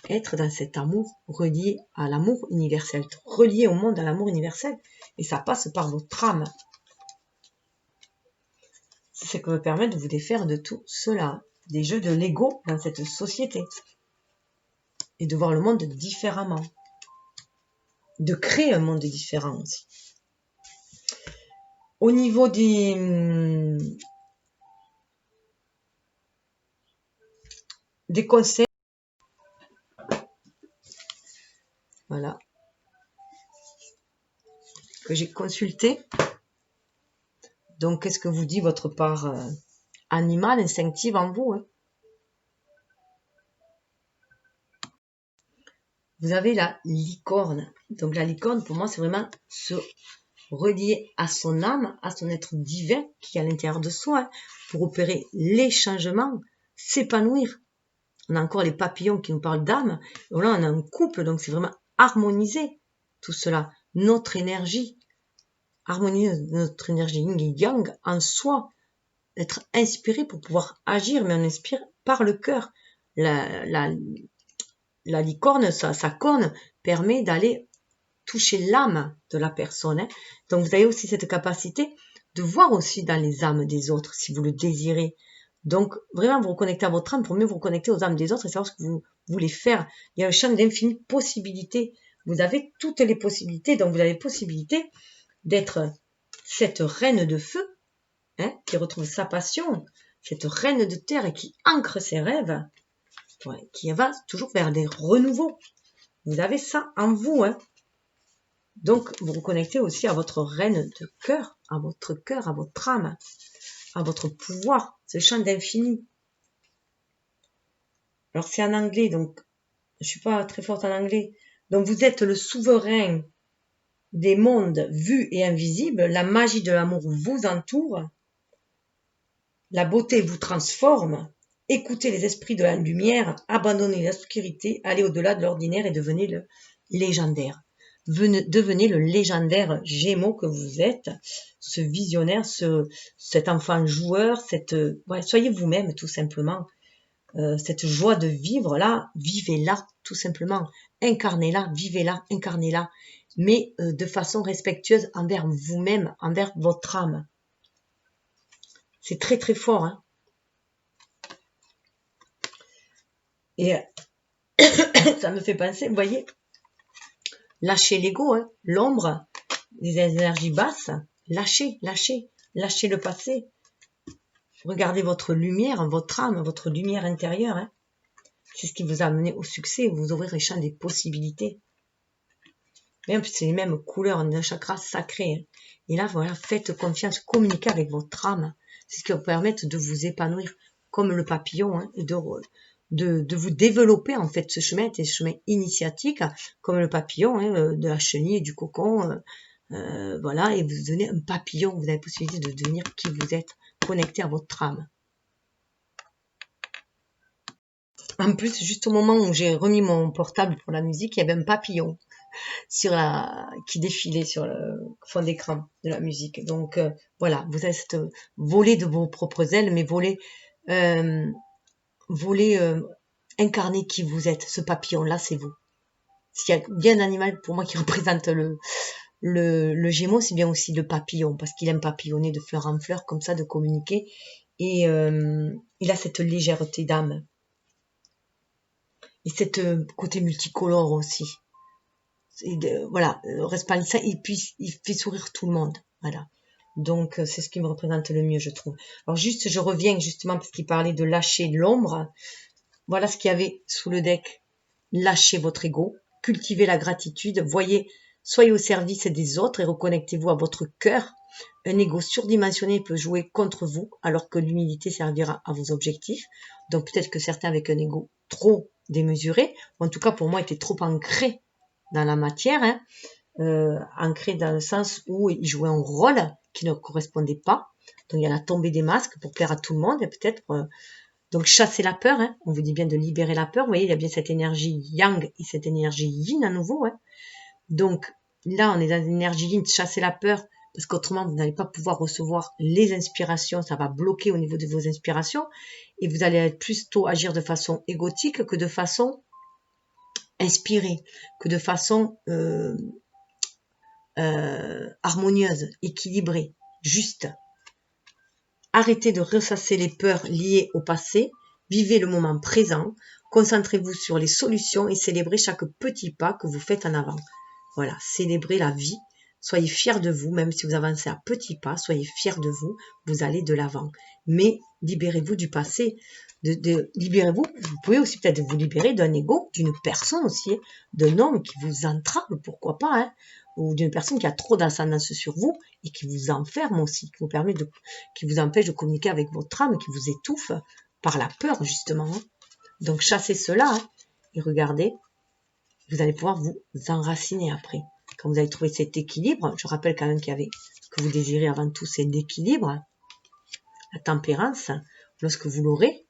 [SPEAKER 1] être dans cet amour relié à l'amour universel. Relié au monde à l'amour universel. Et ça passe par votre âme. C'est ce qui va permettre de vous défaire de tout cela. Des jeux de l'ego dans cette société. Et de voir le monde différemment. De créer un monde différent aussi. Au niveau des conseils, voilà, que j'ai consulté. Donc, qu'est-ce que vous dit votre part animale, instinctive en vous, Vous avez la licorne. Donc, la licorne, pour moi, c'est vraiment se relier à son âme, à son être divin qui est à l'intérieur de soi, pour opérer les changements, s'épanouir. On a encore les papillons qui nous parlent d'âme. Et là, on a un couple, donc c'est vraiment harmoniser tout cela. Notre énergie, harmoniser notre énergie yin et yang en soi, être inspiré pour pouvoir agir, mais on inspire par le cœur. La licorne, sa corne, permet d'aller toucher l'âme de la personne. Donc vous avez aussi cette capacité de voir aussi dans les âmes des autres, si vous le désirez. Donc vraiment vous reconnecter à votre âme pour mieux vous reconnecter aux âmes des autres et savoir ce que vous voulez faire. Il y a un champ d'infinies possibilités. Vous avez toutes les possibilités, donc vous avez possibilité d'être cette reine de feu, qui retrouve sa passion, cette reine de terre et qui ancre ses rêves, qui va toujours vers des renouveaux. Vous avez ça en vous, Donc, vous vous connectez aussi à votre reine de cœur, à votre âme, à votre pouvoir, ce champ d'infini. Alors, c'est en anglais, donc, je suis pas très forte en anglais. Donc, vous êtes le souverain des mondes vus et invisibles. La magie de l'amour vous entoure. La beauté vous transforme. Écoutez les esprits de la lumière. Abandonnez l'obscurité. Allez au-delà de l'ordinaire et devenez le légendaire. Devenez le légendaire Gémeaux que vous êtes, ce visionnaire, cet enfant joueur, soyez vous-même tout simplement. Cette joie de vivre là, vivez-la tout simplement. Incarnez-la, vivez-la, incarnez-la, mais de façon respectueuse envers vous-même, envers votre âme. C'est très très fort. Et ça me fait penser, vous voyez, lâchez l'ego, l'ombre, des énergies basses, lâchez, lâchez, lâchez le passé. Regardez votre lumière, votre âme, votre lumière intérieure. Hein. C'est ce qui vous a amené au succès. Vous ouvrez les champs des possibilités. Même c'est les mêmes couleurs, un chakra sacré. Hein. Et là, voilà, faites confiance, communiquez avec votre âme. C'est ce qui va vous permettre de vous épanouir comme le papillon hein, et de vous développer en fait ce chemin, c'est ce chemin initiatique comme le papillon, hein, de la chenille et du cocon, voilà, et vous devenez un papillon, vous avez la possibilité de devenir qui vous êtes, connecté à votre âme. En plus, juste au moment où j'ai remis mon portable pour la musique, il y avait un papillon qui défilait sur le fond d'écran de la musique. Donc voilà, vous avez cette volée de vos propres ailes, mais incarner qui vous êtes. Ce papillon-là, c'est vous. S'il y a bien un animal pour moi qui représente le Gémeaux, c'est bien aussi le papillon, parce qu'il aime papillonner de fleur en fleur, comme ça, de communiquer. Et il a cette légèreté d'âme. Et cette côté multicolore aussi. Voilà, resplendissant, il fait sourire tout le monde. Voilà. Donc, c'est ce qui me représente le mieux, je trouve. Alors, juste, je reviens justement parce qu'il parlait de lâcher l'ombre. Voilà ce qu'il y avait sous le deck. Lâchez votre ego, cultivez la gratitude, soyez au service des autres et reconnectez-vous à votre cœur. Un ego surdimensionné peut jouer contre vous, alors que l'humilité servira à vos objectifs. Donc, peut-être que certains avec un ego trop démesuré, ou en tout cas pour moi, étaient trop ancrés dans la matière, hein, ancrés dans le sens où ils jouaient un rôle qui ne correspondait pas. Donc, il y a la tombée des masques pour plaire à tout le monde, et peut-être... donc, chasser la peur, hein. On vous dit bien de libérer la peur. Vous voyez, il y a bien cette énergie yang et cette énergie yin à nouveau. Hein. Donc, là, on est dans l'énergie yin, chasser la peur, parce qu'autrement, vous n'allez pas pouvoir recevoir les inspirations. Ça va bloquer au niveau de vos inspirations. Et vous allez plutôt agir de façon égotique que de façon inspirée, que de façon harmonieuse, équilibrée, juste. Arrêtez de ressasser les peurs liées au passé, vivez le moment présent, concentrez-vous sur les solutions et célébrez chaque petit pas que vous faites en avant. Voilà, célébrez la vie, soyez fiers de vous, même si vous avancez à petits pas, soyez fiers de vous, vous allez de l'avant. Mais libérez-vous du passé, libérez-vous, vous pouvez aussi peut-être vous libérer d'un ego, d'une personne aussi, d'un homme qui vous entrave, pourquoi pas, hein, ou d'une personne qui a trop d'ascendance sur vous et qui vous enferme aussi, qui vous empêche de communiquer avec votre âme, qui vous étouffe par la peur justement. Hein. Donc chassez cela hein, et regardez, vous allez pouvoir vous enraciner après. Quand vous allez trouver cet équilibre, je rappelle quand même que vous désirez avant tout, c'est l'équilibre, la tempérance. Lorsque vous l'aurez,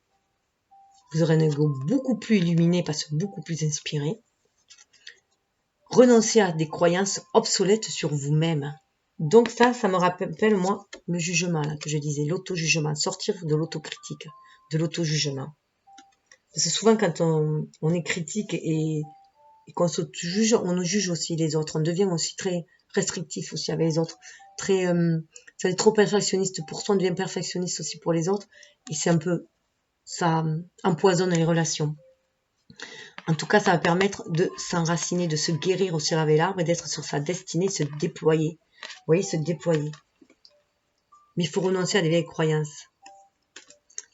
[SPEAKER 1] vous aurez un ego beaucoup plus illuminé parce que beaucoup plus inspiré. Renoncez à des croyances obsolètes sur vous-même. Donc ça me rappelle, moi, le jugement, là, que je disais, l'auto-jugement, sortir de l'autocritique, de l'auto-jugement. Parce que souvent, quand on est critique et qu'on se juge, on nous juge aussi les autres. On devient aussi très restrictif aussi avec les autres. Ça est trop perfectionniste pour soi, on devient perfectionniste aussi pour les autres. Et c'est un peu, ça empoisonne les relations. En tout cas, ça va permettre de s'enraciner, de se guérir au ciel avec l'arbre et d'être sur sa destinée, se déployer. Vous voyez, se déployer. Mais il faut renoncer à des vieilles croyances.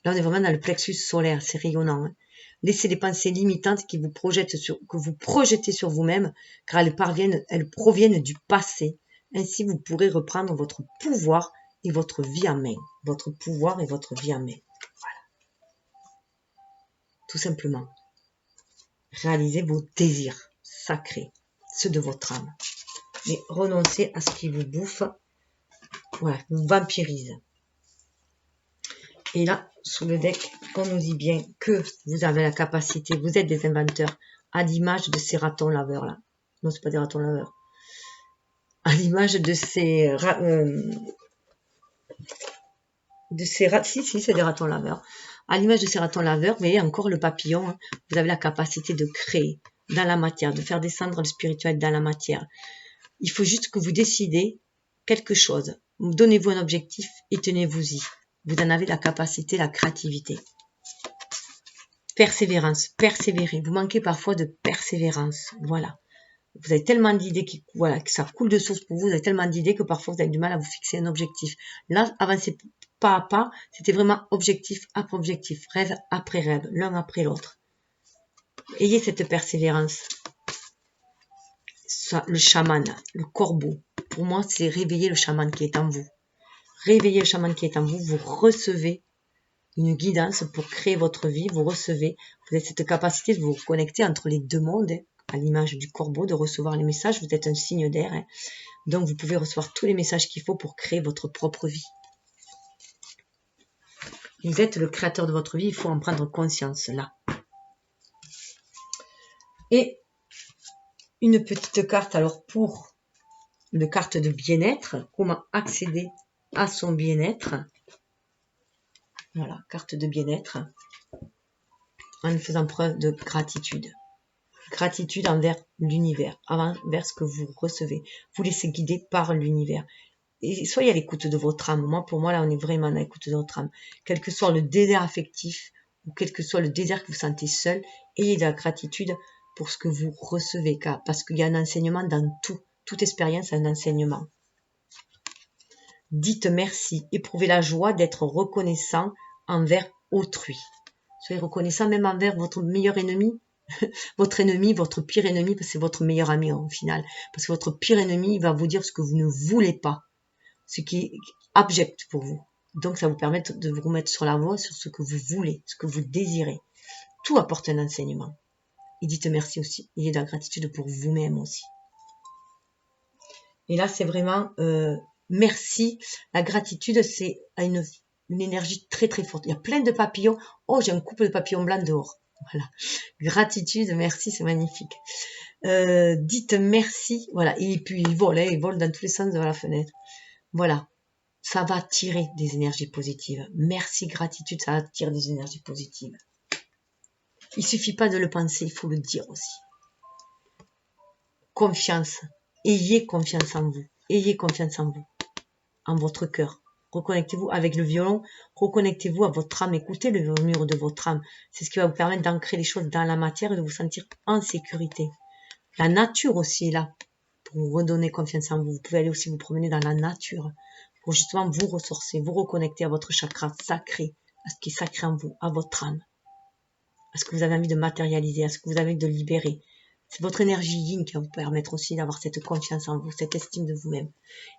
[SPEAKER 1] Là, on est vraiment dans le plexus solaire, c'est rayonnant. Hein. Laissez les pensées limitantes que vous projetez sur vous-même, car elles proviennent du passé. Ainsi, vous pourrez reprendre votre pouvoir et votre vie en main. Votre pouvoir et votre vie en main. Voilà. Tout simplement. Réalisez vos désirs sacrés, ceux de votre âme. Mais renoncez à ce qui vous bouffe, voilà, vous vampirise. Et là, sous le deck, on nous dit bien que vous avez la capacité, vous êtes des inventeurs, à l'image de ces ratons laveurs là. Non, c'est pas des ratons laveurs. À l'image de ces si, c'est des ratons laveurs. À l'image de ces ratons laveurs, vous voyez encore le papillon, hein, vous avez la capacité de créer dans la matière, de faire descendre le spirituel dans la matière. Il faut juste que vous décidez quelque chose. Donnez-vous un objectif et tenez-vous-y. Vous en avez la capacité, la créativité. Persévérance, persévérer. Vous manquez parfois de persévérance. Voilà. Vous avez tellement d'idées voilà, que ça coule de source pour vous, vous avez tellement d'idées que parfois vous avez du mal à vous fixer un objectif. Là, avancez pas à pas, c'était vraiment objectif après objectif, rêve après rêve, l'un après l'autre. Ayez cette persévérance. Le chaman, le corbeau, pour moi, c'est réveiller le chaman qui est en vous. Réveillez le chaman qui est en vous, vous recevez une guidance pour créer votre vie, vous recevez, vous avez cette capacité de vous connecter entre les deux mondes, à l'image du corbeau, de recevoir les messages, vous êtes un signe d'air, donc vous pouvez recevoir tous les messages qu'il faut pour créer votre propre vie. Vous êtes le créateur de votre vie, il faut en prendre conscience là. Et une petite carte, alors pour une carte de bien-être, comment accéder à son bien-être. Voilà, carte de bien-être, en faisant preuve de gratitude. Gratitude envers l'univers, envers ce que vous recevez. Vous laissez guider par l'univers. Et soyez à l'écoute de votre âme. Moi, pour moi, là, on est vraiment à l'écoute de votre âme. Quel que soit le désert affectif, ou quel que soit le désert que vous sentez seul, ayez de la gratitude pour ce que vous recevez, parce qu'il y a un enseignement dans tout. Toute expérience a un enseignement. Dites merci, éprouvez la joie d'être reconnaissant envers autrui. Soyez reconnaissant même envers votre meilleur ennemi, votre ennemi, votre pire ennemi, parce que c'est votre meilleur ami au final. Parce que votre pire ennemi, il va vous dire ce que vous ne voulez pas, ce qui est abject pour vous. Donc ça vous permet de vous remettre sur la voie, sur ce que vous voulez, ce que vous désirez. Tout apporte un enseignement. Et dites merci aussi. Ayez de la gratitude pour vous-même aussi. Et là, c'est vraiment merci. La gratitude, c'est une énergie très très forte. Il y a plein de papillons. Oh, j'ai un couple de papillons blancs dehors. Voilà. Gratitude, merci, c'est magnifique. Dites merci. Voilà. Et puis, ils volent dans tous les sens de la fenêtre. Voilà. Ça va attirer des énergies positives. Merci, gratitude, ça attire des énergies positives. Il suffit pas de le penser, il faut le dire aussi. Confiance. Ayez confiance en vous. Ayez confiance en vous. En votre cœur. Reconnectez-vous avec le violon. Reconnectez-vous à votre âme. Écoutez le murmure de votre âme. C'est ce qui va vous permettre d'ancrer les choses dans la matière et de vous sentir en sécurité. La nature aussi est là pour vous redonner confiance en vous. Vous pouvez aller aussi vous promener dans la nature pour justement vous ressourcer, vous reconnecter à votre chakra sacré, à ce qui est sacré en vous, à votre âme, à ce que vous avez envie de matérialiser, à ce que vous avez envie de libérer. C'est votre énergie yin qui va vous permettre aussi d'avoir cette confiance en vous, cette estime de vous-même.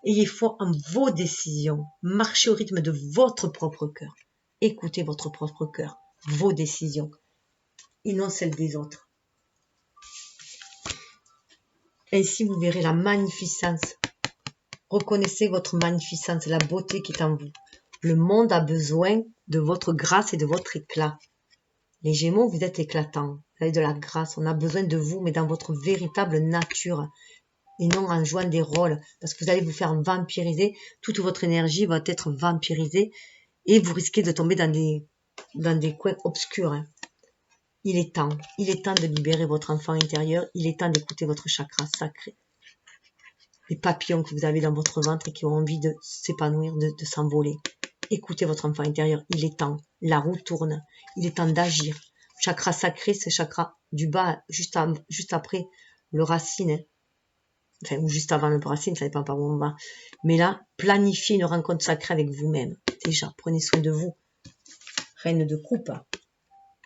[SPEAKER 1] Ayez foi en vos décisions. Marchez au rythme de votre propre cœur. Écoutez votre propre cœur, vos décisions, et non celles des autres. Ainsi, vous verrez la magnificence. Reconnaissez votre magnificence, la beauté qui est en vous. Le monde a besoin de votre grâce et de votre éclat. Les Gémeaux, vous êtes éclatants. Vous avez de la grâce. On a besoin de vous, mais dans votre véritable nature. Et non en jouant des rôles. Parce que vous allez vous faire vampiriser. Toute votre énergie va être vampirisée. Et vous risquez de tomber dans des coins obscurs. Il est temps. Il est temps de libérer votre enfant intérieur. Il est temps d'écouter votre chakra sacré. Les papillons que vous avez dans votre ventre et qui ont envie de s'épanouir, de s'envoler. Écoutez votre enfant intérieur. Il est temps. La roue tourne. Il est temps d'agir. Chakra sacré, c'est chakra du bas, juste après le racine. Enfin, ou juste avant le racine, ça dépend par où on va. Mais là, planifiez une rencontre sacrée avec vous-même. Déjà, prenez soin de vous. Reine de coupe.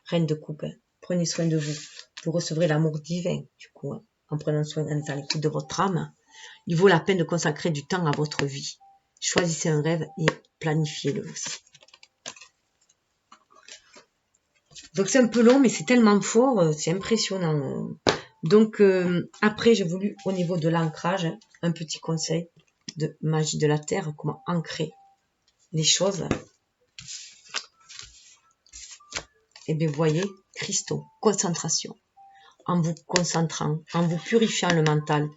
[SPEAKER 1] Reine de coupe. Prenez soin de vous. Vous recevrez l'amour divin, du coup, en prenant soin, en étant à l'écoute de votre âme. Il vaut la peine de consacrer du temps à votre vie. Choisissez un rêve et planifiez-le aussi. Donc c'est un peu long, mais c'est tellement fort, c'est impressionnant. Donc après, j'ai voulu, au niveau de l'ancrage, un petit conseil de magie de la terre, comment ancrer les choses. Et bien, vous voyez, cristaux, concentration. En vous concentrant, en vous purifiant le mental.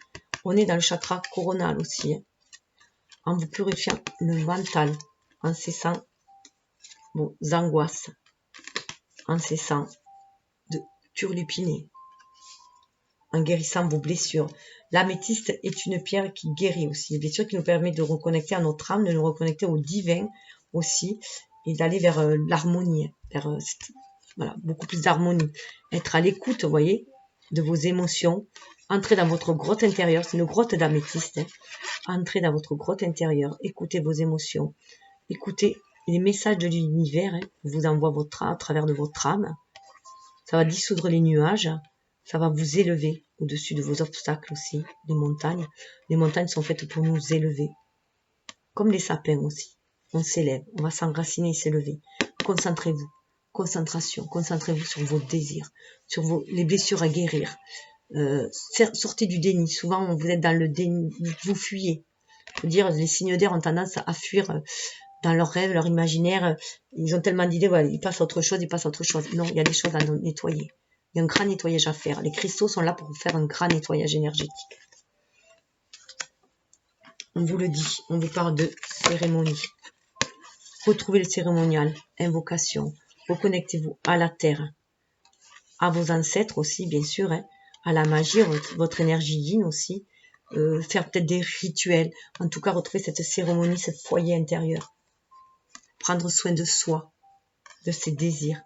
[SPEAKER 1] On est dans le chakra coronal aussi. En vous purifiant le mental, en cessant vos angoisses, en cessant de turlupiner, en guérissant vos blessures. L'améthyste est une pierre qui guérit aussi. Les blessures qui nous permet de reconnecter à notre âme, de nous reconnecter au divin aussi, et d'aller vers l'harmonie, vers voilà, beaucoup plus d'harmonie. Être à l'écoute, vous voyez, de vos émotions, Entrez dans votre grotte intérieure, c'est une grotte d'améthyste. Hein. Entrez dans votre grotte intérieure, écoutez vos émotions, écoutez les messages de l'univers, hein, vous envoie votre âme, à travers de votre âme. Ça va dissoudre les nuages, ça va vous élever au-dessus de vos obstacles aussi, les montagnes. Les montagnes sont faites pour nous élever, comme les sapins aussi. On s'élève, on va s'enraciner et s'élever. Concentrez-vous, concentration, concentrez-vous sur vos désirs, sur les blessures à guérir. Sortez du déni. Souvent, vous êtes dans le déni, vous fuyez. Je veux dire, les signes d'air ont tendance à fuir dans leurs rêves, leur imaginaire. Ils ont tellement d'idées, voilà, ils passent à autre chose, Non, il y a des choses à nettoyer. Il y a un grand nettoyage à faire. Les cristaux sont là pour faire un grand nettoyage énergétique. On vous le dit, on vous parle de cérémonie. Retrouvez le cérémonial, invocation. Reconnectez-vous à la terre, à vos ancêtres aussi, bien sûr, hein, à la magie, votre énergie yin aussi. Faire peut-être des rituels. En tout cas, retrouver cette cérémonie, ce foyer intérieur. Prendre soin de soi, de ses désirs,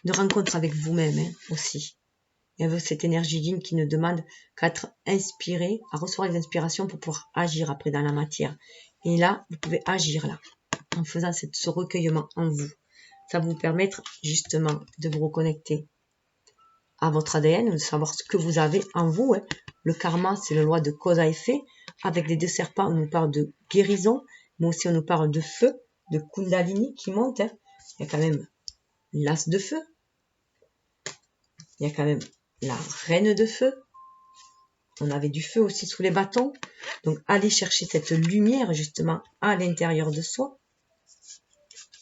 [SPEAKER 1] de rencontre avec vous-même hein, aussi. Et avec cette énergie yin qui ne demande qu'à être inspiré, à recevoir les inspirations pour pouvoir agir après dans la matière. Et là, vous pouvez agir là, en faisant ce recueillement en vous. Ça va vous permettre justement de vous reconnecter à votre ADN, de savoir ce que vous avez en vous. Hein. Le karma, c'est la loi de cause à effet. Avec les 2 serpents, on nous parle de guérison, mais aussi on nous parle de feu, de Kundalini qui monte. Hein. Il y a quand même l'as de feu. Il y a quand même la reine de feu. On avait du feu aussi sous les bâtons. Donc, allez chercher cette lumière justement à l'intérieur de soi.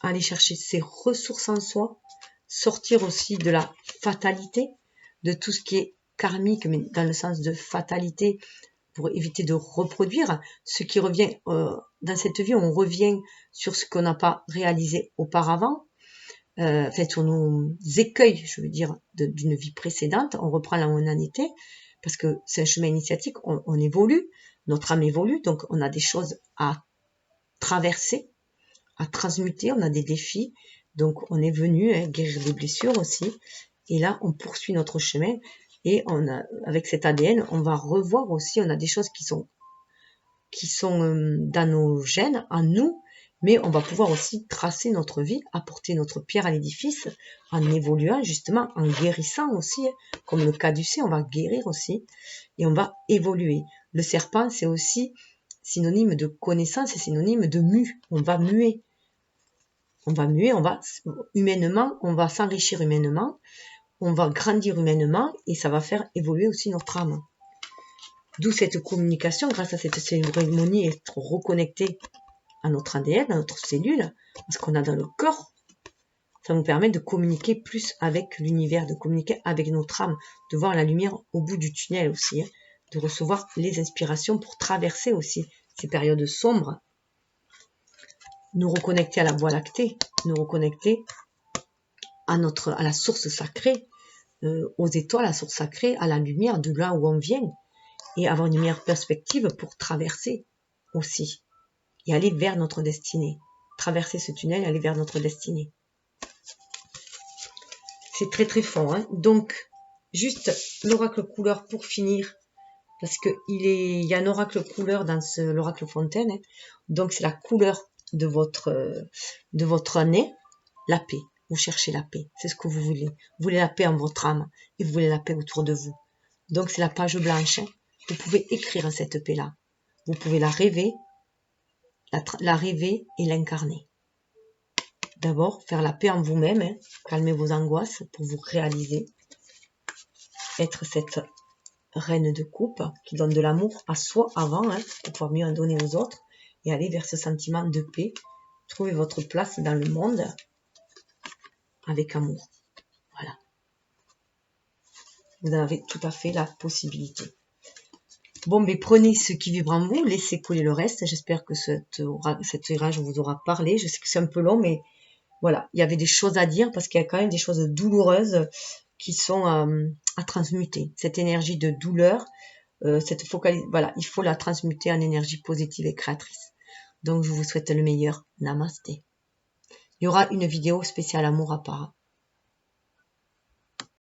[SPEAKER 1] Allez chercher ces ressources en soi. Sortir aussi de la fatalité, de tout ce qui est karmique, mais dans le sens de fatalité, pour éviter de reproduire. Ce qui revient dans cette vie, on revient sur ce qu'on n'a pas réalisé auparavant. Sur nos écueils, je veux dire, d'une vie précédente. On reprend là où on en était, parce que c'est un chemin initiatique, on évolue, notre âme évolue, donc on a des choses à traverser, à transmuter, on a des défis, donc on est venu guérir des blessures aussi, et là on poursuit notre chemin, et avec cet ADN, on va revoir aussi, on a des choses qui sont dans nos gènes, en nous, mais on va pouvoir aussi tracer notre vie, apporter notre pierre à l'édifice, en évoluant justement, en guérissant aussi, comme le caducée, on va guérir aussi, et on va évoluer. Le serpent, c'est aussi synonyme de connaissance, c'est synonyme de on va muer. On va muer, humainement, on va s'enrichir humainement, on va grandir humainement, et ça va faire évoluer aussi notre âme. D'où cette communication, grâce à cette cérémonie, être reconnecté à notre ADN, à notre cellule, à ce qu'on a dans le corps. Ça nous permet de communiquer plus avec l'univers, de communiquer avec notre âme, de voir la lumière au bout du tunnel aussi, hein, de recevoir les inspirations pour traverser aussi ces périodes sombres. Nous reconnecter à la Voie lactée, nous reconnecter à la source sacrée, aux étoiles, à la source sacrée, à la lumière de là où on vient, et avoir une meilleure perspective pour traverser aussi, et aller vers notre destinée. Traverser ce tunnel et aller vers notre destinée. C'est très très fort. Hein. Donc, juste l'oracle couleur pour finir, parce qu'il y a un oracle couleur dans l'oracle fontaine. Hein. Donc, c'est la couleur de votre année, la paix. Vous cherchez la paix, c'est ce que vous voulez. Vous voulez la paix en votre âme et vous voulez la paix autour de vous. Donc, c'est la page blanche. Hein. Vous pouvez écrire cette paix-là. Vous pouvez la rêver, la rêver et l'incarner. D'abord, faire la paix en vous-même, hein, calmer vos angoisses pour vous réaliser. Être cette reine de coupe qui donne de l'amour à soi avant, hein, pour pouvoir mieux en donner aux autres et aller vers ce sentiment de paix. Trouvez votre place dans le monde avec amour. Voilà. Vous en avez tout à fait la possibilité. Bon, mais prenez ce qui vibre en vous, laissez couler le reste. J'espère que cet tirage vous aura parlé. Je sais que c'est un peu long, mais voilà, il y avait des choses à dire parce qu'il y a quand même des choses douloureuses qui sont à transmuter. Cette énergie de douleur, voilà, il faut la transmuter en énergie positive et créatrice. Donc, je vous souhaite le meilleur. Namasté. Il y aura une vidéo spéciale amour à part